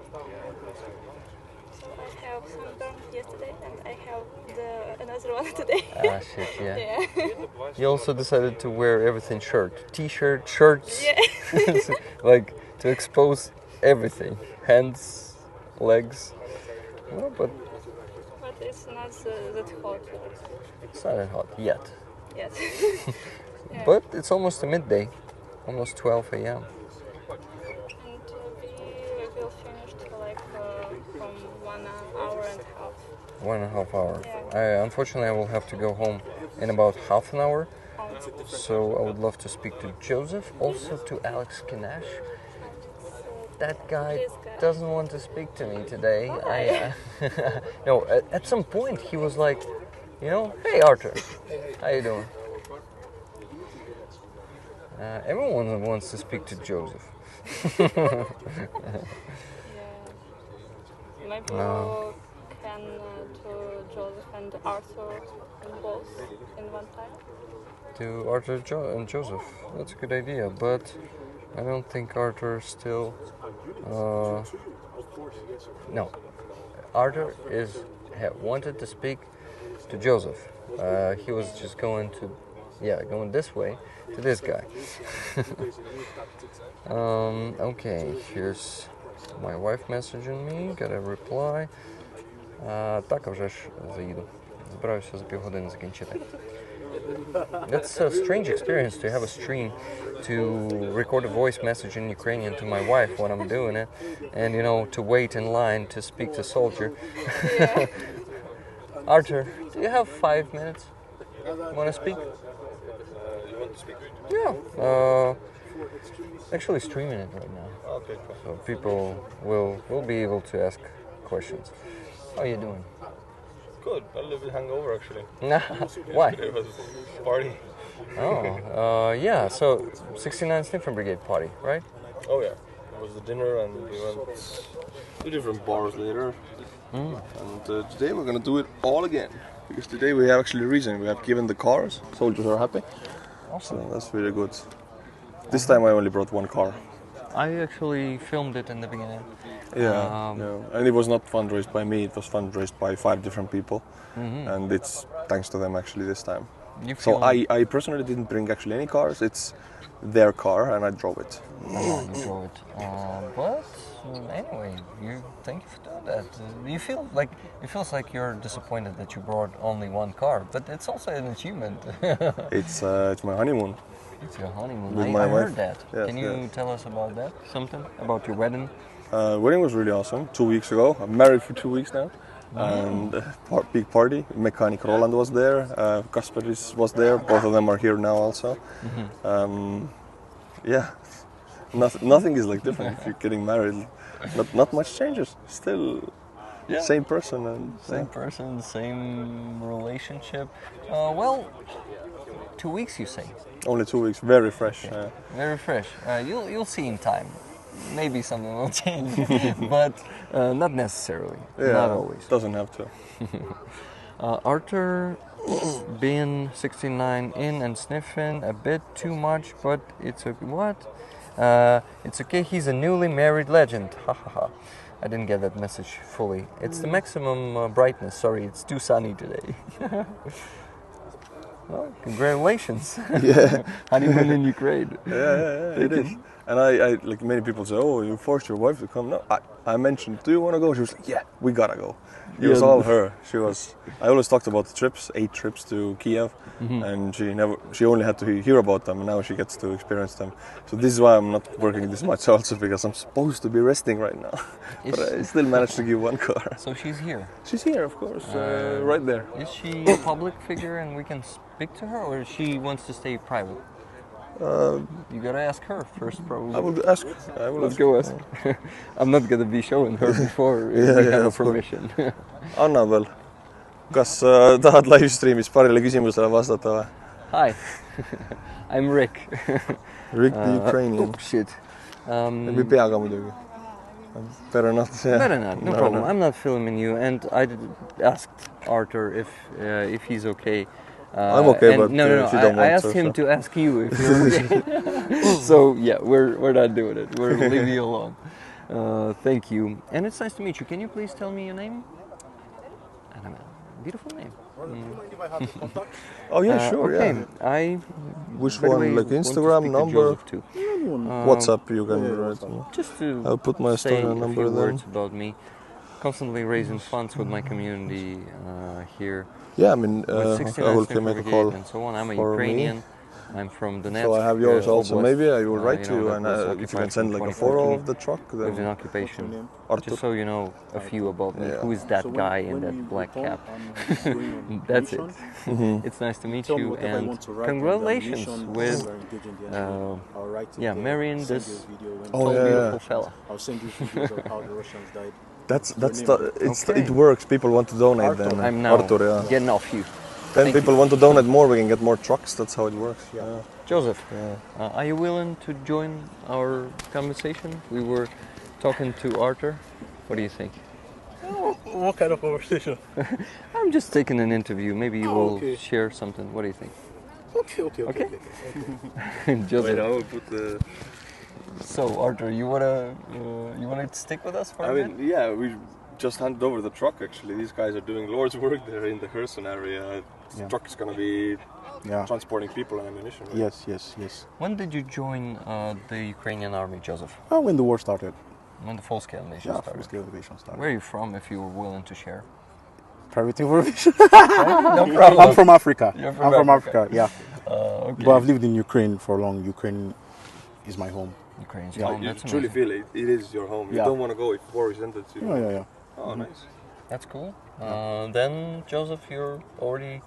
I have sunburn yesterday and I have another one today. Ah, shit, yeah. You also decided to wear everything shirt. T-shirt, shirts. Yeah. Like, to expose everything. Hands, legs. Well, but it's not that hot. it's not that hot yet. Yet. Yeah. But it's almost a midday. Almost 12 a.m. And we will finish like from 1 hour and a half. 1.5 hours. Yeah. Unfortunately, I will have to go home in about half an hour. So I would love to speak to Joseph, also to Alex Kinash. That guy doesn't want to speak to me today. No, at some point he was like, hey Arthur, how you doing? Everyone wants to speak to Joseph. Maybe we can to Joseph and Arthur both in one time. To Arthur and Joseph, that's a good idea, but I don't think Arthur still. No, Arthur wanted to speak to Joseph. He was just going this way to this guy. Okay, here's my wife messaging me. Got a reply. Так, а вже ж заїду. Збираюся за півгодини закінчити. That's a strange experience to have a stream to record a voice message in Ukrainian to my wife when I'm doing it, and to wait in line to speak to soldier. Arthur, do you have 5 minutes? Want to speak? You want to speak? Yeah. Actually streaming it right now. Okay, cool. So people will be able to ask questions. How are you doing? Good. A little bit hungover actually. Why? It was party. Oh, yeah. So 69 Sniffing Brigade party, right? Oh yeah. It was the dinner and we went to different bars later. And today we're gonna do it all again. Because today we have actually a reason. We have given the cars. Soldiers are happy. Awesome. So that's really good. This time I only brought one car. I actually filmed it in the beginning. Yeah. And it was not fundraised by me, it was fundraised by 5 different people. And it's thanks to them actually this time. You So feel- I personally didn't bring actually any cars. It's their car and I drove it. You drove it. But anyway, thank you for doing that. You feel like it feels like you're disappointed that you brought only one car, but it's also an achievement. It's my honeymoon. It's your honeymoon. With I my heard wife. that. Yes, Can you yes. tell us about that? Something about your wedding? Wedding was really awesome. 2 weeks ago. I'm married for 2 weeks now. And big party. Mechanic Roland was there. Kasperis was there. Both of them are here now also. Yeah, nothing is like different if you're getting married. Not much changes. Still same person and Same person, same relationship. Well, 2 weeks you say. Only 2 weeks. Very fresh. Very fresh. You'll see in time. Maybe something will change, but not necessarily. Not always. Doesn't have to. Arthur been 69 in and sniffing a bit too much, but it's okay. What? It's okay. He's a newly married legend. Ha ha ha. I didn't get that message fully. It's the maximum brightness. Sorry, it's too sunny today. Well, congratulations. Yeah. Honeymoon in Ukraine. Yeah, it is. And I like many people say, oh, you forced your wife to come. No, I mentioned, do you want to go? She was like, yeah, we gotta go. It was all her. I always talked about the trips, 8 trips to Kiev, and she only had to hear about them, and now she gets to experience them. So this is why I'm not working this much also, because I'm supposed to be resting right now. But I still managed to give one car. So she's here? She's here, of course, right there. Is she a public figure and we can speak to her, or she wants to stay private? You gotta ask her first, probably. I will ask. Let's go ask. I'm not gonna be showing her before we have permission. Annabel, kas tahad live stream'is paarile küsimusele vastata või? Hi, I'm Rick. Rick the Ukrainian. Oh shit. Või peaga muidugi. Better not. Yeah. Better not. No problem. I'm not filming you, and I asked Arthur if he's okay. I'm okay, but no. she don't want I asked him to ask you if you're okay. So yeah, we're not doing it. We're leaving you alone. Thank you, and it's nice to meet you. Can you please tell me your name? Beautiful name. Oh yeah, sure. Okay. Yeah. Which one? Like Instagram number? WhatsApp you can write. Just to I'll put my say Estonia a number few then. words about me. Constantly raising funds with my community here. Yeah, I mean, with I 69 will Sniper make a Brigade call and so on. I'm a for Ukrainian. me. I'm from Donetsk. So I have yours also. Oblast. Maybe I will write You to know, you, that and was if you occupied can send from like a photo 2014. of the truck, Lived in then occupation. Arthur. Just so you know a few about me. Yeah. Who is that guy in that black cap? That's it. It's nice to meet you, and congratulations with marrying this tall, beautiful fella. I'll send you videos of how the Russians died. It works. People want to donate. Then I'm now Arthur, getting off you. Then Thank people want to donate more. We can get more trucks. That's how it works. Yeah. Joseph, are you willing to join our conversation? We were talking to Arthur. What do you think? What kind of conversation? I'm just taking an interview. Maybe you will share something. What do you think? Okay. Joseph. Wait, I will put the... So Arthur, you wanna stick with us for a bit? Yeah, we just handed over the truck. Actually, these guys are doing Lord's work. They're in the Kherson area. The truck is gonna be transporting people and ammunition. Right? Yes. When did you join the Ukrainian army, Joseph? When the war started. When the full-scale invasion started? Yeah, full-scale invasion started. Where are you from, if you were willing to share? Private information. No problem. I'm from Africa. You're I'm from Africa, yeah. Okay. But I've lived in Ukraine for long. Ukraine is my home. Ukraine's home. You truly feel it. It is your home. You don't want to go if war is ended. Yeah. Oh, nice. That's cool. Then, Joseph, you're already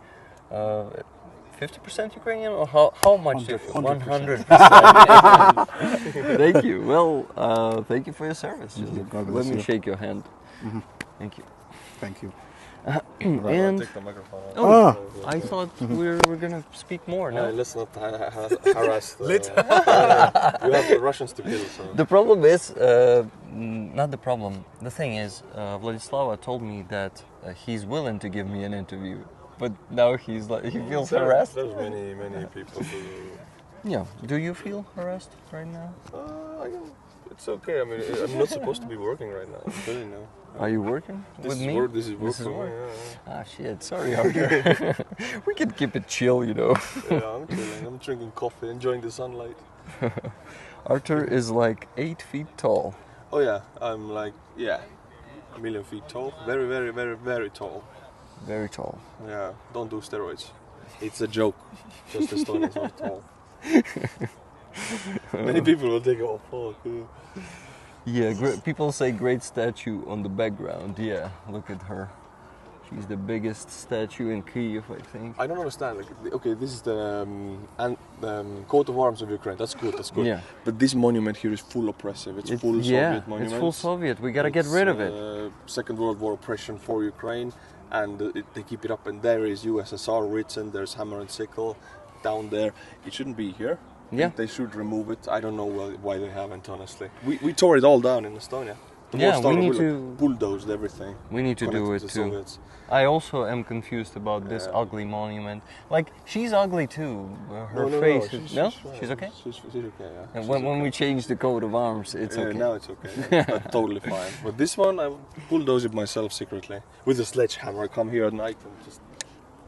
50% Ukrainian, or how much do you feel? 100%. Thank you. Well, thank you for your service, Joseph. Let me shake your hand. Thank you. Thank you. And take the microphone. I thought we were gonna speak more. No, let's not harass. You have the Russians to kill. So. The problem is not the problem. The thing is, Vladislava told me that he's willing to give me an interview, but now he feels harassed. There's many people who. Yeah. Do you feel harassed right now? It's okay. I mean, I'm not supposed to be working right now. Really, no. Are you working with me? This is work. This is work. Yeah. Ah, shit. Sorry, Arthur. We can keep it chill, you know. Yeah, I'm chilling. I'm drinking coffee, enjoying the sunlight. Arthur is like 8 feet tall. Oh yeah, I'm like, yeah, a million feet tall. Very, very, very, very tall. Very tall. Yeah, don't do steroids. It's a joke. Just Estonians are tall. Many people will think, oh fuck. Yeah, people say great statue on the background. Yeah, look at her. She's the biggest statue in Kyiv, I think. I don't understand. Like, okay, this is the coat of arms of Ukraine. That's good. That's good. Yeah. But this monument here is full oppressive. It's full Soviet monument. It's full Soviet. We gotta get rid of it. Second World War oppression for Ukraine, and they keep it up. And there is USSR written. There's hammer and sickle down there. It shouldn't be here. Yeah. They should remove it. I don't know why they haven't, honestly. We tore it all down in Estonia. We need to bulldozed everything. We need to do it too. Soviets. I also am confused about this ugly monument. Like, she's ugly too. Her face. She's okay. She's okay. Yeah. And when we change the coat of arms, it's okay. Now it's okay. That's totally fine. But this one, I bulldoze it myself secretly with a sledgehammer. I come here at night and just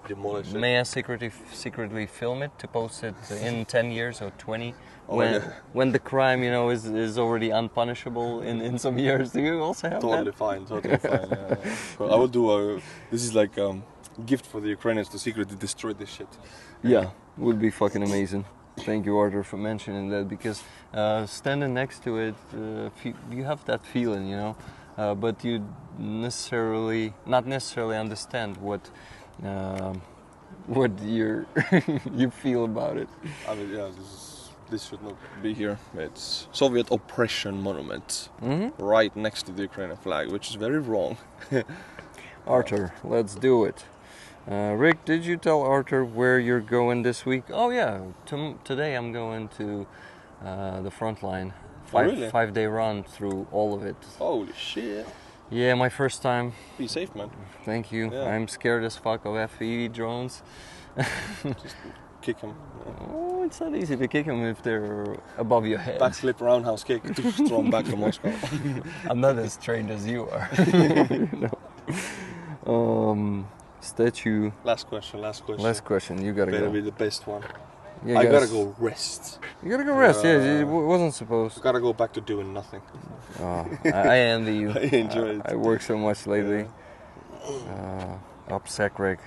demolish it. May I secretly film it to post it in 10 years or 20? Oh, when the crime, you know, is already unpunishable in some years. Do you also have totally that? Fine. Yeah. Well, I will do this is like gift for the Ukrainians to secretly destroy this shit. Yeah, would be fucking amazing. Thank you, Arthur, for mentioning that, because standing next to it, you have that feeling, you know, but you not necessarily understand what you feel about it. I mean, yeah, this should not be here. It's Soviet oppression monument right next to the Ukrainian flag, which is very wrong. Arthur, let's do it. Rick, did you tell Arthur where you're going this week? Oh yeah, today I'm going to the Frontline. Really? 5-day run through all of it. Holy shit. Yeah, my first time. Be safe, man. Thank you. Yeah. I'm scared as fuck of FPV drones. Just kick them. Oh, it's not easy to kick them if they're above your head. Backflip roundhouse kick to throw them back to Moscow. I'm not as trained as you are. Statue. Last question. Last question. You gotta Better go. be the best one. Yeah, I gotta go rest. You gotta go rest. Yeah, it wasn't supposed. I gotta go back to doing nothing. Oh, I envy you. I enjoy it. I work so much lately. Upsec Rick.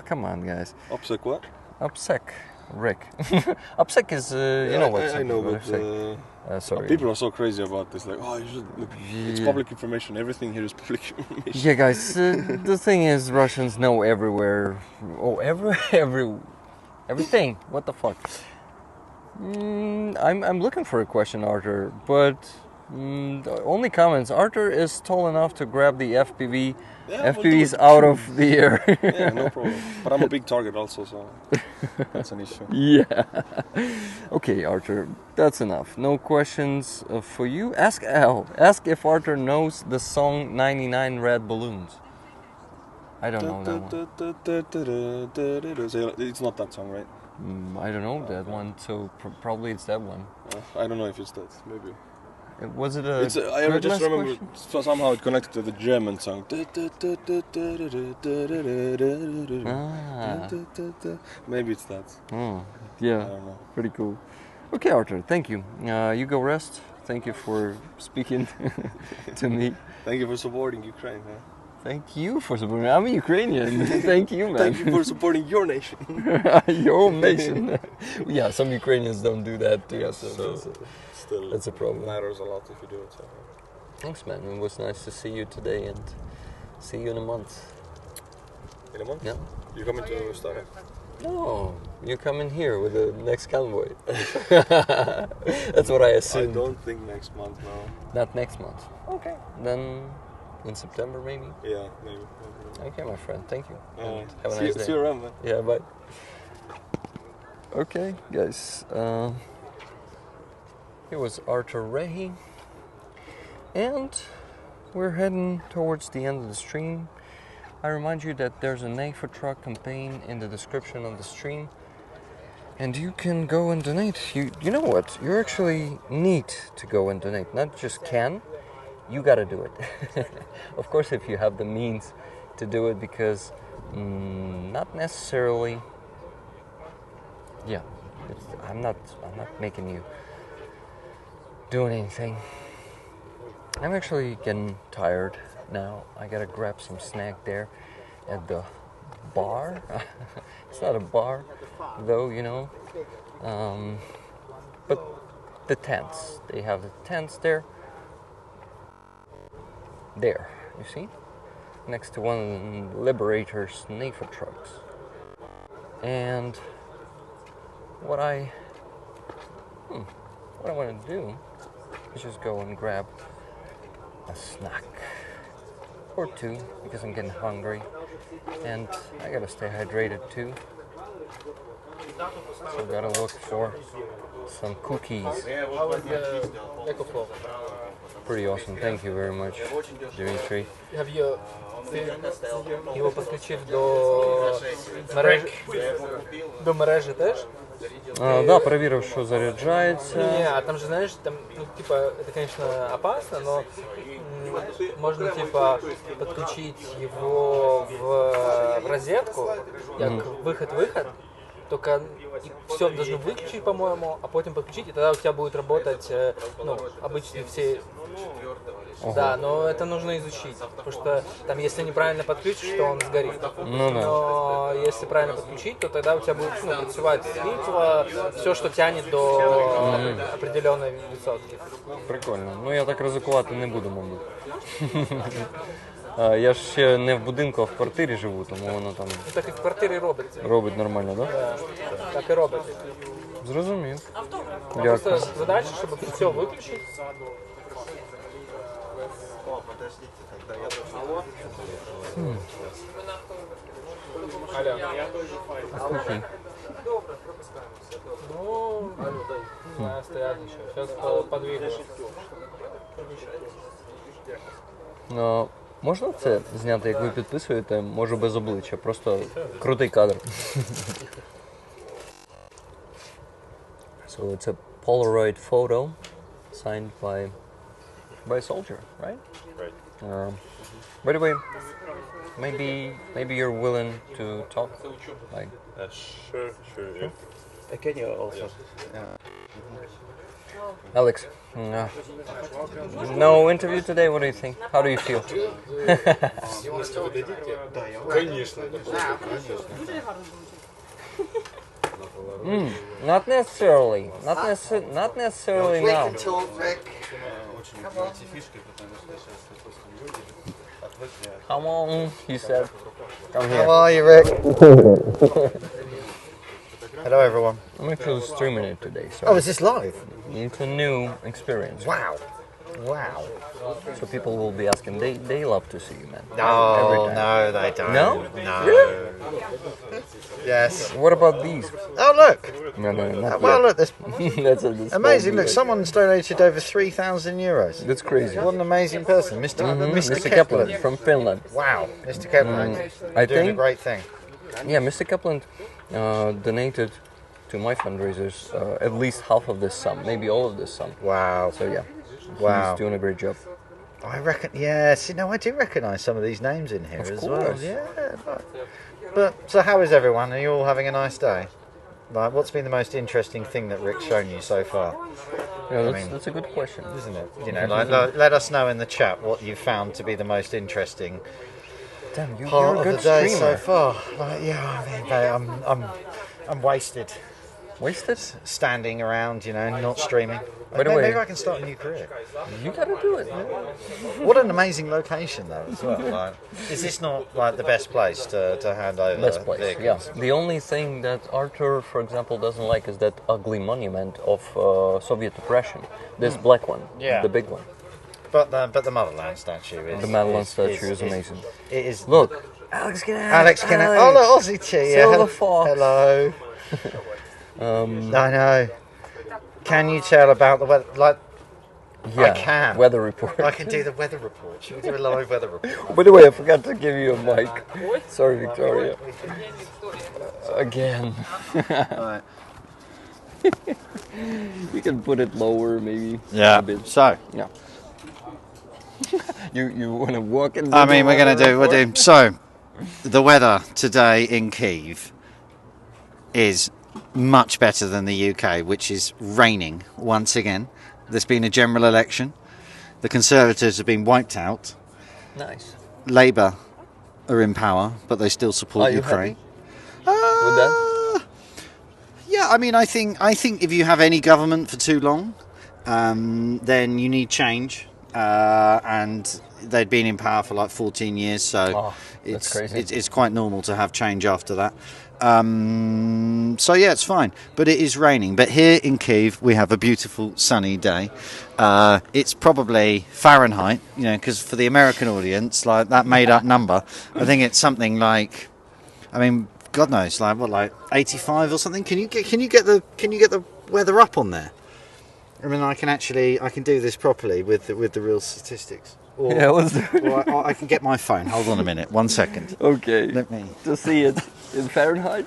Come on, guys. Upsec what? Upsec Rick. Upsec is you know what? I know, but sorry. people are so crazy about this. Like, oh, you should look. It's public information. Everything here is public information. Yeah, guys. The thing is, Russians know everywhere. Oh, everything. What the fuck? I'm looking for a question, Arthur, but the only comments. Arthur is tall enough to grab the FPVs out of the air. Yeah, no problem. But I'm a big target also, so that's an issue. Yeah. Okay, Arthur, that's enough. No questions for you. Ask Al. Ask if Arthur knows the song 99 Red Balloons. I don't know that one. It's not that song, right? I don't know that one, so probably it's that one. I don't know if it's that, maybe. Was it a I just remember somehow it connected to the German song. Maybe it's that. Oh, yeah, I don't know. Pretty cool. Okay, Arthur, thank you. You go rest. Thank you for speaking to me. Thank you for supporting Ukraine. Huh? Thank you for supporting. I'm a Ukrainian. Thank you, man. Thank you for supporting your nation. Your own nation. Yeah, some Ukrainians don't do that too. Yeah, so still, that's a problem. Matters a lot if you do it. So. Thanks, man. It was nice to see you today and see you in a month. In a month? Yeah. You coming to Estonia? No, you come in here with the next convoy. That's what I assumed. I don't think next month, no. Not next month. Okay. Then in September, maybe? Yeah, maybe. Okay, my friend. Thank you. And have a See nice day. you around, man. Yeah, bye. Okay, guys. Here was Arthur Rehi. And we're heading towards the end of the stream. I remind you that there's a NAFO truck campaign in the description of the stream. And you can go and donate. You know what? You actually need to go and donate. Not just can. you gotta do it. Of course, if you have the means to do it, because not necessarily. Yeah, I'm not making you do anything. I'm actually getting tired now. I gotta grab some snack there at the bar. It's not a bar, though, you know. But the tents. They have the tents there. There, you see? Next to one of the Liberator's NAFO trucks. And what I want to do is just go and grab a snack or two, because I'm getting hungry and I gotta stay hydrated too. So gotta look for some cookies. How was the EcoFlow? Pretty awesome, thank you very much, Dimitri. Have you його підключив до мережі теж? Да, проверил, что заряжается. Не, а там же, знаешь, там, ну, типа, это, конечно, опасно, но можно, типа, подключить его в розетку, как выход-выход, только все должно выключить, по-моему, а потом подключить, и тогда у тебя будет работать, ну, обычные все. Ого. Да, но это нужно изучить, потому что там, если неправильно подключишь, то он сгорит. Ну, да. Но если правильно подключить, то тогда у тебя будет, ну, працювать світло, все, что тянет до определенной высотки. Прикольно. Ну, я так ризикувати не буду, мабуть. Я ж ще не в будинку, а в квартирі живу, тому воно там... Ну, так і в квартирі робить. Робить нормально, так? Да, так і робить. Зрозумів. Просто Дякую. задача, чтобы все выключить. Алло. Окей. Ну, не знаю, стоят еще. Сейчас подвигаю. Ну, можна це зняти, як ви підписуєте? Може без обличчя, просто крутий кадр. So it's a Polaroid photo signed by a soldier, right? Right. By the way, maybe you're willing to talk, like. Sure, yeah. Can you also? Alex, no interview today. What do you think? How do you feel? Not necessarily. Not necessarily now. Come on, he said. Come here. How are you, Rick? Hello, everyone. I'm actually streaming it today. So Oh, is this live? It's a new experience. Wow. Wow. So people will be asking. They love to see you, man. Every No, time. no, they don't. No? No. Really? Yes. What about these? Oh, look. No, not Well, yet. look, this That's a amazing. Look, someone's donated over 3,000 euros. That's crazy. What an amazing person, Mr. Kepler from Finland. Wow, Mr. Kepler, I doing think a great thing. Yeah, Mr. Kaplan donated to my fundraisers at least half of this sum, maybe all of this sum. Wow. So yeah, Wow. he's doing a great job. I reckon, yeah, see, no, I do recognise some of these names in here Of as course. well. Yeah. But, so how is everyone? Are you all having a nice day? Like, what's been the most interesting thing that Rick's shown you so far? Yeah, that's a good question, isn't it? You know, let us know in the chat what you found to be the most interesting Damn, part you're a of good the day streamer. so far. Like, yeah, I mean, I'm wasted. Wasted? Standing around, you know, not streaming. By the way, maybe I can start a new career. You gotta do it. What an amazing location, though, as well. Like, is this not like the best place to hand over? Best place, vehicles? yeah. The only thing that Arthur, for example, doesn't like is that ugly monument of Soviet oppression. This black one, Yeah. the big one. But the Motherland statue is... The Madeline statue is amazing. It is... Look, Alex, get out. Alex, can I... Oh, look, Aussie T. Silver Fox. Hello. I know. Can you tell about the weather? Like, Yeah, I can. weather report. I can do the weather report. Should we do a live weather report? By the way, I forgot to give you a mic. Sorry, Victoria. Again. Right. You can put it lower, maybe. Yeah. A bit. So. Yeah. You want to walk and? I mean, we're doing. So, the weather today in Kyiv is much better than the UK, which is raining once again. There's been a general election. The Conservatives have been wiped out. Nice. Labour are in power, but they still support Ukraine. With that? Yeah, I mean, I think if you have any government for too long, then you need change. And they'd been in power for like 14 years, so that's crazy. It's quite normal to have change after that. So yeah, it's fine. But it is raining. But here in Kyiv, we have a beautiful sunny day. It's probably Fahrenheit, because for the American audience, like that made-up number, I think it's something like, I mean, God knows, like 85 or something. Can you get the weather up on there? I mean, I can do this properly with the real statistics. Or, yeah, let's do it. Or I can get my phone. Hold on a minute, 1 second. Okay. Let me to see it in Fahrenheit.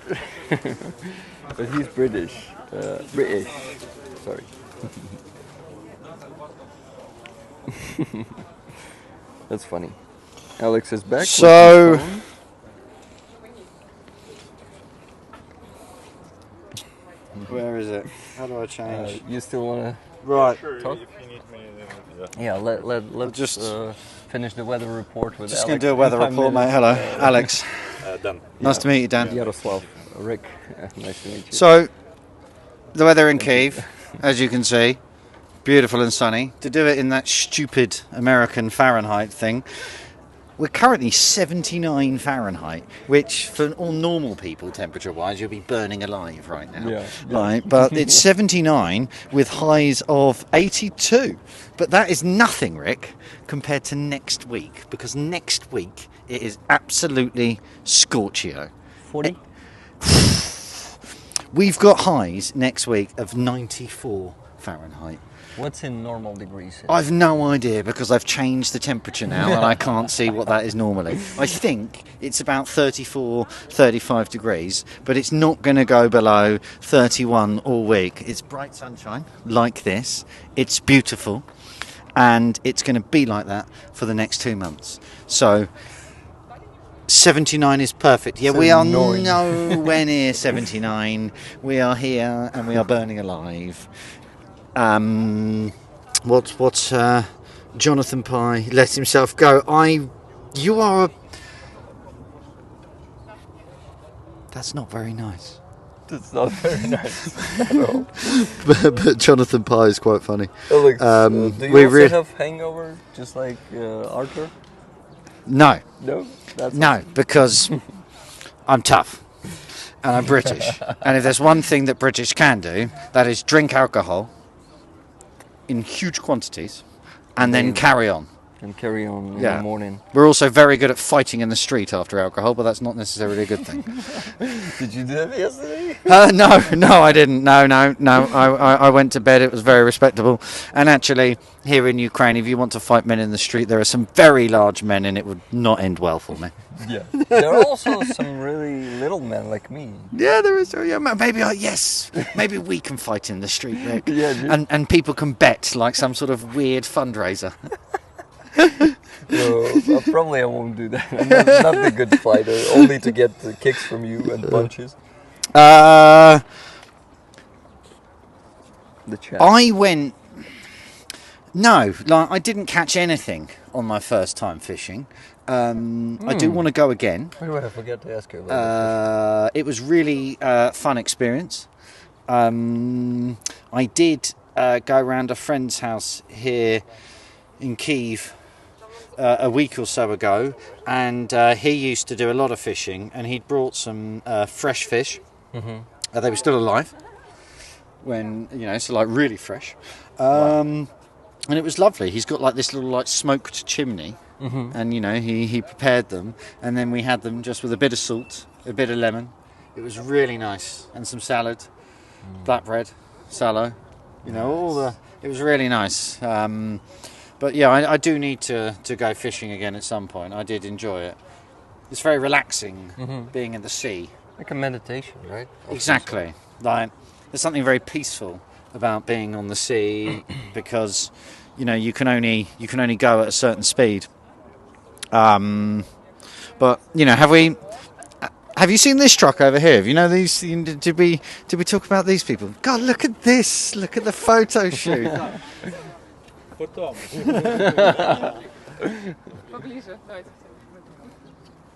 But he's British. Sorry. That's funny. Alex is back. So. Where is it? How do I change? You still want to talk? Yeah, let's just finish the weather report with Just Alex. going to do a weather report, mate. Hello, Alex. Dan. Nice to meet you, Dan. Yaroslav, Rick, nice to meet you. So, the weather in Kyiv, as you can see, beautiful and sunny. To do it in that stupid American Fahrenheit thing, we're currently 79 Fahrenheit, which for all normal people, temperature-wise, you'll be burning alive right now. Yeah. Right, but it's 79 with highs of 82. But that is nothing, Rick, compared to next week, because next week it is absolutely scorchio. 40? We've got highs next week of 94 Fahrenheit. What's in normal degrees? I've no idea because I've changed the temperature now and I can't see what that is normally. I think it's about 34, 35 degrees, but it's not going to go below 31 all week. It's bright sunshine like this. It's beautiful. And it's going to be like that for the next 2 months. So 79 is perfect. Yeah, we are nowhere near 79. We are here and we are burning alive. What's Jonathan Pye let himself go. That's not very nice. That's not very nice at all. but Jonathan Pye is quite funny. Alex, do you also have hangover, just like Arthur? No. No? No, because I'm tough. And I'm British. And if there's one thing that British can do, that is drink alcohol in huge quantities and then carry on. And carry on in the morning. We're also very good at fighting in the street after alcohol, but that's not necessarily a good thing. Did you do that yesterday? No, I didn't. No. I went to bed. It was very respectable. And actually, here in Ukraine, if you want to fight men in the street, there are some very large men, and it would not end well for me. Yeah. There are also some really little men like me. Yeah, there is. Yeah, maybe maybe we can fight in the street, Rick. Yeah, and people can bet like some sort of weird fundraiser. No, probably I won't do that. I'm not a good fighter, only to get the kicks from you and punches. The chat. I didn't catch anything on my first time fishing. I do want to go again. Why do I forget to ask you about it was really fun experience. I did go around a friend's house here in Kyiv a week or so ago, and he used to do a lot of fishing, and he'd brought some fresh fish. Mm-hmm. They were still alive when, so like really fresh. Wow. And it was lovely. He's got like this little like smoked chimney, and he prepared them, and then we had them just with a bit of salt, a bit of lemon. It was really nice, and some salad, black bread, salad, it was really nice. But yeah, I do need to go fishing again at some point. I did enjoy it. It's very relaxing being in the sea. Like a meditation, right? Exactly. Like there's something very peaceful about being on the sea because you can only go at a certain speed. But have you seen this truck over here? Have you know these? Did we talk about these people? God, look at this! Look at the photo shoot.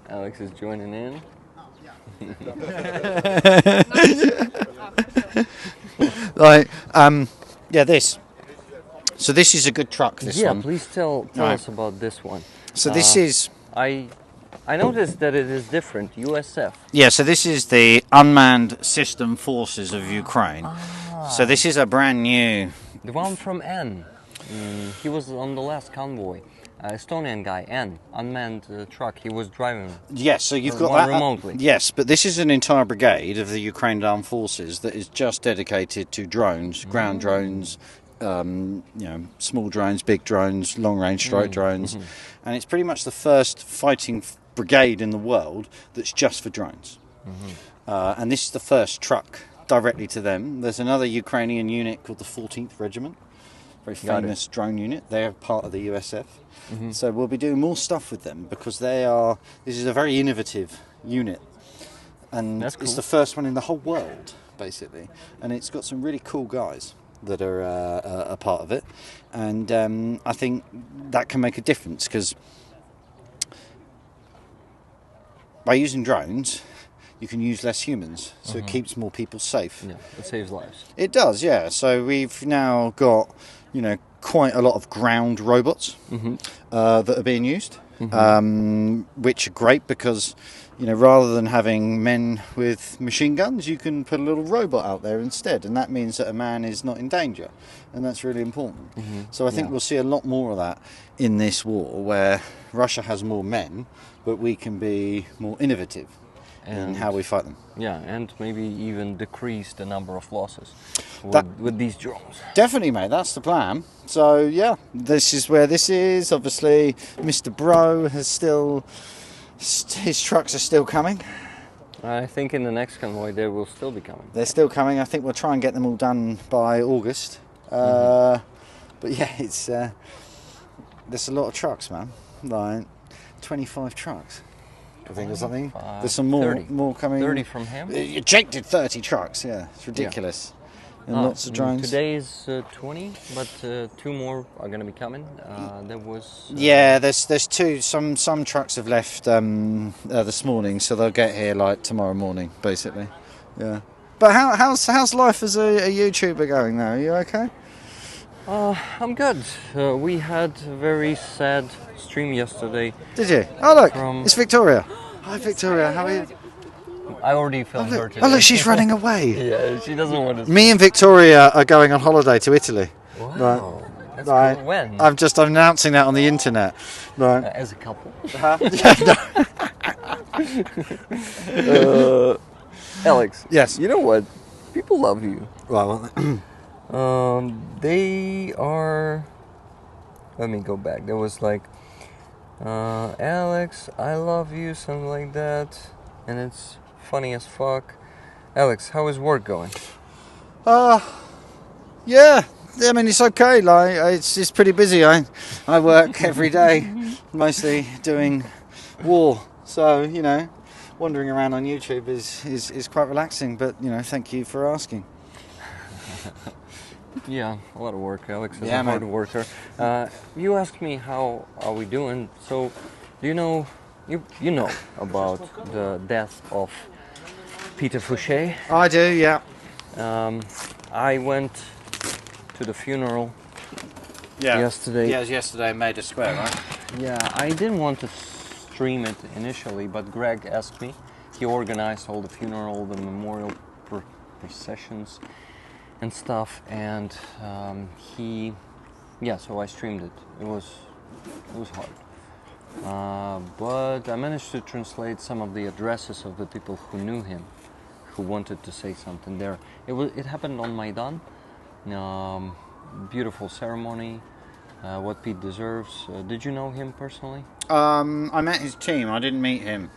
Alex is joining in. This. So this is a good truck. This one. Yeah, please tell us about this one. So this is. I noticed that it is different. USF. Yeah. So this is the Unmanned System Forces of Ukraine. So this is a brand new. The one from N. He was on the last convoy. Estonian guy, N, unmanned truck. He was driving. Yes, so you've got one that remotely. Yes, but this is an entire brigade of the Ukraine Armed Forces that is just dedicated to drones, ground drones, small drones, big drones, long-range strike drones, and it's pretty much the first fighting brigade in the world that's just for drones. And this is the first truck directly to them. There's another Ukrainian unit called the 14th Regiment. Very famous drone unit. They're part of the USF. So we'll be doing more stuff with them because this is a very innovative unit. And it's the first one in the whole world, basically. And it's got some really cool guys that are a part of it. And I think that can make a difference because by using drones, you can use less humans. So it keeps more people safe. Yeah, it saves lives. It does, yeah. So we've now got, quite a lot of ground robots that are being used, which are great because, rather than having men with machine guns, you can put a little robot out there instead, and that means that a man is not in danger, and that's really important. So I think we'll see a lot more of that in this war, where Russia has more men, but we can be more innovative in how we fight them. Yeah, and maybe even decrease the number of losses with these drones. Definitely, mate, that's the plan. So, yeah, this is where this is. Obviously, Mr. Bro has his trucks are still coming. I think in the next convoy they will still be coming. They're still coming. I think we'll try and get them all done by August. But yeah, it's there's a lot of trucks, man. Like 25 trucks. I think or something. There's some more coming. 30 from him? Jake did 30 trucks, yeah. It's ridiculous. And lots of drones. Today is 20, but 2 more are going to be coming. There was... Yeah, there's 2. Some trucks have left this morning, so they'll get here like tomorrow morning, basically. Yeah. But how's life as a YouTuber going now? Are you okay? I'm good. We had a very sad stream yesterday. Did you? Oh look, it's Victoria. Hi Victoria, how are you? I already filmed her today. Oh look, she's running away. Yeah, she doesn't want to. Me and Victoria are going on holiday to Italy. Wow. That's Right. cool. When? I'm announcing that on the internet. Right. As a couple. Alex. Yes. You know what? People love you. Well, they are. Let me go back. There was like, Alex, I love you, something like that, and it's funny as fuck. Alex, how is work going? Yeah. I mean, it's okay. Like, it's pretty busy. I work every day, mostly doing war. So wandering around on YouTube is quite relaxing. But thank you for asking. Yeah, a lot of work. Alex is Yeah, a hard man. worker. You asked me how are we doing. So, do you know about the death of Peter Fouché? I do. Yeah. I went to the funeral. Yeah. Yesterday. Yeah, it was yesterday in Maida Square, right? Yeah, I didn't want to stream it initially, but Greg asked me. He organized all the funeral, the memorial processions and stuff, and so I streamed it. It was hard, but I managed to translate some of the addresses of the people who knew him, who wanted to say something there. It happened on Maidan. Beautiful ceremony. What Pete deserves. Did you know him personally? I met his team. I didn't meet him.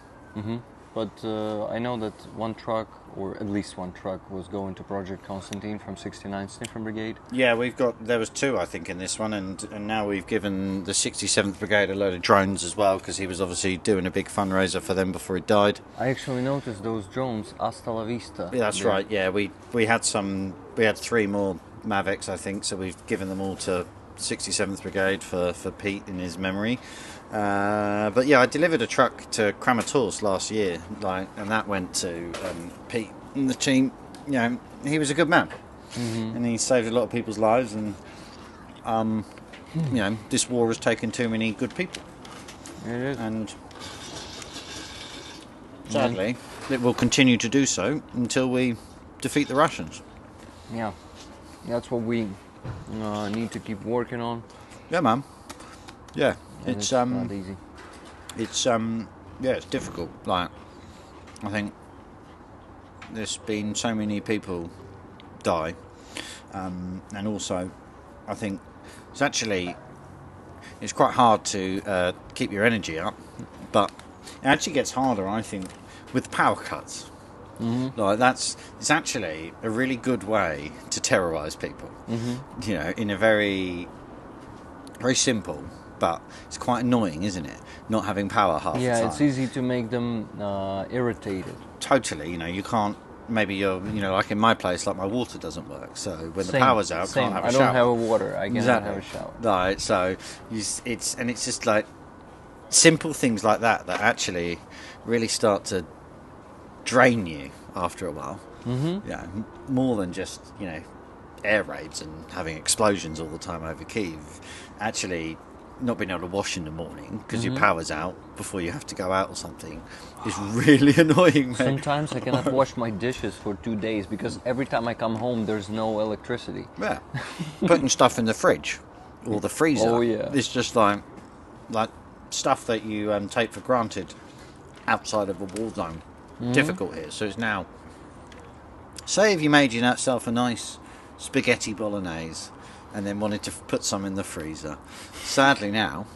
but I know that one truck, or at least one truck, was going to Project Constantine from 69th Sniffer Brigade. Yeah, there was 2, I think, in this one, and now we've given the 67th Brigade a load of drones as well, because he was obviously doing a big fundraiser for them before he died. I actually noticed those drones, hasta la vista. Yeah, that's right, yeah, we had 3 more Mavics, I think, so we've given them all to 67th Brigade for Pete in his memory. But yeah, I delivered a truck to Kramatorsk last year, and that went to Pete and the team. You know, he was a good man, and he saved a lot of people's lives. And you know, this war has taken too many good people. It is. And sadly, it will continue to do so until we defeat the Russians. Yeah, that's what we need to keep working on. Yeah, man. Yeah, it's not easy. It's yeah, it's difficult. Like, I think there's been so many people die, and also I think it's quite hard to keep your energy up, but it actually gets harder, I think, with power cuts. Like it's actually a really good way to terrorise people. You know, in a very, very simple, but it's quite annoying, isn't it? Not having power half the time. Yeah, it's easy to make them irritated. Totally, you know, you can't. Maybe you're, you know, like in my place, like my water doesn't work. So when the power's out, I can't have a shower. I don't have a water. I cannot have a shower. Right. So it's just like simple things like that actually really start to drain you after a while. Yeah, more than just, you know, air raids and having explosions all the time over Kyiv. Actually, not being able to wash in the morning because your power's out before you have to go out or something is really annoying, mate. Sometimes I cannot wash my dishes for 2 days because every time I come home there's no electricity. Yeah. Putting stuff in the fridge or the freezer. Oh yeah. It's just like stuff that you take for granted outside of a war zone. Difficult here. So it's now, say if you made yourself a nice spaghetti bolognese and then wanted to put some in the freezer. Sadly now,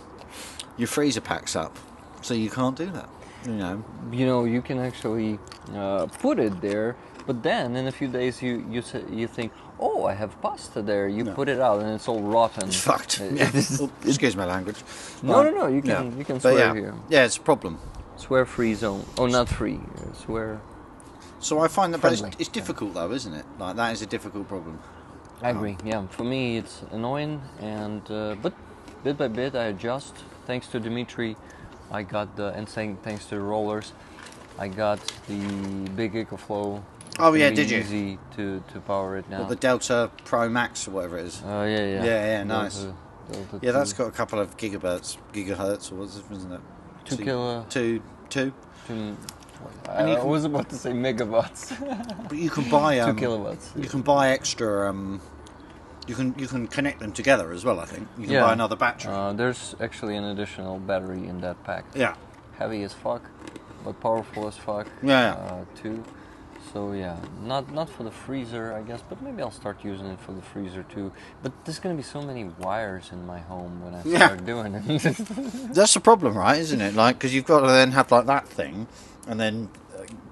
your freezer packs up, so you can't do that. You know, you can actually put it there, but then in a few days you think, oh, I have pasta there. You put it out and it's all rotten. It's fucked. Excuse my language. No, you can swear here. Yeah, it's a problem. Swear free zone. Oh, not free. Swear. So I find that it's difficult though, isn't it? Like that is a difficult problem. I agree. Yeah, for me it's annoying, and but bit by bit I adjust. Thanks to Dimitri, I got thanks to the rollers, I got the big EcoFlow. Oh yeah, did you? Easy to power it now. Well, the Delta Pro Max or whatever it is. Oh yeah. Yeah, nice. Delta yeah, that's got a couple of gigahertz, or what's it, isn't it? 2 kilo. Two. I was about to say megawatts. But you can buy 2 kilowatts. You can buy extra. You can connect them together as well. I think you can buy another battery. There's actually an additional battery in that pack. Yeah. Heavy as fuck, but powerful as fuck. Yeah. Too. So yeah, not for the freezer, I guess, but maybe I'll start using it for the freezer too. But there's gonna be so many wires in my home when I start doing it. That's the problem, right? Isn't it? Like, because you've got to then have like that thing, and then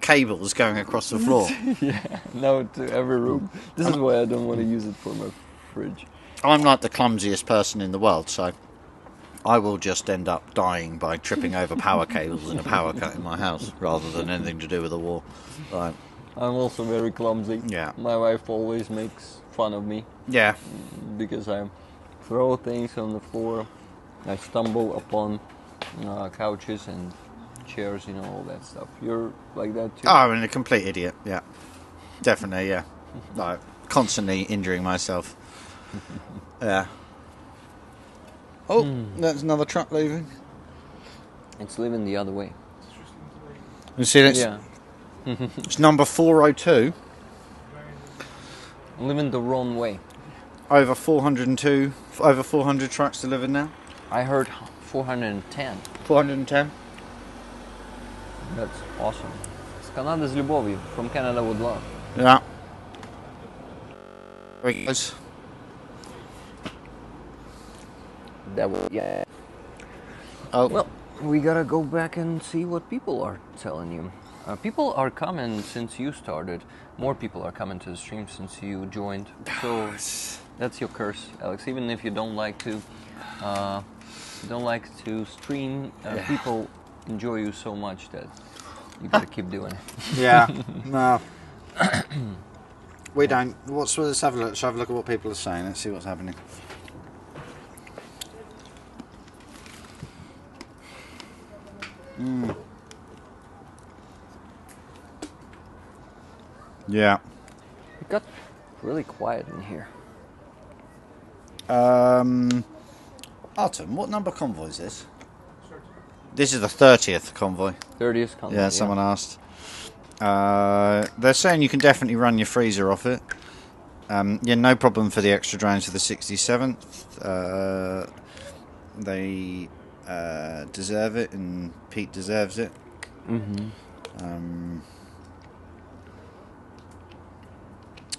cables going across the floor. Yeah, no, to every room. This is why I don't want to use it for my fridge. I'm like the clumsiest person in the world, so I will just end up dying by tripping over power cables in a power cut in my house, rather than anything to do with the war. Like, I'm also very clumsy. Yeah. My wife always makes fun of me. Yeah. Because I throw things on the floor. I stumble upon couches and chairs, all that stuff. You're like that too? Oh, I'm a complete idiot, yeah. Definitely, yeah. Like, constantly injuring myself. Yeah. Oh, that's another truck leaving. It's leaving the other way. You see that? Yeah. It's number 402. Living the wrong way. Over 400 trucks delivered now. I heard 410. 410? That's awesome. It's Canada z любов'ю. From Canada with love. Yeah. There he goes. Yeah. Oh. Well, we gotta go back and see what people are telling you. People are coming since you started. More people are coming to the stream since you joined. So that's your curse, Alex. Even if you don't like to stream, people enjoy you so much that you gotta keep doing it. Yeah. No. We don't. Let's have a look. Let's have a look at what people are saying. Let's see what's happening. Yeah. It got really quiet in here. Artem, what number convoy is this? This is the 30th convoy. 30th convoy. Yeah, someone asked. They're saying you can definitely run your freezer off it. Yeah, no problem for the extra drones for the 67th. They deserve it, and Pete deserves it.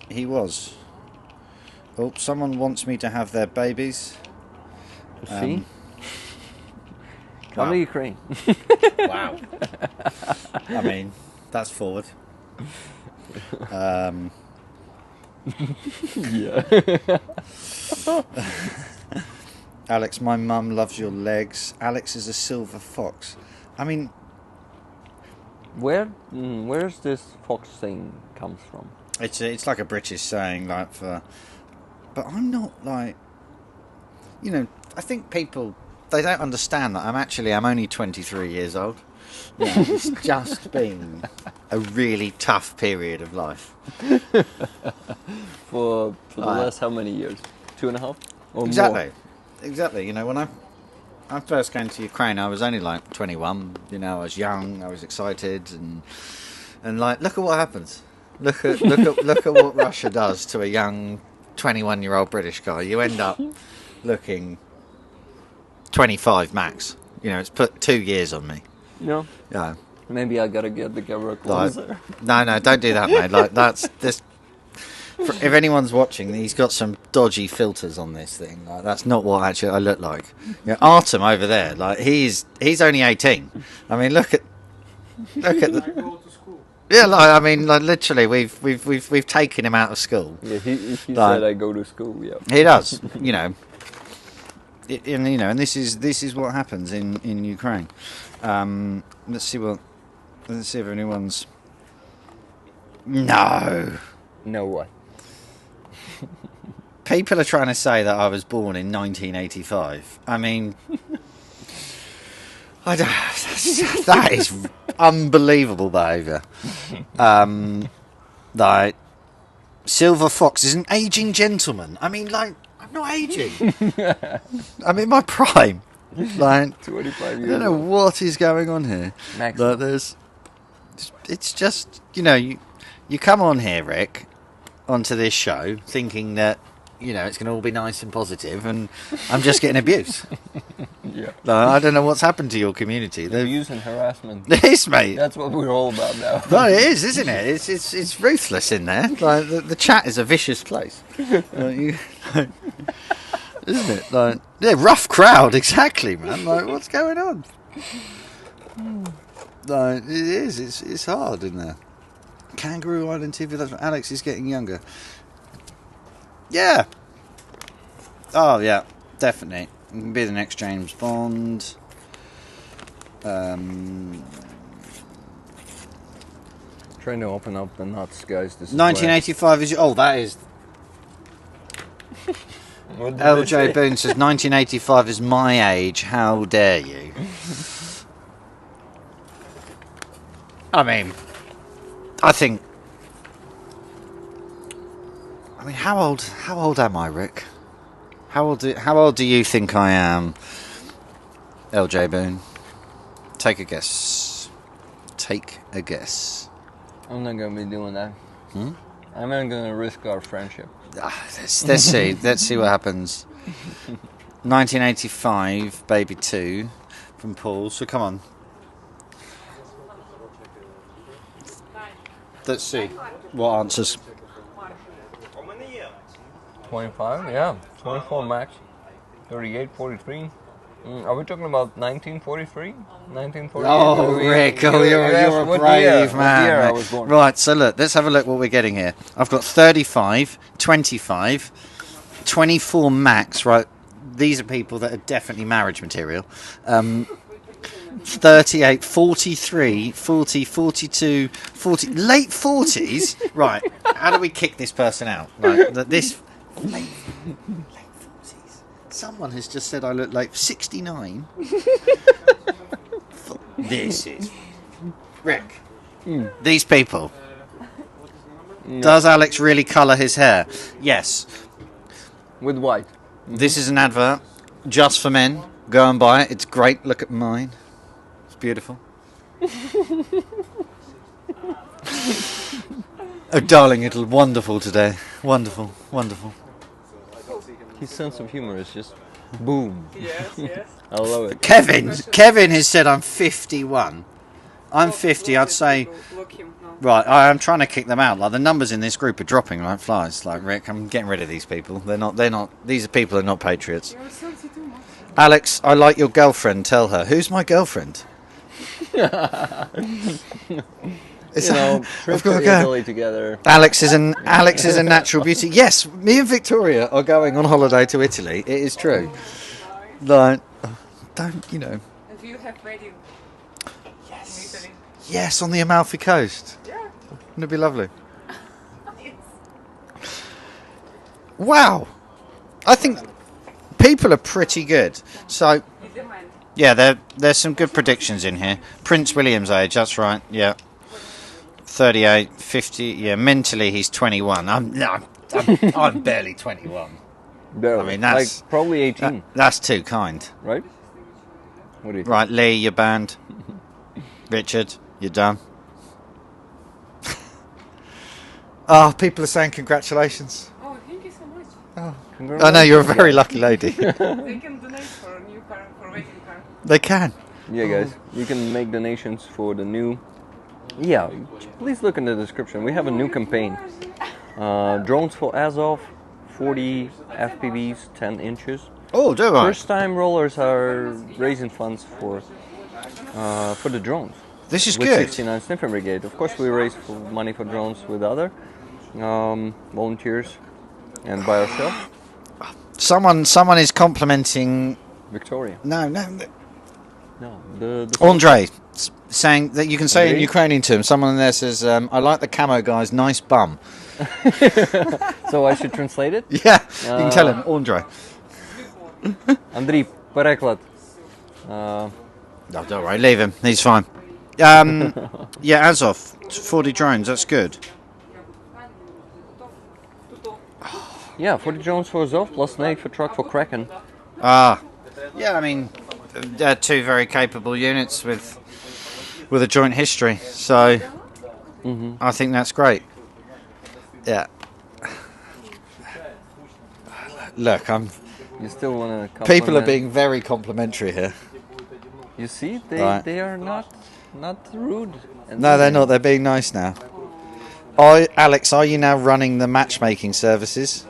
He was. Oh, someone wants me to have their babies. See? Come to Ukraine. Wow. I mean, that's forward. Yeah. Alex, my mum loves your legs. Alex is a silver fox. I mean, where's this fox thing comes from? It's like a British saying, like but I'm not like, I think people, they don't understand that I'm only 23 years old. It's just been a really tough period of life. For the last how many years? 2.5? Or exactly. more? Exactly. When I first came to Ukraine, I was only like 21. I was young, I was excited, and like, look at what happens. Look at what Russia does to a young 21-year-old British guy. You end up looking 25 max. It's put 2 years on me. No. Yeah. Maybe I gotta get the camera closer. No, don't do that, mate. Like that's this. If anyone's watching, he's got some dodgy filters on this thing. Like, that's not what actually I look like. Artem over there, like he's only 18. I mean, look at the. Yeah, like literally, we've taken him out of school. Yeah, he said I go to school. Yeah, he does. And this is what happens in Ukraine. Let's see if anyone's. No what? People are trying to say that I was born in 1985. I mean, that is unbelievable behaviour. Like, Silver Fox is an ageing gentleman. I mean, like, I'm not aging. I'm in my prime. Like, 25 years. I don't know what is going on here. Like, it's just, you come on here, Rick, onto this show, thinking that, it's going to all be nice and positive, and I'm just getting abuse. Yeah. I don't know what's happened to your community. Abuse and harassment. It is, mate. That's what we're all about now. No, it is, isn't it? It's ruthless in there. Like the chat is a vicious place. Isn't it? Like, yeah, rough crowd, exactly, man. Like, what's going on? Like, it is. It's hard in there. Kangaroo Island TV. That's Alex is getting younger. Yeah. Oh yeah, definitely. You can be the next James Bond. Trying to open up the nuts, guys. This 1985 is. Oh, that is. LJ Boone says 1985 is my age. How dare you? I mean, I think. I mean, how old am I, Rick? How old do you think I am, LJ Boone? Take a guess. Take a guess. I'm not gonna be doing that. I'm not gonna risk our friendship. Let's see. Let's see what happens. 1985, Baby 2, from Paul. So come on. Let's see what answers. 25, yeah. 24 max. 38, 43. Are we talking about 1943? 1943? Oh, Rick, you're a brave man. Year I was born. Right, so look, let's have a look what we're getting here. I've got 35, 25, 24 max, right? These are people that are definitely marriage material. 38, 43, 40, 42, 40, late 40s. Right, how do we kick this person out? Right, this late 40s. Someone has just said I look like 69. This is Rick. These people. Does Alex really colour his hair? Yes. With white. This is an advert just for men. Go and buy it. It's great. Look at mine. It's beautiful. Oh, darling, it'll wonderful today. Wonderful, wonderful. His sense of humour is just boom. Yes, yes. I love it. Kevin has said I'm 51. I'm 50. I'd say. Right, I'm trying to kick them out. Like the numbers in this group are dropping like flies. Like Rick, I'm getting rid of these people. They're not. These people are not patriots. Alex, I like your girlfriend. Tell her. Who's my girlfriend? Trip to Italy together. Alex is a natural beauty. Yes, me and Victoria are going on holiday to Italy. It is true. Like, don't. And you have wedding? Yes. Yes, on the Amalfi Coast. Yeah. Wouldn't it be lovely? Wow. I think people are pretty good. So, yeah, there's some good predictions in here. Prince William's age, that's right. Yeah. 38, 50. Yeah, mentally he's 21. I'm barely 21. Barely. I mean, that's like probably 18. That's too kind. Right? What do you think? Right, Lee, you're banned. Richard, you're done. Oh, people are saying congratulations. Oh, thank you so much. Oh, I know, you're a very lucky lady. They can donate for a new car, for waiting car. They can. Yeah, guys, you can make donations for the new. Yeah, please look in the description. We have a new campaign. Drones for Azov, 40 FPVs, 10 inches. Oh, do I? First time rollers are raising funds for the drones. This is with good. 69 Sniffing Brigade. Of course, we raise money for drones with other volunteers and by ourselves. Someone is complimenting Victoria. No. The Andre saying that you can say in Andre? Ukrainian to him. Someone there says, "I like the camo guy's nice bum." So I should translate it? Yeah, you can tell him, Andre. Андрій, переклад. No, don't worry, leave him. He's fine. Yeah, Azov, 40 drones. That's good. Yeah, 40 drones for Azov plus 8 for truck for Kraken. Yeah, I mean, they're two very capable units with a joint history. So I think that's great. Yeah. Look, You still want to compliment? people are being very complimentary here. You see, Right. they are not rude. No, they're not. They're being nice now. Alex, are you now running the matchmaking services?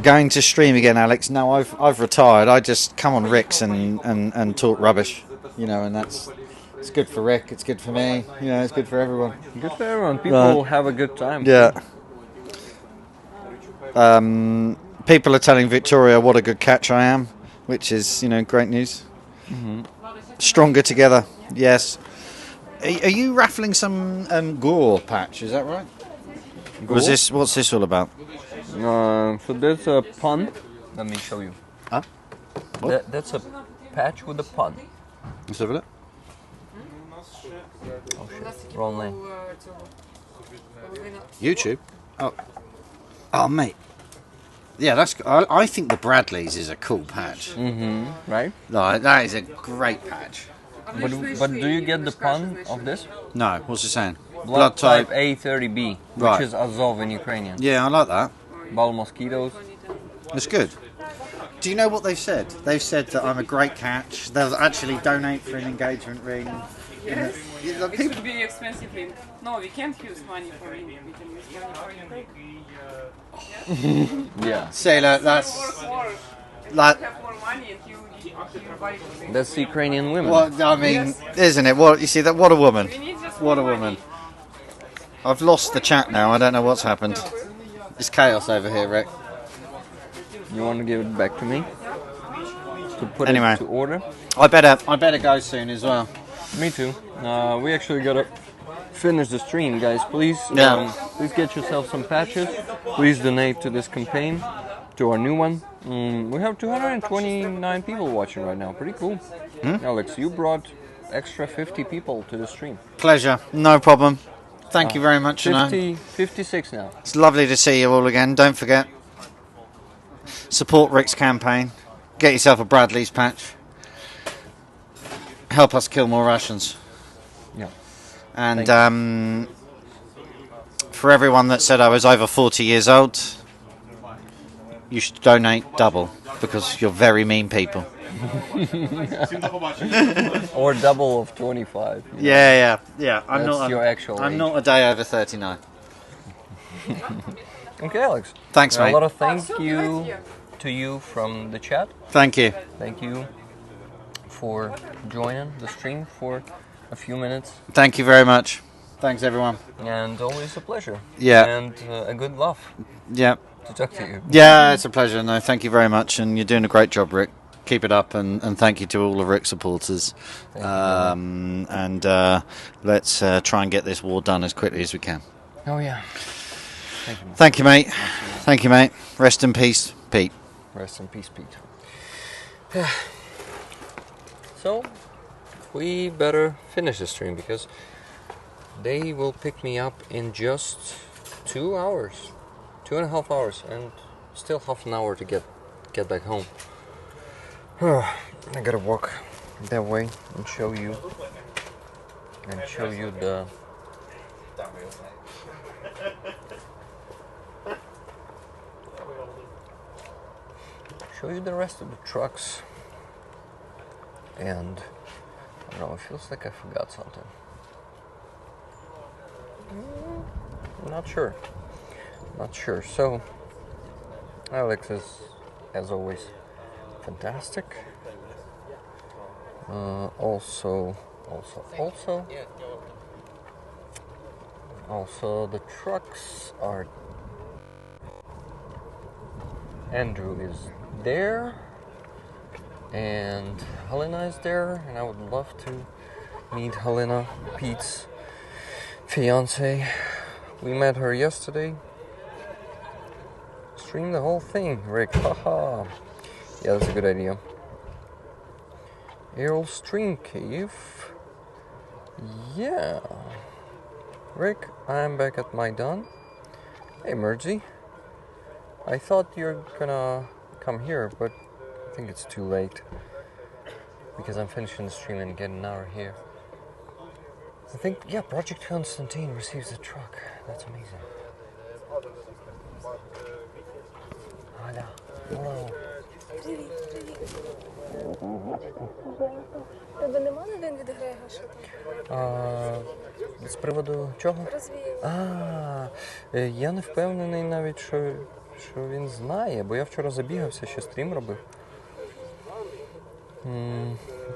Going to stream again, Alex? No, I've retired. I just come on Rick's and talk rubbish, and it's good for Rick. It's good for me. It's good for everyone. Good for everyone. People have a good time. Yeah. People are telling Victoria what a good catch I am, which is great news. Stronger together. Yes. Are you raffling some gore patch? Is that right? Gore? What's this all about? So there's a pun. Let me show you. Huh? What? That's a patch with a pun. Let's have a look. Oh shit. Wrong lane. YouTube. Oh, mate. Yeah, that's. I think the Bradleys is a cool patch. Right? No, that is a great patch. But do you get the pun of this? No. What's it saying? Blood type A30B, which Right. is Azov in Ukrainian. Yeah, I like that. Ball mosquitoes. That's good. Do you know what they've said? They've said that I'm a great catch. They'll actually donate for an engagement ring. It should be expensively. No, we can't use money for him. We can use money for him. Yeah. Say that. That's. That. Have more money and you buy. That's Ukrainian women. What I mean, isn't it? What you see that? What a woman! What a woman! I've lost the chat now. I don't know what's happened. It's chaos over here, Rick. You want to give it back to me? To put Anyway. it to order? I better go soon as well. Me too. We actually gotta finish the stream, guys. Please, please get yourself some patches. Please donate to this campaign, to our new one. We have 229 people watching right now. Pretty cool. Alex, you brought extra 50 people to the stream. Pleasure, no problem. Thank you very much. 56 now. It's lovely to see you all again. Don't forget, support Rick's campaign. Get yourself a Bradley's patch. Help us kill more Russians. Yeah. And for everyone that said I was over 40 years old, you should donate double because you're very mean people. Or double of 25. Yeah. I'm not a day over 39. Okay, Alex. Thanks, mate. A lot of thank you to you from the chat. Thank you. Thank you for joining the stream for a few minutes. Thank you very much. Thanks, everyone. And always a pleasure. Yeah. And a good laugh. Yeah. To talk to you. Yeah, it's a pleasure. No, thank you very much, and you're doing a great job, Rick. Keep it up, and thank you to all of Rick's supporters. And let's try and get this war done as quickly as we can. Oh yeah. Thank you, mate. Thank you, mate. Rest in peace, Pete. Rest in peace, Pete. So, we better finish the stream because they will pick me up in just 2 hours. 2.5 hours, and still half an hour to get back home. I gotta walk that way and show you the rest of the trucks. And I don't know, it feels like I forgot something. Not sure. So, Alex is, as always, fantastic. Also, the trucks are. Andrew is there, and Helena is there, and I would love to meet Helena, Pete's fiance. We met her yesterday. Stream the whole thing, Rick. Haha. Yeah, that's a good idea. Errol Stream Cave. Yeah. Rick, I'm back at Maidan. Hey, Mergy. I thought you're gonna come here, but I think it's too late. Because I'm finishing the stream and getting an hour here. I think, yeah, Project Constantine receives a truck. That's amazing. Hello. Тебе нема новин від Грега, що там? З приводу чого? Я не впевнений навіть, що він знає, бо я вчора забігався, ще стрім робив.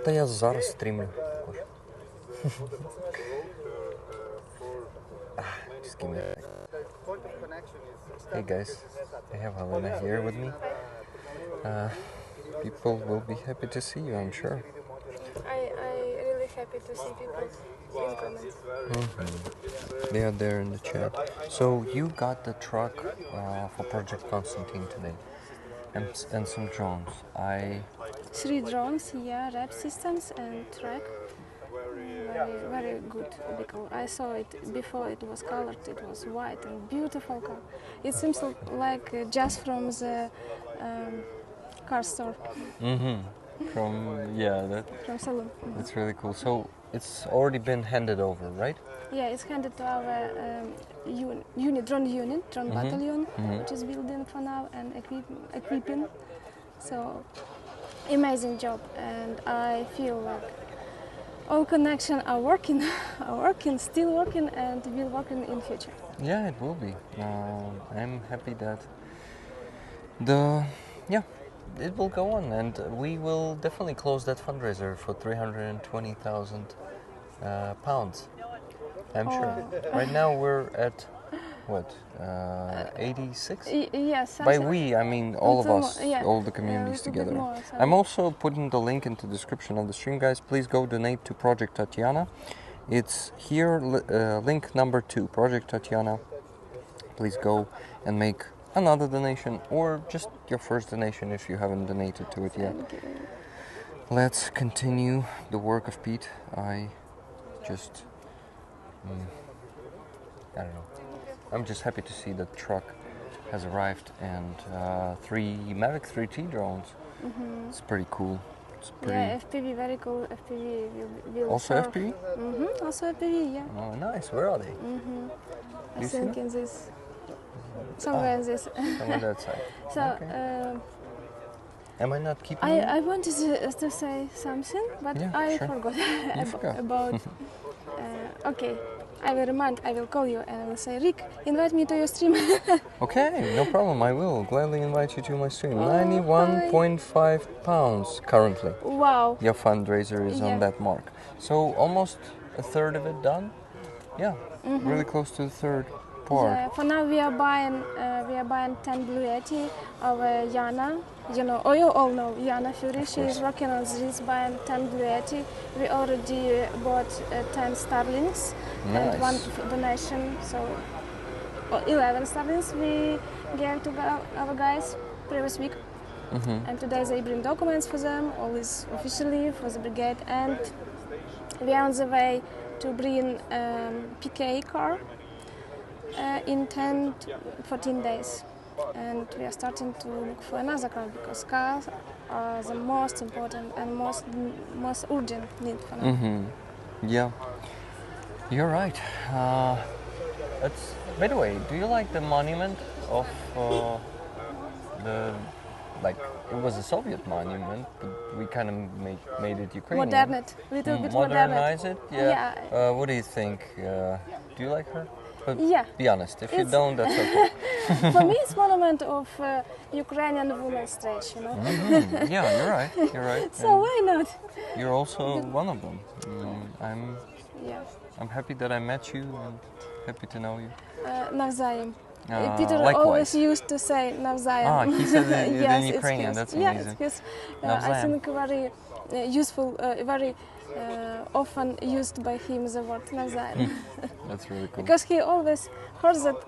Та я зараз стрімлю також. Just give me a second. Hey guys, I have Helena here with me. People will be happy to see you, I'm sure. I really happy to see people in comments. They are there in the chat. So you got the truck for Project Constantine today, and some drones. 3 drones, yeah, rep systems and track. Very good vehicle. I saw it before it was colored. It was white and beautiful car. It seems like just from the car store. From Salon. That's really cool. So it's already been handed over, right? Yeah, it's handed to our drone battalion, which is building for now and equipping. So amazing job, and I feel like all connections are working, still working, and will working in future. Yeah, it will be. I'm happy that it will go on, and we will definitely close that fundraiser for 320,000 pounds. I'm sure. Right now we're at what, 86? Yes. By we, I mean all of us, yeah, all the communities together. more, so. I'm also putting the link into the description of the stream, guys. Please go donate to Project Tatiana. It's here, link number 2, Project Tatiana. Please go and make another donation, or just your first donation if you haven't donated to it yet. Let's continue the work of Pete. I don't know. I'm just happy to see that truck has arrived, and 3 Mavic 3T drones. It's pretty cool. It's pretty. Yeah, FPV, very cool. FPV will Also serve. FPV? Also FPV, yeah. Oh, nice. Where are they? I think in this, somewhere in this. Somewhere that side. So. Okay. Am I not keeping you? I wanted to say something, but Yeah, I sure. forgot about. Okay, I will call you and I will say, Rick, invite me to your stream. Okay, no problem. I will gladly invite you to my stream. 91.5 pounds currently. Wow. Your fundraiser is on that mark. So almost a third of it done. Yeah, really close to the third part. Yeah, for now we are buying 10 Blue Yeti of Jana. You know, you all know Jana Fury. She is working on this, buying 10 Blue Yeti. We already bought 10 Starlings and 1 donation. So 11 Starlings we gave to our guys previous week. And today they bring documents for them, all is officially for the brigade. And we are on the way to bring PK car in 10-14 days. And we are starting to look for another car, because cars are the most important and most urgent need for now. Yeah, you're right. By the way, do you like the monument of it was a Soviet monument, but we kind of made it Ukrainian. Modern it, little bit modernize it. Yeah. Yeah. What do you think? Do you like her? But yeah. Be honest. If you don't, that's okay. For me, it's monument of Ukrainian women's stretch. You know. Yeah, you're right. You're right. So why not? You're also one of them. I'm happy that I met you and happy to know you. Навзаєм. Peter Likewise. always used to say навзаєм. He said it yes, in Ukrainian. That's amazing. Yes, I think very useful, very often used by him the word навзаєм. That's really cool. Because he always heard that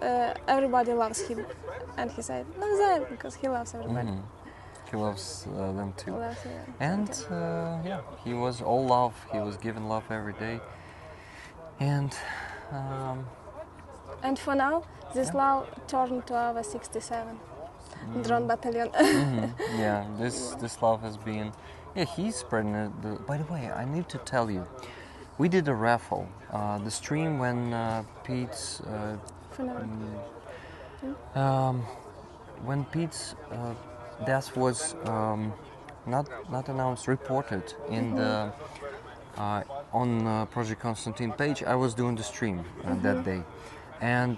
everybody loves him, and he said навзаєм because he loves everybody. He loves them too. Loves, and he was all love. He was given love every day. And for now, this love turned to our 67 drone battalion. Yeah, this love has been. Yeah, he's spreading it. By the way, I need to tell you, we did a raffle. The stream when Pete's death was not announced, reported in the on Project Constantine page. I was doing the stream that day, and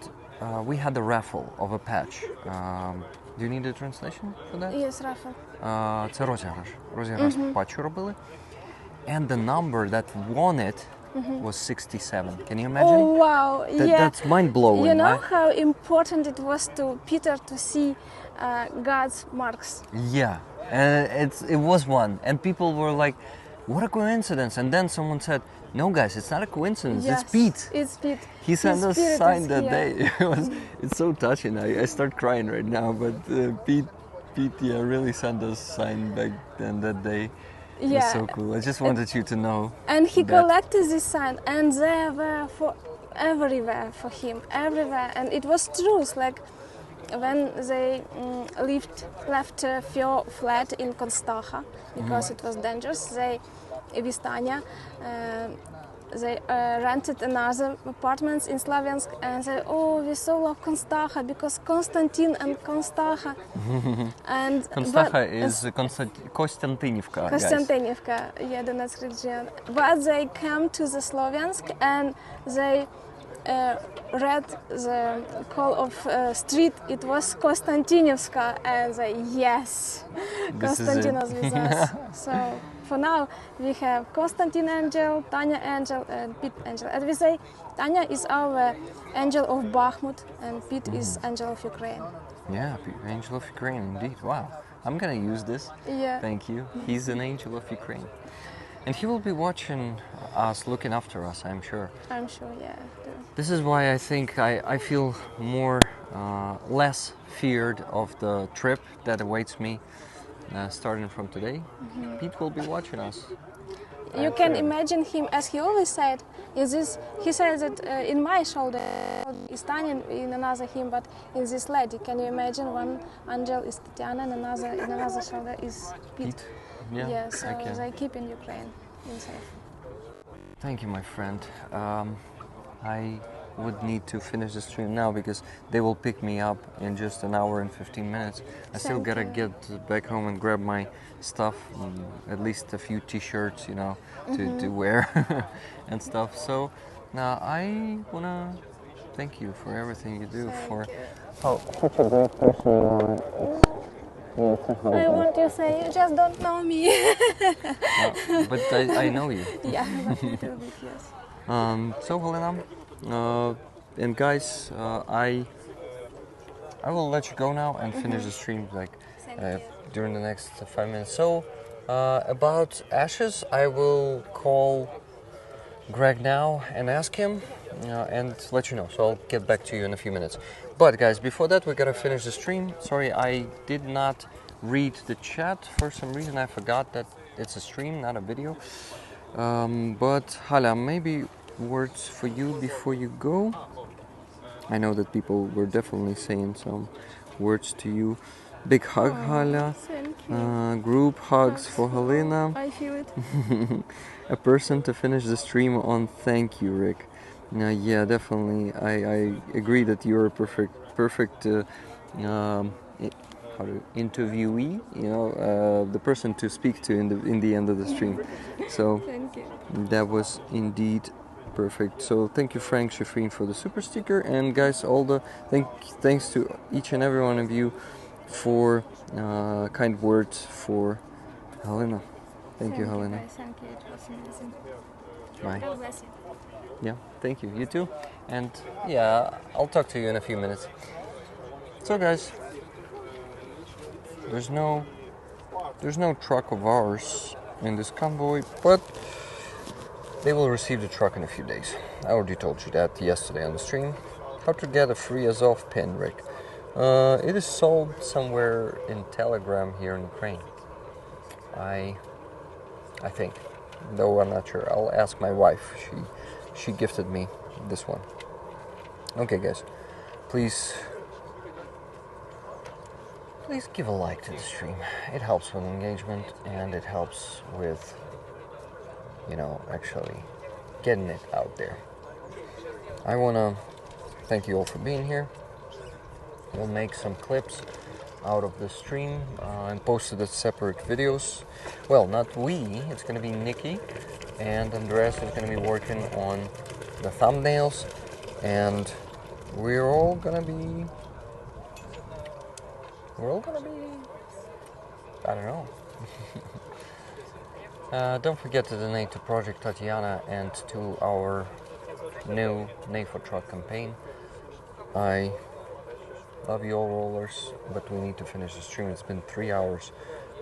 we had a raffle of a patch. Do you need a translation for that? Yes, raffle. Це розіграш патчу робили. And the number that won it was 67. Can you imagine? Oh wow! That's mind-blowing. You know how important it was to Peter to see God's marks. Yeah, and it was one, and people were like, "What a coincidence!" And then someone said, "No, guys, it's not a coincidence. Yes, it's Pete. It's Pete. He sent us a sign that day. It's so touching. I start crying right now. But Pete, really sent us a sign back then that day. It was so cool. I just wanted you to know. And he collected this sign, and they were everywhere for him, everywhere. And it was true. Like when they left Fio flat in Konstacha because it was dangerous. They Vistania. they rented another apartments in Slaviansk, and they, oh, we so love Konstacha because Konstantin and Konstacha. And Konstacha is Konstantinivka. Konstantinivka, yeah, Donetsk region. But they came to the Slaviansk and they read the call of street. It was Konstantinivska, and they, yes, Konstantinos with us. So for now we have Konstantin Angel, Tanya Angel, and Pete Angel. And we say Tanya is our angel of Bakhmut, and Pete is angel of Ukraine. Yeah, angel of Ukraine, indeed. Wow, I'm gonna use this. Yeah. Thank you. He's an angel of Ukraine. And he will be watching us, looking after us, I'm sure. I'm sure, yeah. This is why I think I feel less feared of the trip that awaits me starting from today. Pete will be watching us. You can imagine him, as he always said, he said that in my shoulder is Tanya, in another him, but in this lady, can you imagine one angel is Tatiana and in another shoulder is Pete? Yeah, so they keep in Ukraine, in safe. Thank you, my friend. I would need to finish the stream now because they will pick me up in just an hour and 15 minutes. I still gotta get back home and grab my stuff, at least a few t-shirts, you know, to wear and stuff. So now I wanna thank you for everything you do, for how such a great person you are. I want to say you just don't know me. But I know you. Yeah, but a little bit, yes. So Helena, and guys, I will let you go now and finish the stream during the next 5 minutes. So about Ashes, I will call Greg now and ask him and let you know. So I'll get back to you in a few minutes. But guys, before that, we gotta finish the stream. Sorry, I did not read the chat for some reason. I forgot that it's a stream, not a video. But Hala, maybe words for you before you go. I know that people were definitely saying some words to you. Big hug, Hala. Thank you. Group hugs for Helena. I feel it. A person to finish the stream on. Thank you, Rick. Yeah, definitely. I agree that you're a perfect interviewee. You know, the person to speak to in the end of the stream. So thank you. That was indeed perfect. So thank you, Frank Shafrin, for the super sticker, and guys, thanks to each and every one of you for kind words for Helena. Thank you, Helena. Guys, thank you. It was amazing. Bye. God bless you. Yeah, thank you. You too. And yeah, I'll talk to you in a few minutes. So guys, there's no truck of ours in this convoy, but they will receive the truck in a few days. I already told you that yesterday on the stream. How to get a free Azov pin, Rick? It is sold somewhere in Telegram here in Ukraine. I think, though I'm not sure. I'll ask my wife. She gifted me this one. Okay, guys, please give a like to the stream. It helps with engagement, and it helps with, you know, actually getting it out there. I want to thank you all for being here. We'll make some clips out of the stream and post it as separate videos. Well, not we, it's going to be Nikki, and Andres is going to be working on the thumbnails, and we're all going to be, I don't know. Don't forget to donate to Project Tatiana and to our new NAFO truck campaign. I love you all, rollers, but we need to finish the stream. It's been 3 hours.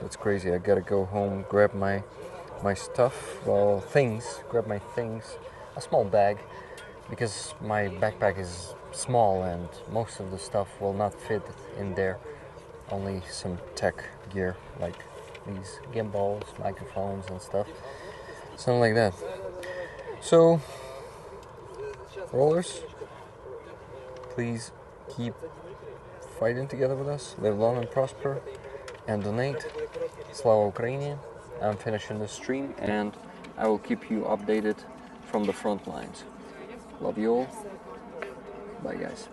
That's crazy. I gotta go home, grab my stuff, grab my things, a small bag, because my backpack is small and most of the stuff will not fit in there. Only some tech gear, like these gimbals, microphones and stuff, something like that. So, rollers, please keep fighting together with us, live long and prosper, and donate. Slava Ukrainian. I'm finishing the stream, and I will keep you updated from the front lines. Love you all. Bye, guys.